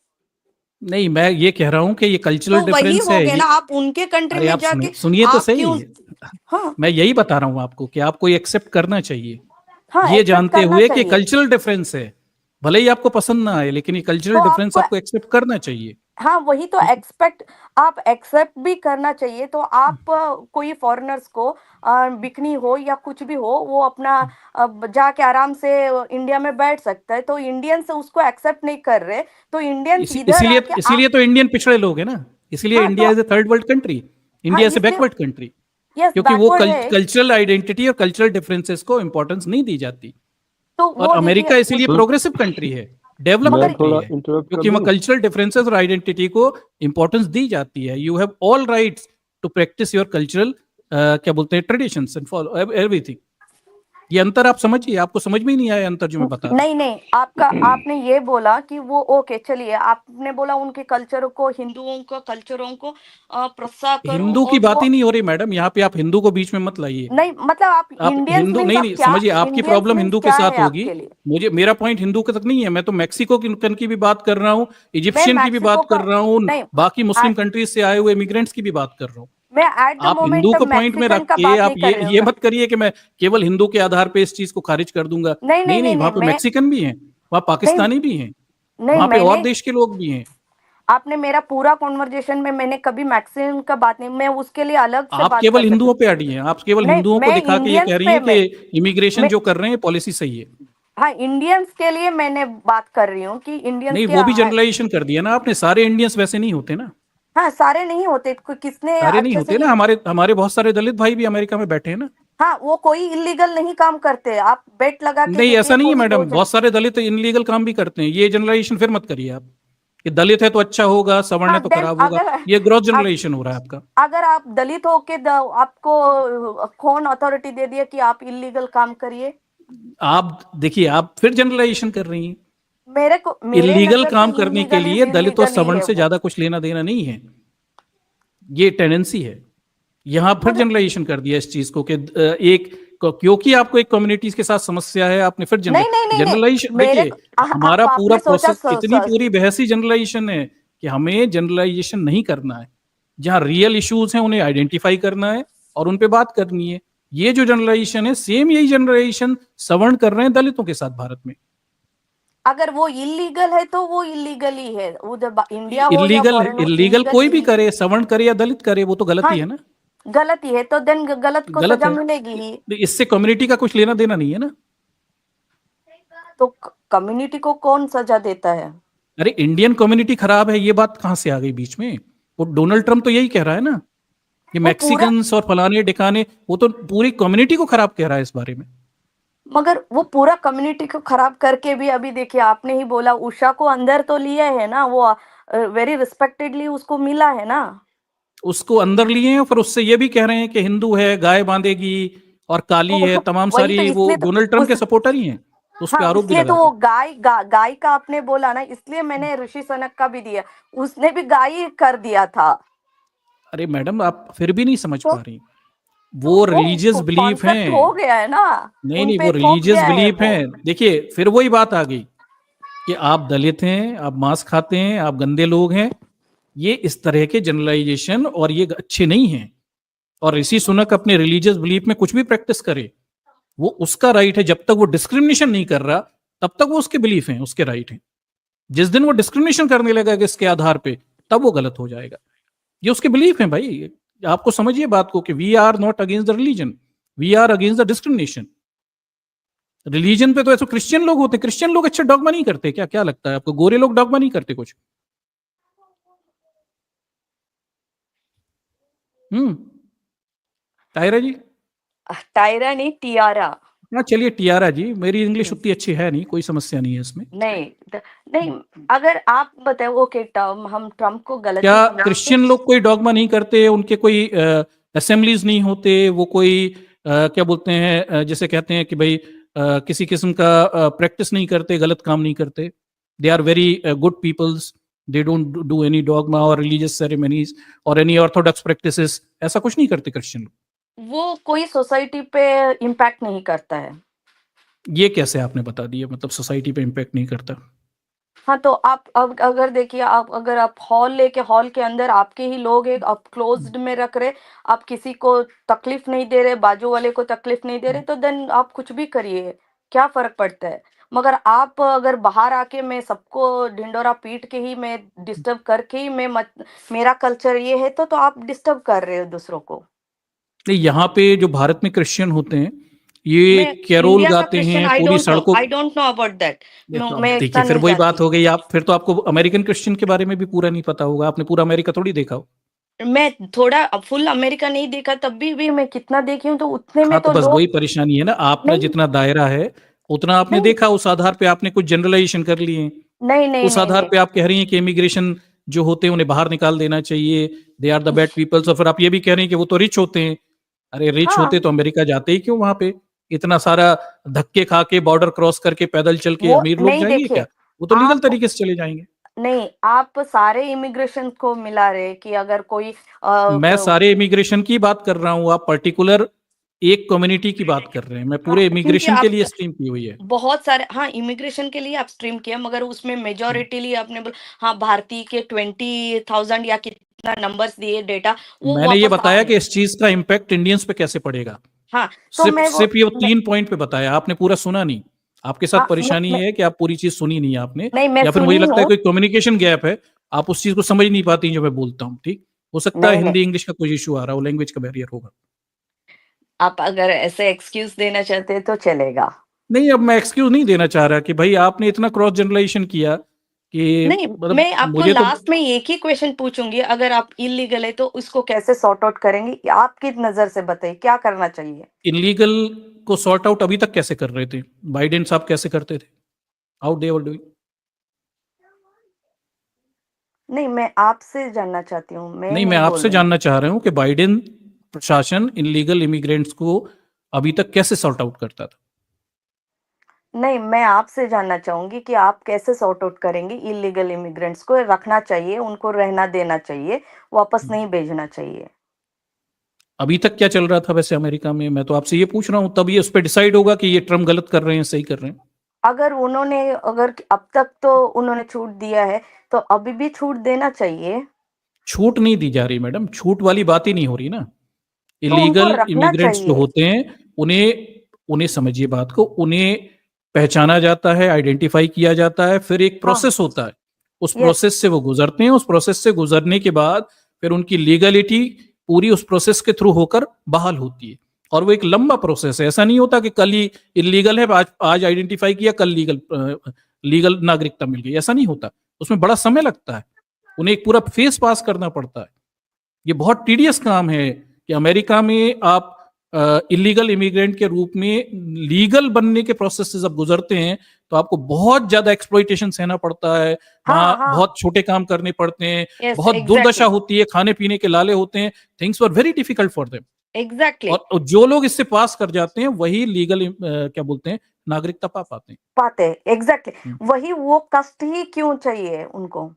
नहीं, मैं ये कह रहा हूँ कि ये कल्चरल तो वही डिफरेंस हो है गया ये। ना, आप उनके कंट्री अरे में आप जाके सुनिए तो आप क्यों? सही। हाँ मैं यही बता रहा हूँ आपको कि आपको ये एक्सेप्ट करना चाहिए, हाँ, ये एक्सेप्ट जानते करना हुए कि चाहिए। कल्चरल डिफरेंस है। भले ही आपको पसंद ना आए, लेकिन ये कल्चरल तो डिफरेंस आपको, आपको एक्सेप्ट करना चाहिए। हाँ वही तो ठीक है? एक्सपेक्ट, आप एक्सेप्ट भी करना चाहिए। तो आप कोई फॉरेनर्स को बिकनी हो या कुछ भी हो, वो अपना जाके आराम से इंडिया में बैठ सकता है। तो इंडियंस उसको एक्सेप्ट नहीं कर रहे, तो इंडियंस इधर इसीलिए आके इसीलिए तो इंडियन पिछड़े लोग हैं ना, इसलिए हाँ इंडिया तो is a third world country, हाँ इंडिया से इसलिए, बैकवर्ड कंट्री। यस क्योंकि वो बैकवर्ड है। कल्चरल आइडेंटिटी और कल्चरल डिफरेंसेस को इंपॉर्टेंस नहीं दी जाती। तो और वो देखिए अमेरिका इसीलिए सर प्रोग्रेसिव कंट्री है, डेवलप मैं मगर कंट्री थोड़ा है, इंटरप्ट कर क्योंकि वहाँ दूं। कल्चरल डिफरेंसेस और आइडेंटिटी को इंपॉर्टेंस दी जाती है। You have all rights to practice your cultural, क्या बोलते हैं, ट्रेडिशंस एंड फॉलो एवरीथिंग। ये अंतर आप समझिए, आपको समझ में ही नहीं आया अंतर जो मैं बता रहा हूँ। नहीं नहीं, आपका आपने ये बोला कि वो ओके, चलिए आपने बोला उनके कल्चरों को, हिंदुओं को कल्चरों को प्रोत्साहन करूं हिंदू की और बात वो ही नहीं हो रही मैडम, यहाँ पे आप हिंदू को बीच में मत लाइए। नहीं, मतलब आप आप इंडियंस हिंदू मीन्स नहीं आप नहीं क्या, समझिए, आपकी इंडियंस प्रॉब्लम मीन्स हिंदू के क्या साथ है होगी। आपके लिए? मुझे, मेरा पॉइंट हिंदू के तक नहीं है, मैं तो मैक्सिको की भी बात कर रहा हूँ, मैं इजिप्शियन की भी मैक्सिको बात कर का रहा हूँ, नहीं, बाकी मुस्लिम आ- कंट्रीज से आए हुए इमिग्रेंट्स की भी बात कर रहा हूँ। मैं एट द आप हिंदू मोमेंट को पॉइंट में मैक्सिकन रख का के बात आप नहीं कर रही ये हूँ। मत करिए कि मैं केवल हिंदू के आधार पे इस चीज को खारिज कर दूंगा। नहीं नहीं नहीं नहीं नहीं, नहीं, वहां पे मैं मैक्सिकन भी हैं, वहां नहीं पाकिस्तानी भी हैं, नहीं, वहां पे और मैंने, देश के लोग भी हैं। आपने मेरा पूरा कॉन्वर्जेशन में मैंने कभी मैक्सिकन का बात नहीं, मैं उसके लिए अलग से आप बात कर केवल सकती हिंदुओं हूँ। पे अड़ी हैं, आप केवल नहीं, हिंदुओं को मैं दिखा के ये कह इंडियंस रही पे हैं कि इमिग्रेशन मैं जो कर रहे हैं पॉलिसी सही है। हाँ, इंडियंस के लिए मैंने बात कर रही हूँ कि इंडियंस नहीं, के वो भी जनरलाइजेशन कर दिया ना आपने, सारे इंडियंस वैसे नहीं होते ना, हाँ सारे नहीं होते, किसने सारे नहीं अच्छे से होते ना। हमारे हमारे बहुत सारे दलित भाई भी अमेरिका में बैठे हैं ना। हाँ वो कोई इलीगल नहीं काम करते, आप बेट लगा के नहीं, देखिए ऐसा नहीं है कोई दो मैडम, बहुत सारे दलित इनलीगल काम भी करते हैं। ये जनरलाइजेशन फिर मत करिए आप कि दलित है तो अच्छा होगा, सवर्ण है हाँ तो देन खराब होगा। अगर ये ग्रॉस अग, जनरलाइजेशन हो रहा है आपका। अगर आप दलित हो के आपको कौन अथॉरिटी दे दिया कि आप इलीगल काम करिए? आप देखिए, आप फिर जनरलाइजेशन कर रही हैं। मेरे इलीगल नजर से काम करने के इलीगल इज लिए दलित और इलीगल ही सवर्ण है से वो। ज्यादा कुछ लेना देना नहीं है, ये टेंडेंसी है। यहां फिर मगर जनरलाइजेशन कर दिया इस चीज को कि क्योंकि आपको एक कम्युनिटीज के साथ समस्या है, आपने फिर नहीं नहीं नहीं नहीं, जनरलाइजेशन। मेरे देखिए, हमारा पूरा आपने सोचा प्रोसेस, इतनी पूरी बहस ही जनरलाइजेशन है कि हमें जनरलाइजेशन नहीं करना है। जहां रियल इश्यूज हैं उन्हें आइडेंटिफाई करना है और उन पे बात करनी है। ये जो जनरलाइजेशन है, सेम यही जनरलाइजेशन सवर्ण कर रहे हैं दलितों के साथ भारत में। अगर वो इलीगल है तो वो इलीगल ही है, उधर इंडिया हो या इलीगल फॉरेन हो, इलीगल इलीगल कोई भी ही। करे, सवर्ण करे या दलित करे, वो तो गलत ही हाँ है ना। गलत ही है, तो देन गलत को गलत सजा है, मिलेगी ही। इससे कम्युनिटी का कुछ लेना देना नहीं है ना। तो कम्युनिटी को कौन सजा देता है? अरे इंडियन कम्युनिटी खराब है, ये बात कहां से आ गई बीच में? वो डोनाल्ड ट्रम्प तो यही कह रहा है ना कि वो पूरा, मैक्सिकन्स और फलाने डिकाने, वो तो पूरी कम्युनिटी को खराब कह रहा है इस बारे में। मगर वो पूरा कम्युनिटी को खराब करके भी, अभी देखिए आपने ही बोला उषा को अंदर तो लिया है ना, वो वेरी रिस्पेक्टेडली उसको मिला है ना। उसको अंदर लिए हैं, फिर उससे ये भी कह रहे हैं कि हिंदू है, गाय बांधेगी और काली है, तमाम वही तो, सारी, वो इसलिए तो डोनाल्ड ट्रम्प उस के सपोर्टर ही हैं, तो उस पर हाँ आरोप भी इसलिए लगा तो रहे वो हैं। गाय का आपने बोला ना, इसलिए मैंने ऋषि सनक का भी दिया, उसने भी गाय ही कर दिया था। अरे मैडम, आप फिर भी नहीं समझ तो पा रही, वो रिलीजियस वो बिलीफ कॉन्सेप्ट हैं। हो गया है ना, नहीं उन नहीं, पे वो थोप रिलीजियस गया है बिलीफ वो। हैं। देखिए, फिर वही बात आ गई कि आप दलित हैं, आप मांस खाते हैं, आप गंदे लोग हैं। ये इस तरह के जनरलाइजेशन और ये अच्छे नहीं हैं। और ऋषि सुनक अपने रिलीजियस बिलीफ में कुछ भी प्रैक्टिस करे, वो उसका राइट है। जब तक वो डिस्क्रिमिनेशन नहीं कर रहा, तब तक वो उसके बिलीफ हैं, उसके राइट हैं। जिस दिन वो डिस्क्रिमिनेशन करने लगा इसके आधार पे, तब वो गलत हो जाएगा। ये उसके बिलीफ हैं भाई। आपको समझिए बात को कि we are not against the religion, we are against the discrimination. Religion पे तो ऐसे क्रिश्चियन लोग होते हैं, क्रिश्चियन लोग अच्छा डॉगमा नहीं करते क्या? क्या लगता है आपको, गोरे लोग डॉगमा नहीं करते कुछ? तायरा जी? टायरा नहीं, टियारा। हाँ चलिए टियारा जी, मेरी इंग्लिश हम्म, उतनी अच्छी है नहीं, कोई समस्या नहीं है इसमें। नहीं नहीं, अगर आप बताओ, ओके, टर्म हम ट्रम्प को गलती क्या समझते क्रिश्चियन लोग कोई डॉगमा नहीं करते? उनके कोई असेंबलीज नहीं होते? वो कोई क्या बोलते हैं, जैसे कहते हैं कि भाई किसी किस्म का प्रैक्टिस नहीं करते, गलत काम नहीं करते? They are very good peoples, they don't do any dogma और रिलीजियस सेरेमनीज और एनी ऑर्थोडॉक्स प्रैक्टिसेस, ऐसा कुछ नहीं करते क्रिश्चियन लोग? वो कोई सोसाइटी पे इम्पैक्ट नहीं करता है। ये कैसे आपने बता दिया, मतलब सोसाइटी पे इम्पैक्ट नहीं करता? हाँ, तो आप अब अगर देखिए, आप अगर आप हॉल के अंदर आपके ही लोग हैं, आप क्लोज्ड में रख रहे, आप किसी को तकलीफ नहीं दे रहे, बाजू वाले को तकलीफ नहीं दे रहे, तो देन आप कुछ भी करिए, क्या फर्क पड़ता है? मगर आप अगर बाहर आके मैं सबको ढिंडोरा पीट के ही, मैं डिस्टर्ब करके ही, मेरा कल्चर ये है, तो आप डिस्टर्ब कर रहे हो दूसरों को। नहीं, यहाँ पे जो भारत में क्रिश्चियन होते हैं, ये मैं कैरोल इंडिया का गाते क्रिश्चियन, हैं पूरी सड़कों। I don't know about that. ये तो मैं अब देखिए, इतना फिर नहीं वही जानती। बात हो गई, आप फिर तो आपको अमेरिकन क्रिश्चियन के बारे में भी पूरा नहीं पता होगा, आपने पूरा अमेरिका थोड़ी देखा हो। मैं थोड़ा फुल अमेरिका नहीं देखा, तब भी मैं कितना देखी हूँ, तो उतने में हाँ तो तो बस लोग। वही परेशानी है ना, आपका नहीं जितना दायरा है उतना आपने नहीं देखा, उस आधार पे आपने कुछ जनरलाइजेशन कर लिए। नहीं नहीं उस नहीं आधार नहीं पे आप कह रही हैं कि इमिग्रेशन जो होते हैं उन्हें बाहर निकाल देना चाहिए, they are the bad peoples, और फिर आप ये भी कह रहे हैं कि वो तो रिच होते हैं। अरे रिच हाँ, होते तो अमेरिका जाते ही क्यों? वहां पे इतना सारा धक्के खा के, बॉर्डर क्रॉस करके, पैदल चल के वो अमीर लोग नहीं, जाएंगे क्या? देखिए वो तो लीगल आप, तरीके से चले जाएंगे। नहीं, आप सारे इमिग्रेशन को मिला रहे कि अगर कोई मैं सारे इमिग्रेशन की बात कर रहा हूँ, आप पर्टिकुलर एक कम्युनिटी की बात कर रहे हैं, मैं हाँ, पूरे क्योंकि इमिग्रेशन के आप लिए स्ट्रीम की हुई है। बहुत सारे, हाँ, इमिग्रेशन के लिए आप स्ट्रीम किया, मगर उसमें मेजोरिटीली आपने बोला, हाँ, भारतीय के 20,000 या कितना नंबर्स दिए डेटा, वो मैंने ये वापस आ बताया रहे कि हैं। इस चीज का इम्पैक्ट इंडियंस पे कैसे पड़ेगा, हाँ, तो सिर्फ मैं वो, सिर्फ ये मैं, 3 पॉइंट पे बताया, आपने पूरा सुना नहीं। आपके साथ हाँ, परेशानी है कि आप पूरी चीज सुनी नहीं आपने, नहीं, मैं या फिर मुझे सुनी लगता है हूँ। कोई कम्युनिकेशन गैप है, आप उस चीज को समझ नहीं पाती जो मैं बोलता हूँ। ठीक, हो सकता है नहीं नहीं, हिंदी इंग्लिश का कोई इशू आ रहा हो, लैंग्वेज का बैरियर होगा। आप अगर ऐसे एक्सक्यूज देना चाहते हैं तो चलेगा। नहीं, अब मैं एक्सक्यूज नहीं देना चाह रहा कि भाई आपने इतना क्रॉस जनरलाइजेशन किया कि नहीं, मतलब मैं आपको मुझे तो लास्ट में एक ही क्वेश्चन पूछूंगी, अगर आप इलीगल है तो उसको कैसे सॉर्ट आउट करेंगे, आपकी नजर से बताइए क्या करना चाहिए। इलीगल को सॉर्ट आउट अभी तक कैसे कर रहे थे? बाइडेन साहब कैसे करते थे? How they were doing? नहीं, मैं आपसे जानना चाहती हूँ, मैं नहीं, मैं नहीं बोल आपसे रही हूँ। जानना चाह रहा हूं कि बाइडेन प्रशासन इलीगल इमिग्रेंट्स को अभी तक कैसे सॉर्ट आउट करता था? नहीं, मैं आपसे जानना चाहूंगी कि आप कैसे सॉर्ट आउट करेंगे, इलीगल इमिग्रेंट्स को रखना चाहिए, उनको रहना देना चाहिए, वापस नहीं भेजना चाहिए। अभी तक क्या चल रहा था वैसे अमेरिका में? मैं तो आपसे ये पूछ रहा हूँ, तब ये उस पर डिसाइड होगा कि ये ट्रम्प गलत कर रहे हैं, सही कर रहे हैं। अगर अब तक तो उन्होंने छूट दिया है, तो अभी भी छूट देना चाहिए। छूट नहीं दी जा रही मैडम, छूट वाली बात ही नहीं हो रही ना। तो उनको इलीगल रखना इमिग्रेंट्स जो चाहिए। होते हैं, उन्हें उन्हें समझिए बात को, उन्हें पहचाना जाता है, आइडेंटिफाई किया जाता है, फिर एक हाँ, प्रोसेस होता है, उस यस, प्रोसेस से वो गुजरते हैं, उस प्रोसेस से गुजरने के बाद फिर उनकी लीगलिटी पूरी उस प्रोसेस के थ्रू होकर बहाल होती है। और वो एक लंबा प्रोसेस है, ऐसा नहीं होता कि कल ही इलीगल है, आज आइडेंटिफाई किया, कल लीगल नागरिकता मिल गई, ऐसा नहीं होता। उसमें बड़ा समय लगता है, उन्हें एक पूरा फेस पास करना पड़ता है। ये बहुत टीडियस काम है कि अमेरिका में आप इलीगल इमिग्रेंट के रूप में लीगल बनने के प्रोसेस से जब गुजरते हैं तो आपको बहुत ज्यादा एक्सप्लॉइटेशन सहना पड़ता है, हाँ वहां हाँ, बहुत छोटे काम करने पड़ते हैं, यस, बहुत दुर्दशा एग्जैक्टली, होती है, खाने पीने के लाले होते हैं, things were very difficult for them. Exactly, और जो लोग इससे पास कर जाते हैं वही लीगल क्या बोलते हैं, नागरिकता पा पाते हैं। पाते हैं, एग्जैक्टली। हम्म। वही, वो कष्ट ही क्यों चाहिए उनको?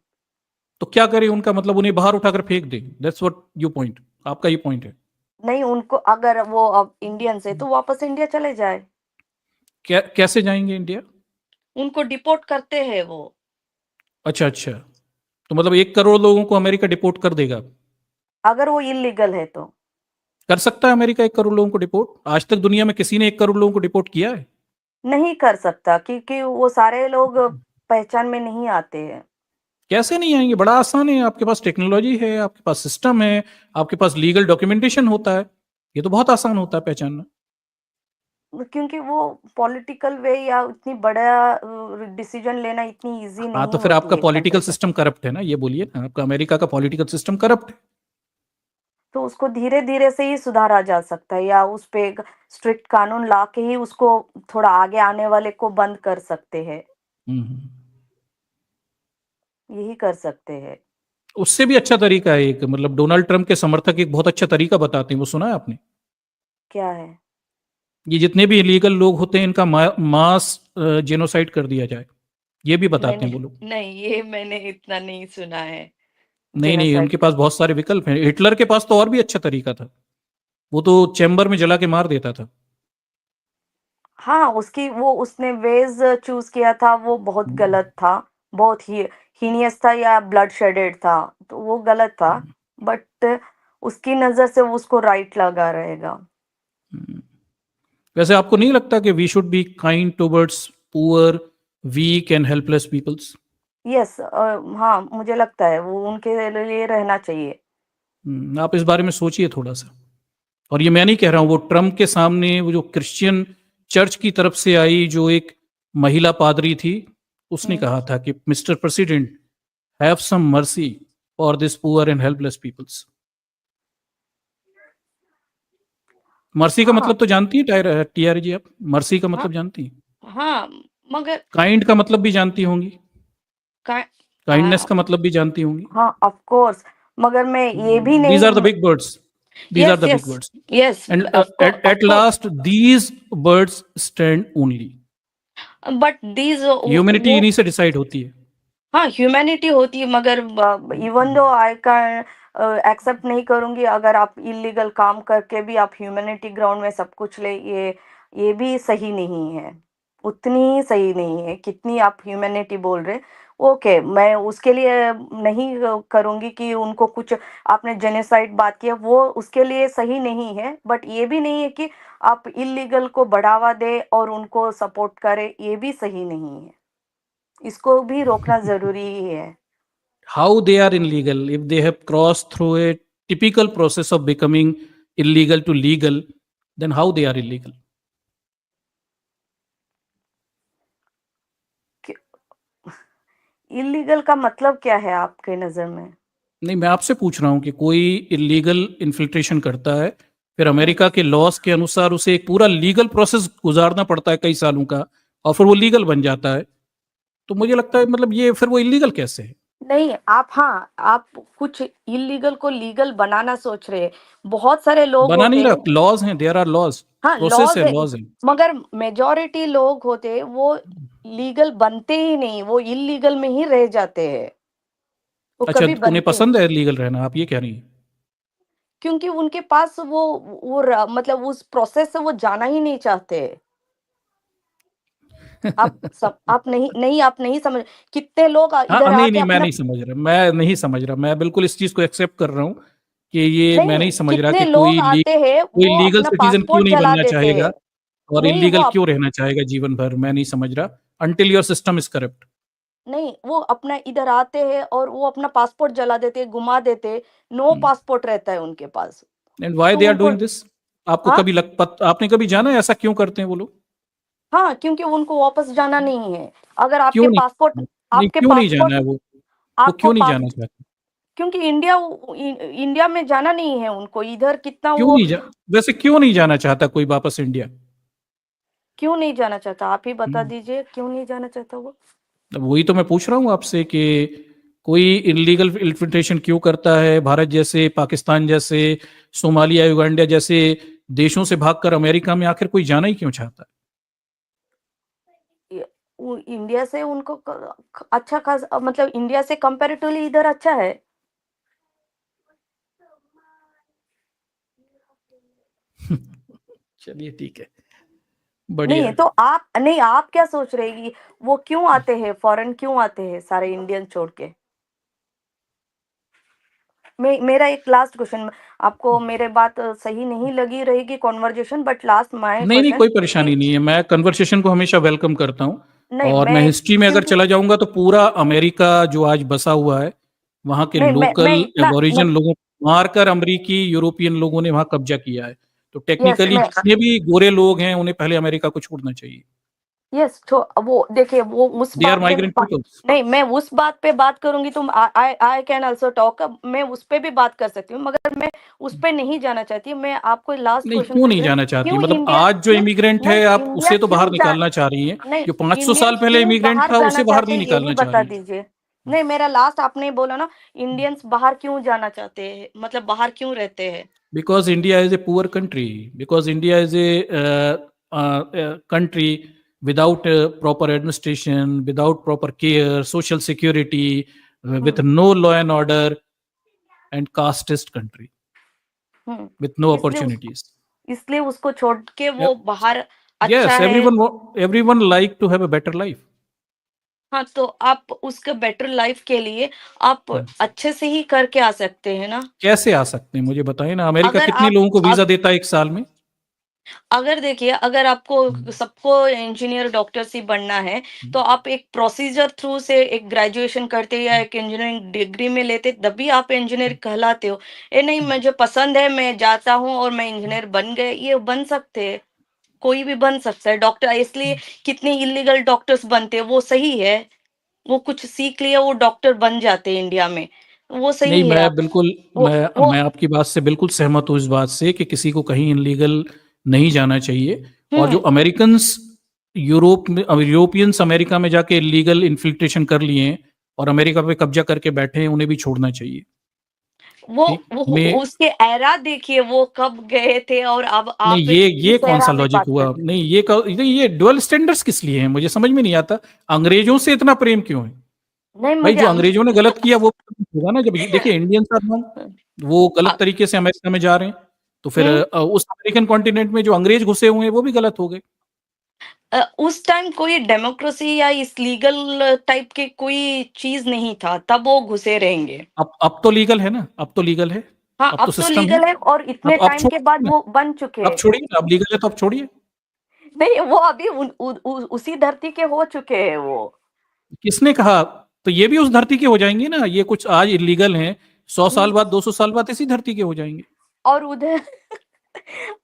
तो क्या करें उनका, मतलब उन्हें बाहर उठाकर फेंक दें? दैट्स व्हाट यू पॉइंट, आपका ये पॉइंट है। नहीं, उनको अगर वो अब इंडियन से, तो वापस इंडिया चले जाए। कैसे जाएंगे इंडिया? उनको डिपोर्ट करते हैं वो। अच्छा अच्छा, तो मतलब 1 करोड़ लोगों को अमेरिका डिपोर्ट कर देगा? अगर वो इलीगल है तो। कर सकता है अमेरिका 1 करोड़ लोगों को डिपोर्ट? आज तक दुनिया में किसी ने 1 करोड़ लोगों को डिपोर्ट किया है? नहीं कर सकता, क्योंकि वो सारे लोग पहचान में नहीं आते हैं। कैसे नहीं आएंगे? बड़ा आसान है, आपके पास टेक्नोलॉजी है, आपके पास सिस्टम है, आपके पास लीगल डॉक्यूमेंटेशन होता है, ये तो बहुत आसान होता है पहचानना। क्योंकि वो पॉलिटिकल वे या उतनी बड़ा डिसीजन लेना इतनी इजी हाँ, नहीं तो फिर आपका होती है पॉलिटिकल कंट्री से। सिस्टम करप्ट है ना, ये बोलिए ना, आपका अमेरिका का पॉलिटिकल सिस्टम करप्ट है। तो उसको धीरे धीरे से ही सुधारा जा सकता है, या उस पे एक स्ट्रिक्ट कानून ला के ही उसको थोड़ा आगे आने वाले को बंद कर सकते हैं, हम्म। यही कर सकते हैं। उससे भी अच्छा तरीका है एक, मतलब डोनाल्ड ट्रंप के समर्थक एक बहुत अच्छा तरीका बताते हैं, वो सुना है आपने? क्या है? ये जितने भी इलीगल लोग होते हैं इनका मास जेनोसाइड कर दिया जाए, ये भी बताते मैंने हैं वो लोग। नहीं, ये मैंने इतना नहीं सुना है, नहीं नहीं, जेनोसाइड उनके का। पास बहुत सारे विकल्प हैं। हिटलर के पास तो और भी अच्छा तरीका था, वो तो चैम्बर में जला के मार देता था। हाँ, उसकी वो उसने वेज चूज किया था, वो बहुत गलत था, बहुत ही हीनियस था या ब्लड शेडेड था, तो वो गलत था। बट उसकी नजर से वो उसको राइट लगा रहेगा। वैसे आपको नहीं लगता कि we should be kind towards poor, weak and helpless peoples? Yes, हाँ, मुझे लगता है वो उनके लिए रहना चाहिए। आप इस बारे में सोचिए थोड़ा सा। और ये मैं नहीं कह रहा हूं, वो ट्रम्प के सामने वो जो क्रिश्चियन चर्च की तरफ से आई जो एक महिला पादरी थी, उसने हम्म, कहा था कि Mister President, have some mercy for this poor and helpless peoples. Mercy का हाँ मतलब तो जानती है टीआर जी, आप मर्सी का हाँ मतलब जानती हैं? हाँ, मगर काइंड का मतलब भी जानती होंगी, का, काइंडनेस का मतलब भी जानती होंगी। हाँ, ऑफ कोर्स, मगर मैं ये भी These are the नहीं। big birds. These are yes the big yes birds. Yes, And of at course, last, these birds stand only. But these humanity वो, इन्हीं से डिसाइड होती है। हाँ, ह्यूमैनिटी होती है, मगर even though I can accept नहीं करूंगी अगर आप इलीगल काम करके भी आप ह्यूमैनिटी ग्राउंड में सब कुछ ले, ये भी सही नहीं है, उतनी ही सही नहीं है कितनी आप ह्यूमैनिटी बोल रहे। ओके, मैं उसके लिए नहीं करूंगी कि उनको कुछ, आपने जेनोसाइड बात की है, वो उसके लिए सही नहीं है, बट ये भी नहीं है कि आप इलीगल को बढ़ावा दे और उनको सपोर्ट करे, ये भी सही नहीं है, इसको भी रोकना जरूरी ही है। How they are illegal? If they have crossed through a typical process of becoming illegal to legal, then how they are illegal? Illegal का मतलब क्या है आपके नजर में? नहीं, मैं आपसे पूछ रहा हूँ कि कोई इलीगल इन्फिल्ट्रेशन करता है, फिर हम्म, अमेरिका के लॉस के अनुसार उसे एक पूरा लीगल प्रोसेस गुजारना पड़ता है कई सालों का, और फिर वो लीगल बन जाता है, तो मुझे लगता है मतलब ये फिर वो इलीगल कैसे है? नहीं, आप, हाँ, आप कुछ इलीगल को लीगल बनाना सोच रहे हैं, बहुत सारे लोग बना नहीं होते रहा, हैं। लॉज हैं, देयर आर लॉज, हाँ, प्रोसेस लॉज है, है, लॉज है। मगर मेजॉरिटी लोग होते हैं वो लीगल बनते ही नहीं, वो इलीगल में ही रह जाते हैं, वो अच्छा, कभी उन्हें बनते ही पसंद नहीं, है लीगल रहना, आप ये कह रही हैं? क्योंकि उनके पास मतलब उस प्रोसेस से वो जाना ही नहीं चाहते। आप नहीं नहीं, आप नहीं समझ, कितने लोग हाँ इधर नहीं आके नहीं, मैं अपना, नहीं समझ रहा, मैं नहीं समझ रहा, मैं बिल्कुल इस चीज को एक्सेप्ट कर रहा हूँ कि ये मैं नहीं, नहीं समझ रहा कितने कि लोग आते हैं कोई वो लीगल अपना सिटीजन क्यों पासपोर्ट नहीं जला बनना देते चाहेगा हैं। और नहीं, वो इलीगल क्यों रहना चाहेगा जीवन भर, मैं नहीं समझ रहा, until your system is corrupt. नहीं, वो अपना इधर आते हैं और वो अपना पासपोर्ट जला देते हैं, घुमा देते हैं, नो पासपोर्ट रहता है उनके पास, एंड व्हाई तो दे आर उनको, डूइंग दिस? आपको हाँ कभी आपने कभी जाना है ऐसा क्यों करते हैं वो लोग? हाँ, क्योंकि उनको वापस जाना नहीं है। अगर क्यों नहीं? नहीं, आपके क्यों नहीं जाना पासपोर्ट, है वो आपको क्यों नहीं पास, जाना चाहते? क्योंकि इंडिया में जाना नहीं है उनको, इधर कितना क्यों वो, नहीं जा वैसे क्यों नहीं जाना चाहता कोई वापस इंडिया? क्यों नहीं जाना चाहता, आप ही बता हम्म, दीजिए क्यों नहीं जाना चाहता वो। अब वही तो मैं पूछ रहा हूँ आपसे कि कोई इलीगल इन्फिल्ट्रेशन क्यों करता है, भारत जैसे, पाकिस्तान जैसे, सोमालिया, युगांडा जैसे देशों से भागकर अमेरिका में आखिर कोई जाना ही क्यों चाहता इंडिया से उनको अच्छा खासा, मतलब इंडिया से कंपैरेटिवली इधर अच्छा है। है? चलिए ठीक है, बढ़िया नहीं है। तो आप, नहीं, आप क्या सोच रहे हैं कि वो क्यों आते हैं, फॉरेन क्यों आते हैं सारे इंडियन छोड़ के? मेरा एक लास्ट क्वेश्चन, आपको मेरे बात सही नहीं लगी रहेगी कॉन्वर्जेशन, बट लास्ट माय नहीं नहीं, क्वेश्चन कोई कि, परेशानी नहीं है, मैं कन्वर्सेशन को हमेशा वेलकम करता हूँ। नहीं और मैं मैं, हिस्ट्री में अगर क्योंकि, चला जाऊंगा तो पूरा अमेरिका जो आज बसा हुआ है, वहाँ के नहीं, मैं लोकल इतना एबोरिजिन नहीं, लोगों को मारकर अमरीकी यूरोपियन लोगों ने वहाँ कब्जा किया है। तो टेक्निकली मैं जितने भी गोरे लोग हैं उन्हें पहले अमेरिका को छोड़ना चाहिए। यस, तो वो देखिए वो उस दे आर बात पे माइग्रेंट पीपल्स। नहीं, मैं उस बात पे बात करूंगी तो आई कैन आल्सो टॉक, मैं उस पे भी बात कर सकती हूँ, मगर मैं उस पे नहीं जाना चाहती। मैं आपको लास्ट नहीं, क्वेश्चन क्यों पूछ नहीं रही हूँ, जाना चाहती? क्यों मतलब इंडिया, आज जो नहीं इमिग्रेंट नहीं है आप इंडिया उसे तो बाहर क्यों जा निकालना चाह रही हैं, नहीं, जो 500 इंडियंस साल पहले क्यों इमिग्रेंट बाहर था जाना उसे बाहर चाहते नहीं हैं ये भी निकालना चाह बता रही हैं। दीजिए। नहीं, मेरा लास्ट आपने बोला ना, इंडियंस बाहर क्यों जाना चाहते हैं, मतलब बाहर क्यों रहते हैं? Because India is a poor country, because India is a country without proper administration, without proper care, social security, with hmm no law and order, and casteist country hmm with no इसलिए उस opportunities. इसलिए उसको छोड़ के Yeah, वो बाहर अच्छा yes, है। everyone like to have a better life. हाँ, तो आप उसके बेटर लाइफ के लिए आप हम्म। अच्छे से ही करके आ सकते हैं ना। कैसे आ सकते हैं मुझे बताइए ना, अमेरिका अगर कितने आप लोगों को वीजा देता है एक साल में? अगर देखिए, अगर आपको सबको इंजीनियर डॉक्टर से बनना है, तो आप एक प्रोसीजर थ्रू से एक ग्रेजुएशन करते या एक इंजीनियरिंग डिग्री में लेते, तभी आप इंजीनियर कहलाते हो। ये नहीं मुझे पसंद है मैं जाता हूँ और मैं इंजीनियर बन गए, ये बन सकते हैं, कोई भी बन सकता है डॉक्टर। इसलिए कितने इलीगल डॉक्टर्स बनते हैं, वो सही है, वो कुछ सीख लिया वो डॉक्टर बन जाते हैं इंडिया में, वो नहीं, सही है। मैं आप बिल्कुल वो मैं आपकी बात से बिल्कुल सहमत हूँ इस बात से कि किसी को कहीं इनलीगल नहीं जाना चाहिए। और जो हम्म अमेरिकन्स यूरोपियंस अमेरिका में जाके इलीगल इन्फिल्ट्रेशन कर लिए हैं और अमेरिका पे कब्जा करके बैठे हैं, उन्हें भी छोड़ना चाहिए। वो ठीक। वो मैं उसके एरा देखिए, वो कब गए थे और अब नहीं, आप ये इस कौन सा एरा में लॉजिक बात हुआ? करते हैं। नहीं, नहीं, ये डुअल स्टैंडर्ड्स किस लिए हैं मुझे समझ में नहीं आता। अंग्रेजों से इतना प्रेम क्यों है? नहीं भाई, मुझे जो अंग्रेजों ने गलत किया वो होगा ना। जब देखिए इंडियन वो गलत अ- तरीके से अमेरिका में जा रहे हैं, तो फिर हम्म उस अमेरिकन कॉन्टिनेंट में जो अंग्रेज घुसे हुए हैं वो भी गलत हो गए। उस टाइम कोई डेमोक्रेसी या इस लीगल टाइप के कोई चीज नहीं था, तब वो घुसे रहेंगे। अब तो लीगल है ना, अब तो लीगल है। हाँ, अब तो अब तो सिस्टम है। लीगल है और इतने अब टाइम के छोड़िए बाद ना, वो बन चुके अब हैं। छोड़िए ना, अब लीगल है तो अब छोड़िए। नहीं, वो अभी उसी धरती के हो चुके हैं वो। किसने कहा? तो ये भी उस धरती के हो जाएंगे ना, ये कुछ आज इलीगल हैं, 100 साल हम्म, बाद 200 साल बाद इसी धरती के हो जाएंगे। और उधर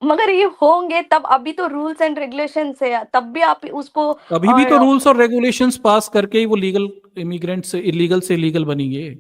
मगर ये होंगे तब, अभी तो रूल्स एंड रेगुलेशंस है, तब भी आप उसको अभी भी तो रूल्स और रेगुलेशंस पास करके ही वो लीगल इमिग्रेंट से इलीगल बनेंगे।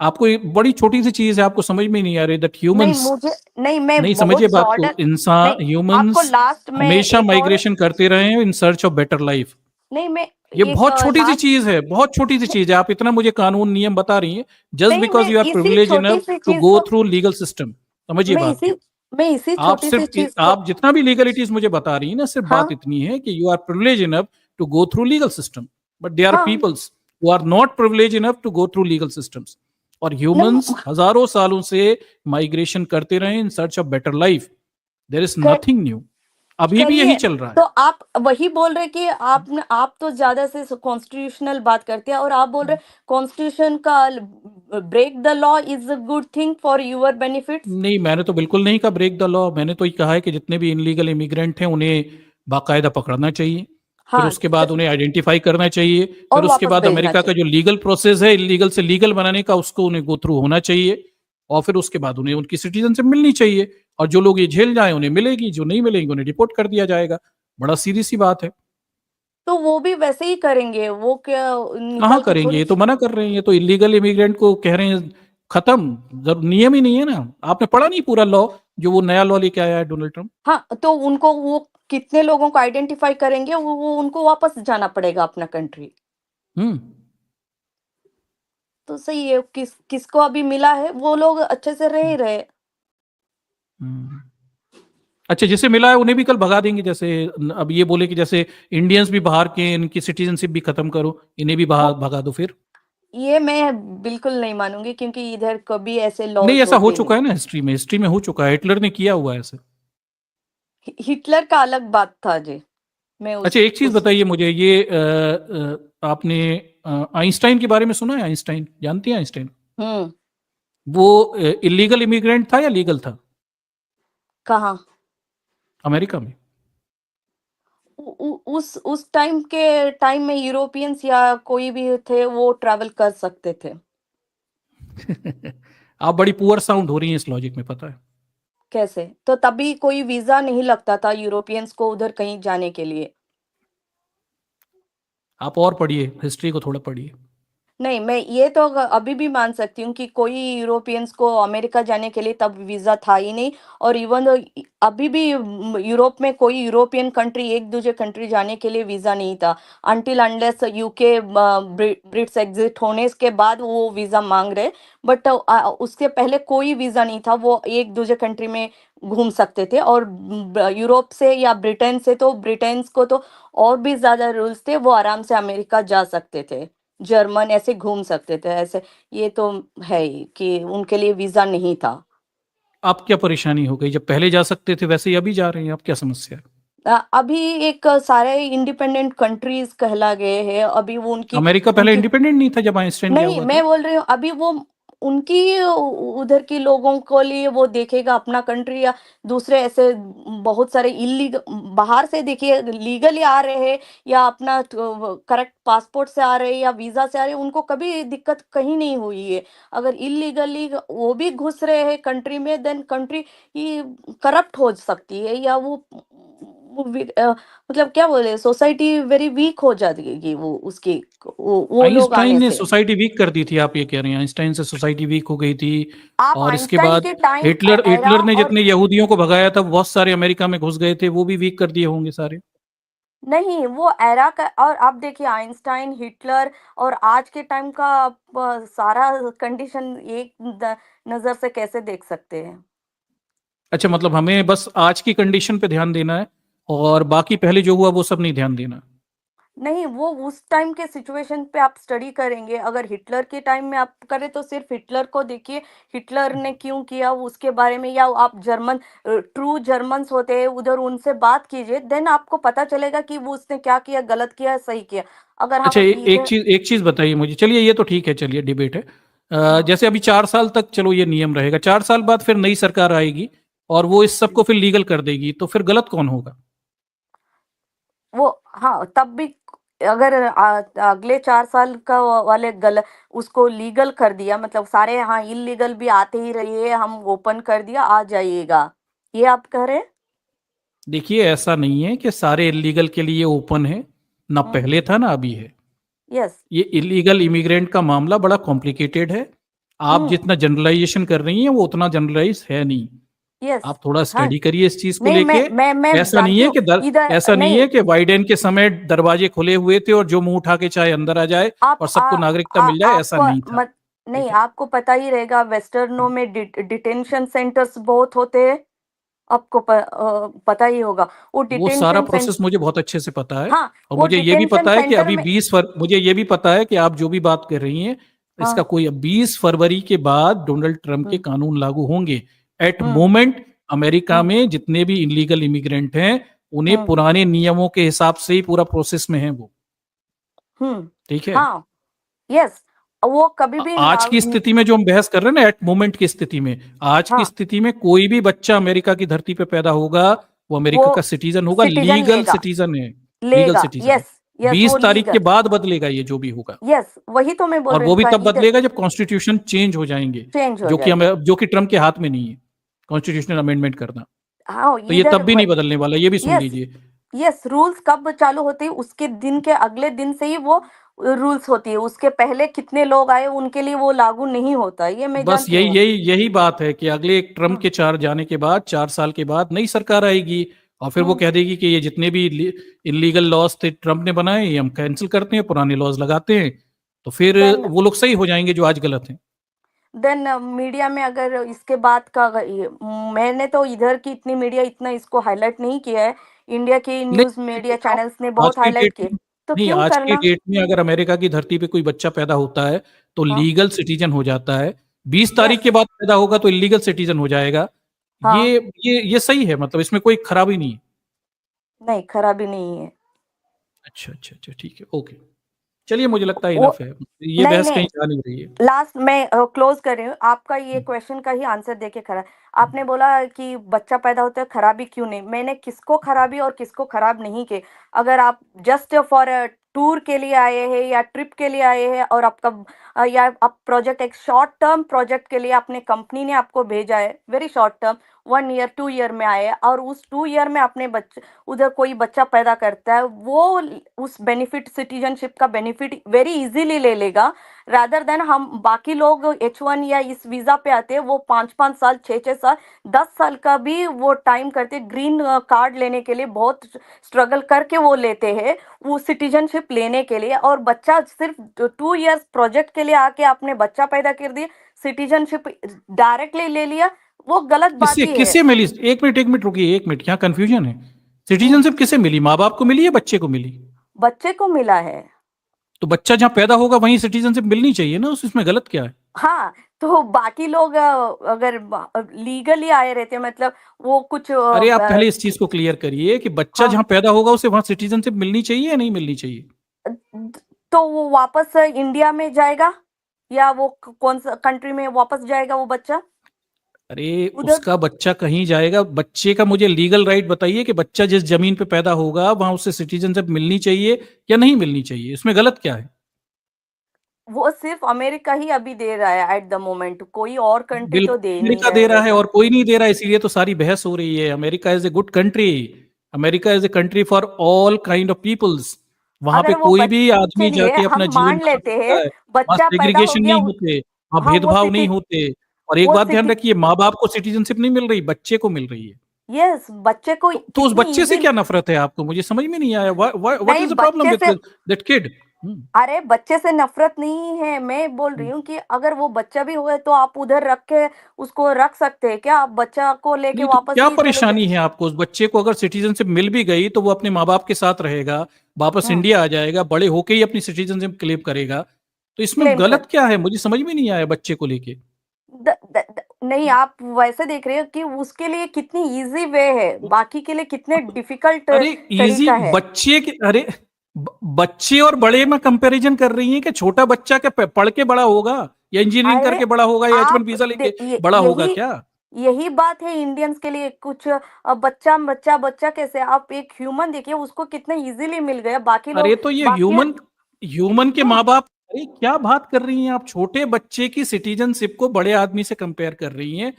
आपको एक बड़ी छोटी सी चीज है, आपको समझ में नहीं आ रही, दैट नहीं ह्यूमंस। मुझे नहीं, मैं नहीं, बहुत समझिए बात को, ब्रॉडर नहीं, इंसान आपको ह्यूमंस लास्ट में हमेशा एक और माइग्रेशन करते रहे हैं इन सर्च ऑफ बेटर लाइफ। नहीं, मैं ये एक बहुत छोटी सी लास्ट चीज है, बहुत छोटी सी चीज है। आप इतना मुझे कानून नियम बता रही हैं जस्ट नहीं, बिकॉज मैं यू आर इसी प्रिविलेज छोटी इनफ सी टू चीज गो को थ्रू लीगल सिस्टम। समझिए मैं बात इसी को। मैं इसी आप छोटी सी चीज सिर्फ को आप जितना भी लीगलिटीज मुझे बता रही हैं ना, सिर्फ हाँ बात इतनी है कि you are privilege enough to go through legal system, but they are हाँ peoples who are not privilege enough to go through legal systems. और नहीं ह्यूमंस हजारों सालों से माइग्रेशन करते रहे in search of better life. There is कर, nothing new. अभी भी यही करिए। चल रहा तो है। आप वही बोल रहे कि आप तो ज्यादा से कॉन्स्टिट्यूशनल बात करते हैं, और आप बोल रहे कॉन्स्टिट्यूशन का break the law is a good thing for your benefits. नहीं, मैंने तो बिल्कुल नहीं कहा ब्रेक द लॉ। मैंने तो ये कहा है कि जितने भी इनलीगल इमिग्रेंट हैं उन्हें बाकायदा पकड़ना चाहिए, फिर हाँ, उसके बाद उन्हें आइडेंटिफाई करना चाहिए, फिर और उसके वापस बाद भेजना अमेरिका का चाहिए। जो लीगल प्रोसेस है इलीगल से लीगल बनाने का, उसको उन्हें गो थ्रू होना चाहिए, और फिर उसके बाद उन्हें उनकी सिटीजनशिप मिलनी चाहिए। और जो लोग ये झेल जाए उन्हें मिलेगी, जो नहीं मिलेंगे उन्हें डिपोर्ट कर दिया जाएगा। बड़ा सीधी सी बात है। तो वो भी वैसे ही करेंगे, वो क्या कहाँ निकाल के करेंगे? थोड़ी। ये तो मना कर रहे हैं, ये तो इलीगल इमिग्रेंट को कह रहे हैं खत्म। जब नियम ही नहीं है ना, आपने पढ़ा नहीं पूरा लॉ जो वो नया लॉ लेके आया है डोनाल्ड ट्रम्प? हाँ, तो उनको वो कितने लोगों को आइडेंटिफाई करेंगे, वो उनको वापस जाना पड़ेगा अपना कंट्री। हम्म। तो सही है, किसको अभी मिला है वो लोग अच्छे से रह ही रहे। हम्म। अच्छा, जिसे मिला है उन्हें भी कल भगा देंगे। जैसे अब ये बोले कि जैसे इंडियंस भी बाहर के, इनकी सिटीजनशिप भी खत्म करो, इन्हें भी वो भगा दो फिर। ये मैं बिल्कुल नहीं मानूंगी, क्योंकि इधर कभी ऐसे नहीं, लॉज ऐसा हो होते नहीं। चुका है ना, हिस्ट्री में हो चुका है, हिटलर ने किया हुआ है ऐसे। हिटलर का अलग बात था जी। मैं अच्छा, एक चीज उस बताइए मुझे, ये आपने आइंस्टाइन के बारे में सुना है? आइंस्टाइन, जानती हैं आइंस्टाइन? हम्म वो इलीगल इमिग्रेंट था या लीगल था कहाँ अमेरिका में? उस टाइम में यूरोपियंस या कोई भी थे वो ट्रैवल कर सकते थे। आप बड़ी पुअर साउंड हो रही हैं इस लॉजिक में, पता है। कैसे? तो तभी कोई वीज़ा नहीं लगता था यूरोपियंस को उधर कहीं जाने के लिए? आप और पढ़िए, हिस्ट्री को थोड़ा पढ़िए। नहीं, मैं ये तो अभी भी मान सकती हूँ कि कोई यूरोपियंस को अमेरिका जाने के लिए तब वीज़ा था ही नहीं, और इवन दो अभी भी यूरोप में कोई यूरोपियन कंट्री एक दूसरे कंट्री जाने के लिए वीज़ा नहीं था। Until unless UK Brits exit होने के बाद वो वीज़ा मांग रहे, बट उसके पहले कोई वीज़ा नहीं था। वो एक दूसरे कंट्री में घूम सकते थे, और यूरोप से या ब्रिटेन से तो ब्रिटेन्स को तो और भी ज़्यादा रूल्स थे, वो आराम से अमेरिका जा सकते थे। जर्मन ऐसे घूम सकते थे ऐसे। ये तो है ही कि उनके लिए वीज़ा नहीं था। आप क्या परेशानी हो गई? जब पहले जा सकते थे वैसे ही अभी जा रहे हैं, अब क्या समस्या है? अभी एक सारे इंडिपेंडेंट कंट्रीज़ कहला गए हैं, अभी वो उनकी अमेरिका पहले उनकी इंडिपेंडेंट नहीं था जब आइंस्टाइन गया नहीं, हुआ था? मैं बोल रही हूँ अभी वो उनकी उधर के लोगों को लिए वो देखेगा अपना कंट्री, या दूसरे ऐसे बहुत सारे बाहर से देखिए लीगली आ रहे हैं, या अपना करेक्ट पासपोर्ट से आ रहे हैं या वीजा से आ रहे हैं, उनको कभी दिक्कत कहीं नहीं हुई है। अगर इलीगली वो भी घुस रहे हैं कंट्री में, देन कंट्री करप्ट हो सकती है, या मतलब क्या बोले, सोसाइटी वेरी वीक हो जाएगी वो उसकी वो लोग आइंस्टाइन आने ने से। सोसाइटी वीक कर दी थी, आप ये कह रहे हैं आइंस्टाइन से सोसाइटी वीक हो गई थी। आप और इसके आइंस्टाइन बाद के टाइम हिटलर एरा हिटलर ने और जितने यहूदियों को भगाया था बहुत सारे अमेरिका में घुस गए थे, वो भी वीक कर दिए होंगे सारे। नहीं, वो एरा का, और आप देखिए आइंस्टाइन, हिटलर और आज के टाइम का आप सारा कंडीशन एक नजर से कैसे देख सकते हैं? अच्छा, मतलब हमें बस आज की कंडीशन पे ध्यान देना है और बाकी पहले जो हुआ वो सब नहीं ध्यान देना। नहीं, वो उस टाइम के सिचुएशन पे आप स्टडी करेंगे। अगर हिटलर के टाइम में आप करें तो सिर्फ हिटलर को देखिए, हिटलर ने क्यों किया उसके बारे में, या आप जर्मन ट्रू जर्मन्स होते हैं उधर उनसे बात कीजिए, देन आपको पता चलेगा कि वो उसने क्या किया, गलत किया, सही किया। अगर अच्छा, हम इधर एक चीज बताइए मुझे। चलिए ये तो ठीक है, चलिए डिबेट है। हाँ, जैसे अभी 4 साल तक चलो ये नियम रहेगा, 4 साल बाद फिर नई सरकार आएगी और वो इस सबको फिर लीगल कर देगी, तो फिर गलत कौन होगा? वो हाँ, तब भी अगर अगले 4 साल का वाले गल उसको लीगल कर दिया, मतलब सारे हाँ इलीगल भी आते ही रहिए, हम ओपन कर दिया आ जाइएगा, ये आप कह रहे हैं? देखिए, ऐसा नहीं है कि सारे इलीगल के लिए ओपन है, ना हम्म। पहले था ना अभी है। यस। ये इलीगल इमिग्रेंट का मामला बड़ा कॉम्प्लिकेटेड है। आप हम्म। जितना जनरलाइजेशन कर रही हैं वो उतना जनरलाइज है नहीं। यस। आप थोड़ा हाँ। स्टडी करिए इस चीज को नहीं, लेके। मैं ऐसा नहीं जानती है हूँ कि इधर ऐसा नहीं नहीं। है कि बाइडेन के समय दरवाजे खुले हुए थे और जो मुंह उठा के चाहे अंदर आ जाए और सबको नागरिकता मिल जाए, ऐसा आपको नहीं था। मत नहीं, ठीक है। आपको पता ही रहेगा वेस्टर्नो में डिटेंशन सेंटर्स बहुत होते हैं। आपको पता ही होगा वो वो सारा डिटेंशन सेंटर। प्रोसेस मुझे बहुत अच्छे से पता है। हाँ, और वो मुझे ये भी डिटेंशन पता है कि सेंटर अभी में। 20 मुझे ये भी पता है कि आप जो भी बात कर रही हैं इसका हाँ। कोई 20 फरवरी के बाद डोनाल्ड ट्रंप के हुँ, कानून लागू होंगे। एट हुँ, मोमेंट अमेरिका हुँ, में जितने भी इलीगल इमिग्रेंट हैं उन्हें हुँ, पुराने नियमों के हिसाब से ही पूरा प्रोसेस में है वो। हुँ। ठीक है। हाँ, यस, वो कभी भी आज की स्थिति में जो हम बहस कर रहे हैं ना, एट मोमेंट की स्थिति में, आज की हाँ, स्थिति में कोई भी बच्चा अमेरिका की धरती पे पैदा होगा वो वो अमेरिका का सिटीजन होगा, सिटीज़न लीगल लेगा सिटीजन है। लीगल लेगा। सिटीजन है। यस, यस, वो 20 तारीख के लीगल। बाद बदलेगा ये जो भी होगा। यस, वही तो मैं बोल और रही वो हूँ भी तब इधर बदलेगा जब कॉन्स्टिट्यूशन चेंज हो जाएंगे, चेंज हो जाएगा। जो कि ट्रम्प के हाथ में नहीं है कॉन्स्टिट्यूशनल अमेंडमेंट करना। हाँ, तो ये इधर तब भी नहीं बदलने वाला, ये भी सुन यस, लीजिए। यस, रूल्स कब चालू होती है उसके दिन के अगले दिन से ही वो रूल्स होती है। उसके पहले कितने लोग आए उनके लिए वो लागू नहीं होता है, ये मैं बस जानती यही हूँ। यही यही बात है कि अगले एक ट्रम्प हुँ, के 4 जाने के बाद, 4 साल के बाद नई सरकार आएगी और फिर वो हुँ। कह देगी कि ये जितने भी इलीगल लॉज थे ट्रम्प ने बनाए ये हम कैंसिल करते हैं, पुराने लॉज लगाते हैं। तो फिर देन वो लोग सही हो जाएंगे जो आज गलत हैं। देन मीडिया में अगर इसके बाद का मैंने तो इधर की इतनी मीडिया इतना इसको हाईलाइट नहीं किया है। इंडिया की नहीं, न्यूज़ मैं मीडिया कह रहा हूँ, चैनल्स ने आज बहुत की हाईलाइट डेट किए, में तो नहीं, क्यों आज की करना? डेट में अगर अमेरिका की धरती पे कोई बच्चा पैदा होता है तो हाँ, लीगल सिटीजन हो जाता है। 20 तारीख यस, के बाद पैदा होगा तो इलीगल सिटीजन हो जाएगा। हाँ, ये सही है, मतलब इसमें कोई खराबी नहीं है। नहीं खराबी नहीं है। अच्छा अच्छा अच्छा, ठीक है, ओके। चलिए, मुझे लगता है वो इनफ है, ये नहीं, बहस नहीं, कहीं जा नहीं रही है। लास्ट मैं क्लोज कर रही हूँ। आपका ये क्वेश्चन का ही आंसर देके खरा आपने बोला कि बच्चा पैदा होता है खराबी क्यों नहीं? मैंने किसको खराबी और किसको खराब नहीं किए। अगर आप जस्ट फॉर टूर के लिए आए हैं या ट्रिप के लिए आए हैं, और आपका या आप प्रोजेक्ट एक शॉर्ट टर्म प्रोजेक्ट के लिए अपने कंपनी ने आपको भेजा है, very short term, 1 year 2 year में आए और उस 2 ईयर में अपने बच्चे उधर कोई बच्चा पैदा करता है, वो उस बेनिफिट सिटीजनशिप का बेनिफिट वेरी इजीली ले लेगा, रादर देन हम बाकी लोग H1 या इस वीजा पे आते हैं, वो 5-5 साल 6-6 साल 10 साल का भी वो टाइम करते, ग्रीन कार्ड लेने के लिए बहुत स्ट्रगल करके वो लेते हैं वो सिटीजनशिप लेने के लिए, और बच्चा सिर्फ 2 इयर्स प्रोजेक्ट के लिए आके आपने बच्चा पैदा कर दिया, सिटीजनशिप डायरेक्टली ले लिया, वो गलत बात किससे ही है। किससे मिली? एक मिनट रुकिए, एक मिनट, यहाँ कंफ्यूजन है। सिटीजनशिप किसे मिली? माँ बाप को मिली या बच्चे को मिली? बच्चे को मिला है। तो बच्चा जहाँ पैदा होगा वहीं सिटीजनशिप मिलनी चाहिए ना, उसमें गलत क्या है? हाँ, तो बाकी लोग अगर लीगली आए रहते, मतलब वो कुछ अरे आप पहले इस चीज को क्लियर करिए कि बच्चा हाँ। जहाँ पैदा होगा उसे वहां सिटीजनशिप मिलनी चाहिए या नहीं मिलनी चाहिए? तो वो वापस इंडिया में जाएगा या वो कौन सा कंट्री में वापस जाएगा वो बच्चा? अरे उधर उसका बच्चा कहीं जाएगा, बच्चे का मुझे लीगल राइट बताइए कि बच्चा जिस जमीन पे पैदा होगा वहां उसे सिटीजनशिप मिलनी चाहिए या नहीं मिलनी चाहिए, इसमें गलत क्या है? वो सिर्फ अमेरिका ही अभी दे रहा है एट द मोमेंट, कोई और कंट्री तो बिल्कुल दे नहीं अमेरिका रहा दे है रहा है वैसा। और कोई नहीं दे रहा है, इसीलिए तो सारी बहस हो रही है। America is a good country, America is a country for all kind of peoples. वहां पे अगर वो कोई भी आदमी चलिए जाके अपना हम जीवन मान बना लेते सकता हैं है, वहां बच्चा पैदा हो सेग्रीगेशन गया नहीं होते, वहां हाँ वो भेदभाव सिटी नहीं होते। और एक वो बात ध्यान सिटी रखिए, माँ बाप को सिटीजनशिप नहीं मिल रही, बच्चे को मिल रही है। यस, बच्चे को तो उस कितनी बच्चे से इजी क्या नफरत है आपको? मुझे समझ में नहीं आया। व्हाट नहीं इज द प्रॉब्लम बच्चे विद से दैट किड? अरे बच्चे से नफरत नहीं है, मैं बोल रही हूँ कि अगर वो बच्चा भी हुआ है तो आप उधर रख के उसको रख सकते हैं क्या? आप बच्चा को लेके नहीं तो वापस क्या ही चले परेशानी जाए। है आपको? उस बच्चे को अगर सिटीजनशिप मिल भी गई तो वो अपने माँ बाप के साथ रहेगा, वापस हम्म इंडिया आ जाएगा, बड़े होके ही अपनी सिटीजनशिप क्लेम करेगा। तो इसमें क्लेम कर गलत क्या है? मुझे समझ में नहीं आया बच्चे को लेके। नहीं, आप वैसे देख रहे हो कि उसके लिए कितनी इजी वे है, बाकी के लिए कितने डिफिकल्ट अरे इजी तरीका है। बच्चे के, अरे बच्चे और बड़े में कंपैरिजन कर रही है कि छोटा बच्चा क्या पढ़ के बड़ा होगा या इंजीनियरिंग अरे करके बड़ा होगा या H1 आप वीजा लेके बड़ा होगा यही क्या? यही बात है इंडियंस के लिए, कुछ बच्चा बच्चा बच्चा कैसे, आप एक ह्यूमन देखिए उसको कितने इजीली मिल गया, बाकी अरे लोग तो ये बाकी ह्यूमन ह्यूमन के हाँ माँ बाप, अरे क्या बात कर रही हैं आप? छोटे बच्चे की सिटीजनशिप को बड़े आदमी से कंपेयर कर रही हैं।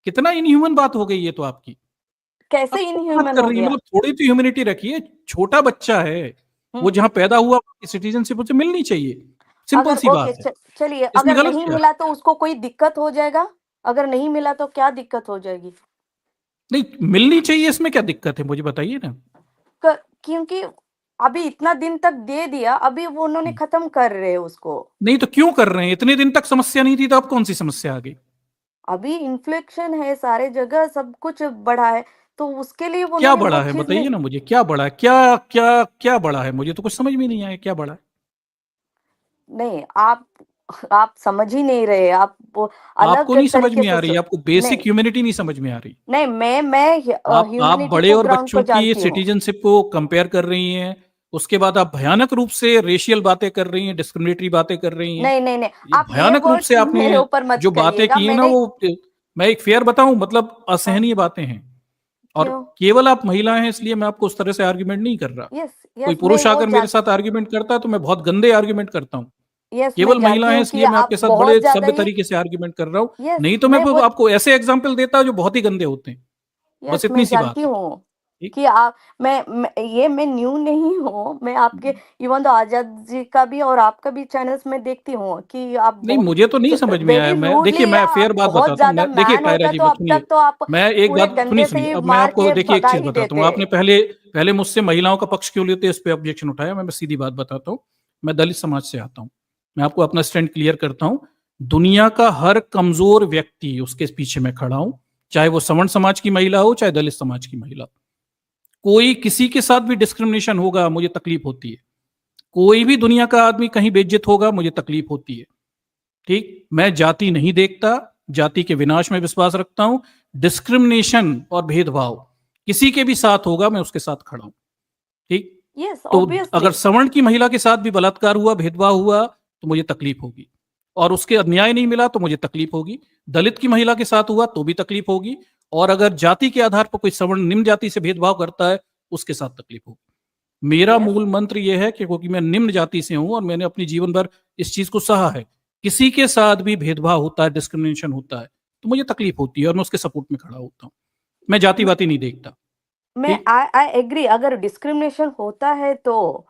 कितना इनह्यूमन बात हो गई है तो आपकी। आप कैसे क्या बात इनह्यूमन कर हो रही है? गया। मतलब थोड़ी तो ह्यूमैनिटी रखिए। छोटा बच्चा है, वो हम्म जहां पैदा हुआ सिटीजनशिप उसे मिलनी चाहिए। सिंपल अगर सी ओके बात है। चलिए इसमें अगर गलत नहीं क्या है? मिला तो उसको कोई दिक्कत हो जाएगा? अगर नहीं मिला तो क्या दिक्कत हो जाएगी? नहीं मिलनी चाहिए, इसमें क्या दिक्कत है मुझे बताइए ना। क्योंकि अभी इतना दिन तक दे दिया, अभी वो उन्होंने खत्म कर रहे हैं उसको। नहीं तो क्यों कर रहे हैं? इतने दिन तक समस्या नहीं थी तो अब कौन सी समस्या आ गई? अभी इन्फ्लेक्शन है सारे जगह, सब कुछ बढ़ा है, तो उसके लिए वो क्या उन्होंने वो बड़ा है चीज नहीं। बताइए ना मुझे, क्या बड़ा है? क्या बड़ा है? मुझे तो कुछ समझ में नहीं आया क्या बड़ा है। नहीं, आप समझ ही नहीं रहे, आप वो आपको अलग नहीं समझ तरीके में से आ रही, आपको नहीं बेसिक ह्यूमैनिटी नहीं समझ में आ रही। नहीं, मैं आप ह्यूमैनिटी बड़े को और ग्राउंड बच्चों को की जानती हूँ। सिटीजनशिप को कंपेयर कर रही हैं, उसके बाद आप भयानक रूप से रेशियल बातें कर रही हैं, डिस्क्रिमिनेटरी बातें कर रही हैं। नहीं नहीं नहीं, ये आप ये भयानक रूप से वर्ड्स आपने मेरे ऊपर मत जो बातें करिएगा, की है ना, मैंने वो मैं एक फेयर बताऊं, मतलब हाँ, असहनीय बातें हैं। और क्यों? केवल आप महिला हैं इसलिए मैं आपको उस तरह से आर्ग्यूमेंट नहीं कर रहा। यस कोई यस, मैं पुरुष वो आकर मेरे जान साथ आर्ग्यूमेंट करता है तो मैं बहुत गंदे आर्ग्यूमेंट करता हूँ। यस, मैं केवल महिला जानती है हूँ कि इसलिए मैं आप आपके साथ बहुत बड़े ज्यादा सभ्य ही तरीके से आर्ग्यूमेंट कर रहा हूँ। यस नहीं तो मैं मैं वो आपको ऐसे एग्जाम्पल देता जो बहुत ही गंदे होते हैं। बस यस, इतनी मैं सी बात जानती है। हूँ ठीक। कि आप मैं न्यू नहीं हूँ, मैं आपके इवन तो आजाद जी का भी और आपका भी चैनल्स में देखती हूँ कि आप नहीं मुझे तो नहीं समझ में आया। वेरी मैं देखिए, रूडली, या मैं फेयर आप बात बहुत बताता हूँ। ज्यादा मैं देखिए मैन कायरा होता जी तो बात अब तक सुनिए, तो आप मैं एक पूरे बात सुनिए डंडे से सुनिए, ही अब मैं मार आपको के देखिए एक भगा चीज ही बताता हूँ। देते। आपने पहले पहले मुझसे महिलाओं का पक्ष क्यों लेते, इस पे ऑब्जेक्शन उठाया। मैं सीधी बात बताता हूँ। मैं दलित समाज से आता हूँ। मैं आपको अपना स्टैंड क्लियर करता हूँ। दुनिया का हर कमजोर व्यक्ति उसके पीछे मैं खड़ा हूं, चाहे वो सवर्ण समाज की महिला हो चाहे दलित समाज की महिला। कोई किसी के साथ भी डिस्क्रिमिनेशन होगा मुझे तकलीफ होती है। कोई भी दुनिया का आदमी कहीं बेइज्जत होगा मुझे तकलीफ होती है। ठीक, मैं जाति नहीं देखता, जाति के विनाश में विश्वास रखता हूं। डिस्क्रिमिनेशन और भेदभाव किसी के भी साथ होगा मैं उसके साथ खड़ा हूं। ठीक। यस तो ऑब्वियसली। अगर सवर्ण की महिला के साथ भी बलात्कार हुआ, भेदभाव हुआ तो मुझे तकलीफ होगी, और उसके अन्याय नहीं मिला तो मुझे तकलीफ होगी। दलित की महिला के साथ हुआ तो भी तकलीफ होगी, और अगर जाति के आधार पर कोई सवर्ण निम्न जाति से भेदभाव करता है उसके साथ तकलीफ होगी। मेरा यस मूल मंत्र यह है कि क्योंकि मैं निम्न जाति से हूं और मैंने अपनी जीवन भर इस चीज को सहा है, किसी के साथ भी भेदभाव होता है, डिस्क्रिमिनेशन होता है तो मुझे तकलीफ होती है और मैं उसके सपोर्ट में खड़ा होता हूं। मैं जातिवाती नहीं देखता। मैं ठीक, आई एग्री, अगर डिस्क्रिमिनेशन होता है तो,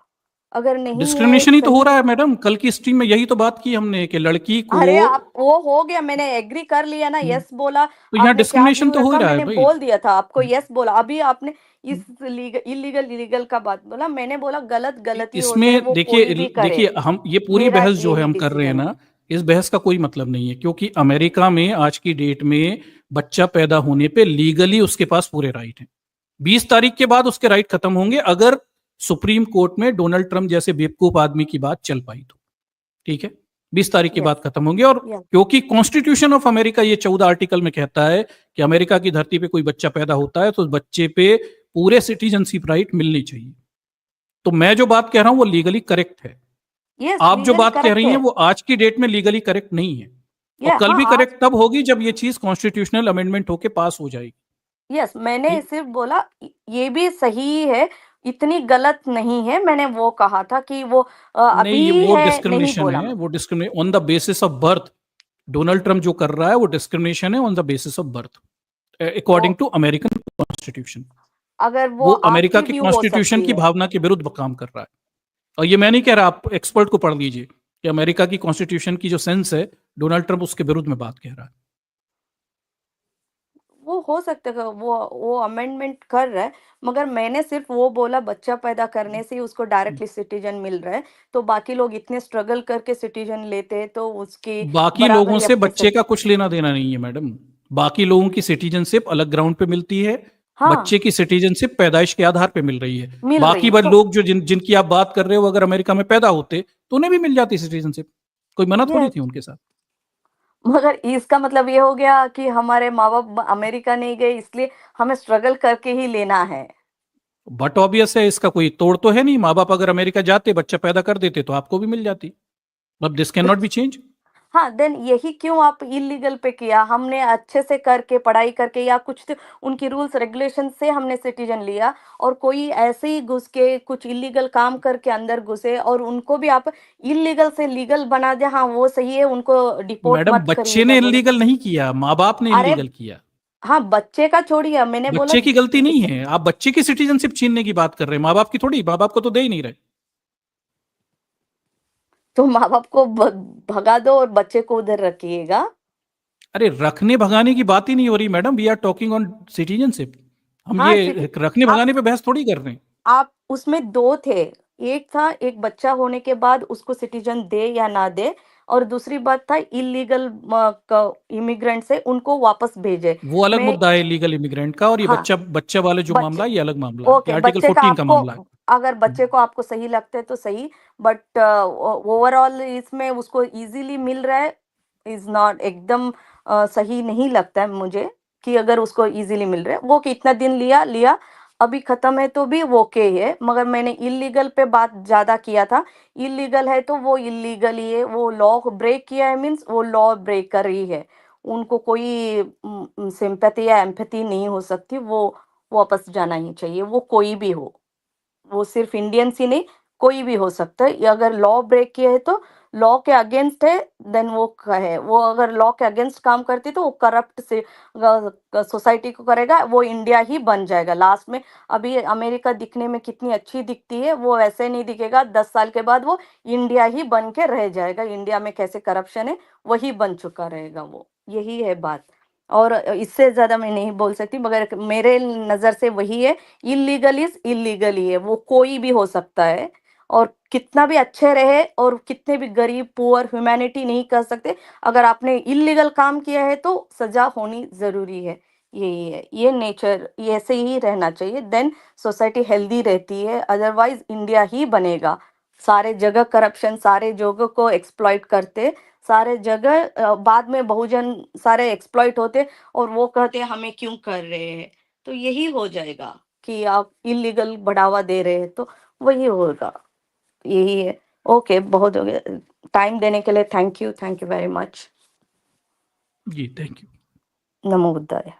अगर नहीं है डिस्क्रिमिनेशन ही तो हो सही। रहा है मैडम। कल की स्ट्रीम में यही तो बात की हमने कि लड़की को अरे आप वो हो गया, मैंने एग्री कर लिया ना, हम्म, यस बोला। तो यहाँ आपने क्या डिस्क्रिमिनेशन व्यू तो हो ही रखा रहा है मैंने भाई। बोल दिया था आपको, यस बोला। अभी आपने इस इलीगल इलीगल का बात बोला, मैंने बोला गलत गलत ही होते हैं, इसमें वो कोई देखिए भी करे। देखिए हम ये पूरी मेरा बहस जो है यही हम कर रहे हैं डिसीजन है। ना, इस बहस का कोई मतलब नहीं है, क्योंकि अमेरिका में आज की डेट में बच्चा पैदा होने पे लीगली उसके पास पूरे राइट हैं। 20 तारीख के बाद उसके राइट खत्म होंगे अगर सुप्रीम कोर्ट में डोनाल्ड ट्रंप जैसे बेवकूफ आदमी की बात चल पाई तो। ठीक है, 20 तारीख के यस, बाद खत्म होंगे। और यस, क्योंकि कॉन्स्टिट्यूशन ऑफ अमेरिका ये 14 आर्टिकल में कहता है कि अमेरिका की धरती पे कोई बच्चा पैदा होता है तो उस बच्चे पे पूरे सिटीजनशिप राइट मिलनी चाहिए। तो मैं जो बात कह रहा हूं वो लीगली करेक्ट है। यस, आप जो लीगली बात कह करेक्ट रही हैं है। वो आज की डेट में लीगली करेक्ट नहीं है, और ये कल हाँ भी आज, करेक्ट तब होगी जब ये चीज कॉन्स्टिट्यूशनल अमेंडमेंट होके पास हो जाएगी। यस मैंने ठीक, सिर्फ बोला ये भी सही है, इतनी गलत नहीं है, मैंने वो कहा था कि वो नहीं ये अभी वो है, नहीं डिस्क्रिमिनेशन बोला है, मैंने। वो discrimination on the basis of birth. Donald Trump जो कर रहा है वो डिस्क्रिमिनेशन है on the basis of birth, वो अकॉर्डिंग टू अमेरिकन कॉन्स्टिट्यूशन। अगर वो वो अमेरिका आपकी की व्यू हो कॉन्स्टिट्यूशन सकती की है। भावना के विरुद्ध काम कर रहा है। और ये मैं नहीं कह रहा, आप एक्सपर्ट को पढ़ लीजिए कि अमेरिका की कॉन्स्टिट्यूशन की जो सेंस है, डोनाल्ड ट्रंप उसके विरुद्ध में बात कह रहा है। वो हो सकता है वो अमेंडमेंट कर रहा है, मगर मैंने सिर्फ वो बोला बच्चा पैदा करने से ही उसको डायरेक्टली सिटीजन मिल रहा है, तो बाकी लोग इतने स्ट्रगल करके सिटीजन लेते हैं तो उसकी बाकी लोगों बराबरी से अपने से। बच्चे का कुछ लेना देना नहीं है मैडम। बाकी लोगों की सिटीजनशिप अलग ग्राउंड पे मिलती है, हाँ, बच्चे की सिटीजनशिप पैदाइश के आधार पे मिल रही है। मिल रही बाकी है तो। लोग जो जिनकी आप बात कर रहे हो अगर अमेरिका में पैदा होते तो उन्हें भी मिल जाती सिटीजनशिप, कोई मना ये थोड़ी थी उनके साथ। मगर इसका मतलब ये हो गया कि हमारे माँ बाप अमेरिका नहीं गए इसलिए हमें स्ट्रगल करके ही लेना है। बट ऑब्वियस है, इसका कोई तोड़ तो है नहीं। माँ बाप अगर अमेरिका जाते बच्चा पैदा कर देते तो आपको भी मिल जाती। अब this can not be change. हाँ, देन यही क्यों आप इलीगल पे किया? हमने अच्छे से करके, पढ़ाई करके या कुछ तो उनकी रूल्स रेगुलेशन से हमने सिटीजन लिया, और कोई ऐसे ही घुस के कुछ इलीगल काम करके अंदर घुसे और उनको भी आप इलीगल से लीगल बना दिया। हाँ, वो सही है, उनको डिपोर्ट मैडम मत बच्चे करिएगा ने बोले। इलीगल नहीं किया, माँ बाप ने अरे इलीगल किया। हाँ, बच्चे का छोड़िए, मैंने बोला बच्चे की गलती नहीं है, आप बच्चे की सिटीजनशिप छीनने की बात कर रहे हैं, माँ बाप की थोड़ी। माँ बाप को तो दे ही नहीं रहे। तो माँ बाप को भगा दो और बच्चे को उधर रखिएगा। अरे रखने भगाने की बात ही नहीं हो रही madam, we are talking on citizenship. हम हाँ, ये सिटी रखने आप भगाने पे बहस थोड़ी कर रहे हैं। आप उसमें 2 थे। एक था एक बच्चा होने के बाद उसको सिटीज़न दे या ना दे, और दूसरी बात था इल्लीगल इमिग्रेंट से उनको वापस भेजे। वो अलग मैं मुद्दा है लीगल इमिग्रेंट का, और ये हाँ, बच्चा बच्चा वाले जो बच्चे मामला है ये अलग मामला है, ये ओके, आर्टिकल बच्चे का 14 का आपको, मामला है। अगर बच्चे को आपको सही लगता है तो सही, बट ओवरऑल इसमें उसको इज़िली मिल रहा है, इज़ नॉट एकदम सही नहीं लगता है मुझे कि अगर उसको इज़िली मिल रहा है, वो कि इतना दिन लिया, लिया, अभी ख़त्म है तो भी वो ओके है, मगर मैंने इल्लीगल पे बात ज़्यादा किया था। इल्लीगल है तो वो इल्लीगल ही है, वो लॉ को ब्रेक किया है मीन्स वो लॉ ब्रेकर ही है। उनको कोई सिम्पैथी या एम्पैथी नहीं हो सकती, वो वापस जाना ही चाहिए, वो कोई भी हो। वो सिर्फ़ इंडियंस ही नहीं, कोई भी हो सकता है। ये अगर लॉ ब्रेक किया है तो लॉ के अगेंस्ट है, देन वो है। वो अगर लॉ के अगेंस्ट काम करती है तो वो करप्ट से सोसाइटी को करेगा, वो इंडिया ही बन जाएगा लास्ट में। अभी अमेरिका दिखने में कितनी अच्छी दिखती है, वो वैसे नहीं दिखेगा, 10 साल के बाद वो इंडिया ही बन के रह जाएगा। इंडिया में कैसे करप्शन है, वही बन चुका रहेगा वो। यही है बात, और इससे ज़्यादा मैं नहीं बोल सकती, मगर मेरे नज़र से वही है, इल्लीगल इज़ इल्लीगल ही है, वो कोई भी हो सकता है, और कितना भी अच्छे रहे और कितने भी गरीब, पुअर, ह्यूमैनिटी नहीं कर सकते। अगर आपने इल्लीगल काम किया है तो सज़ा होनी ज़रूरी है, यही है। ये नेचर, ये ऐसे ही रहना चाहिए, देन सोसाइटी हेल्दी रहती है, अदरवाइज़ इंडिया ही बनेगा। सारे जगह करप्शन, सारे जगह को एक्सप्लॉइट करते, सारे जगह बाद में बहुजन सारे एक्सप्लॉइट होते और वो कहते हमें क्यों कर रहे हैं, तो यही हो जाएगा कि आप इलीगल बढ़ावा दे रहे हैं, तो वही होगा, यही है। ओके, बहुत हो गया, टाइम देने के लिए थैंक यू वेरी मच। जी थैंक यू। नमो बुद्धाय।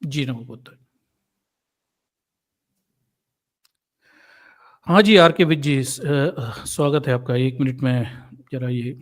जी नमो बुद्धाय। हाँ जी आर के विज जी, स्वागत है आपका। 1 मिनट में जरा ये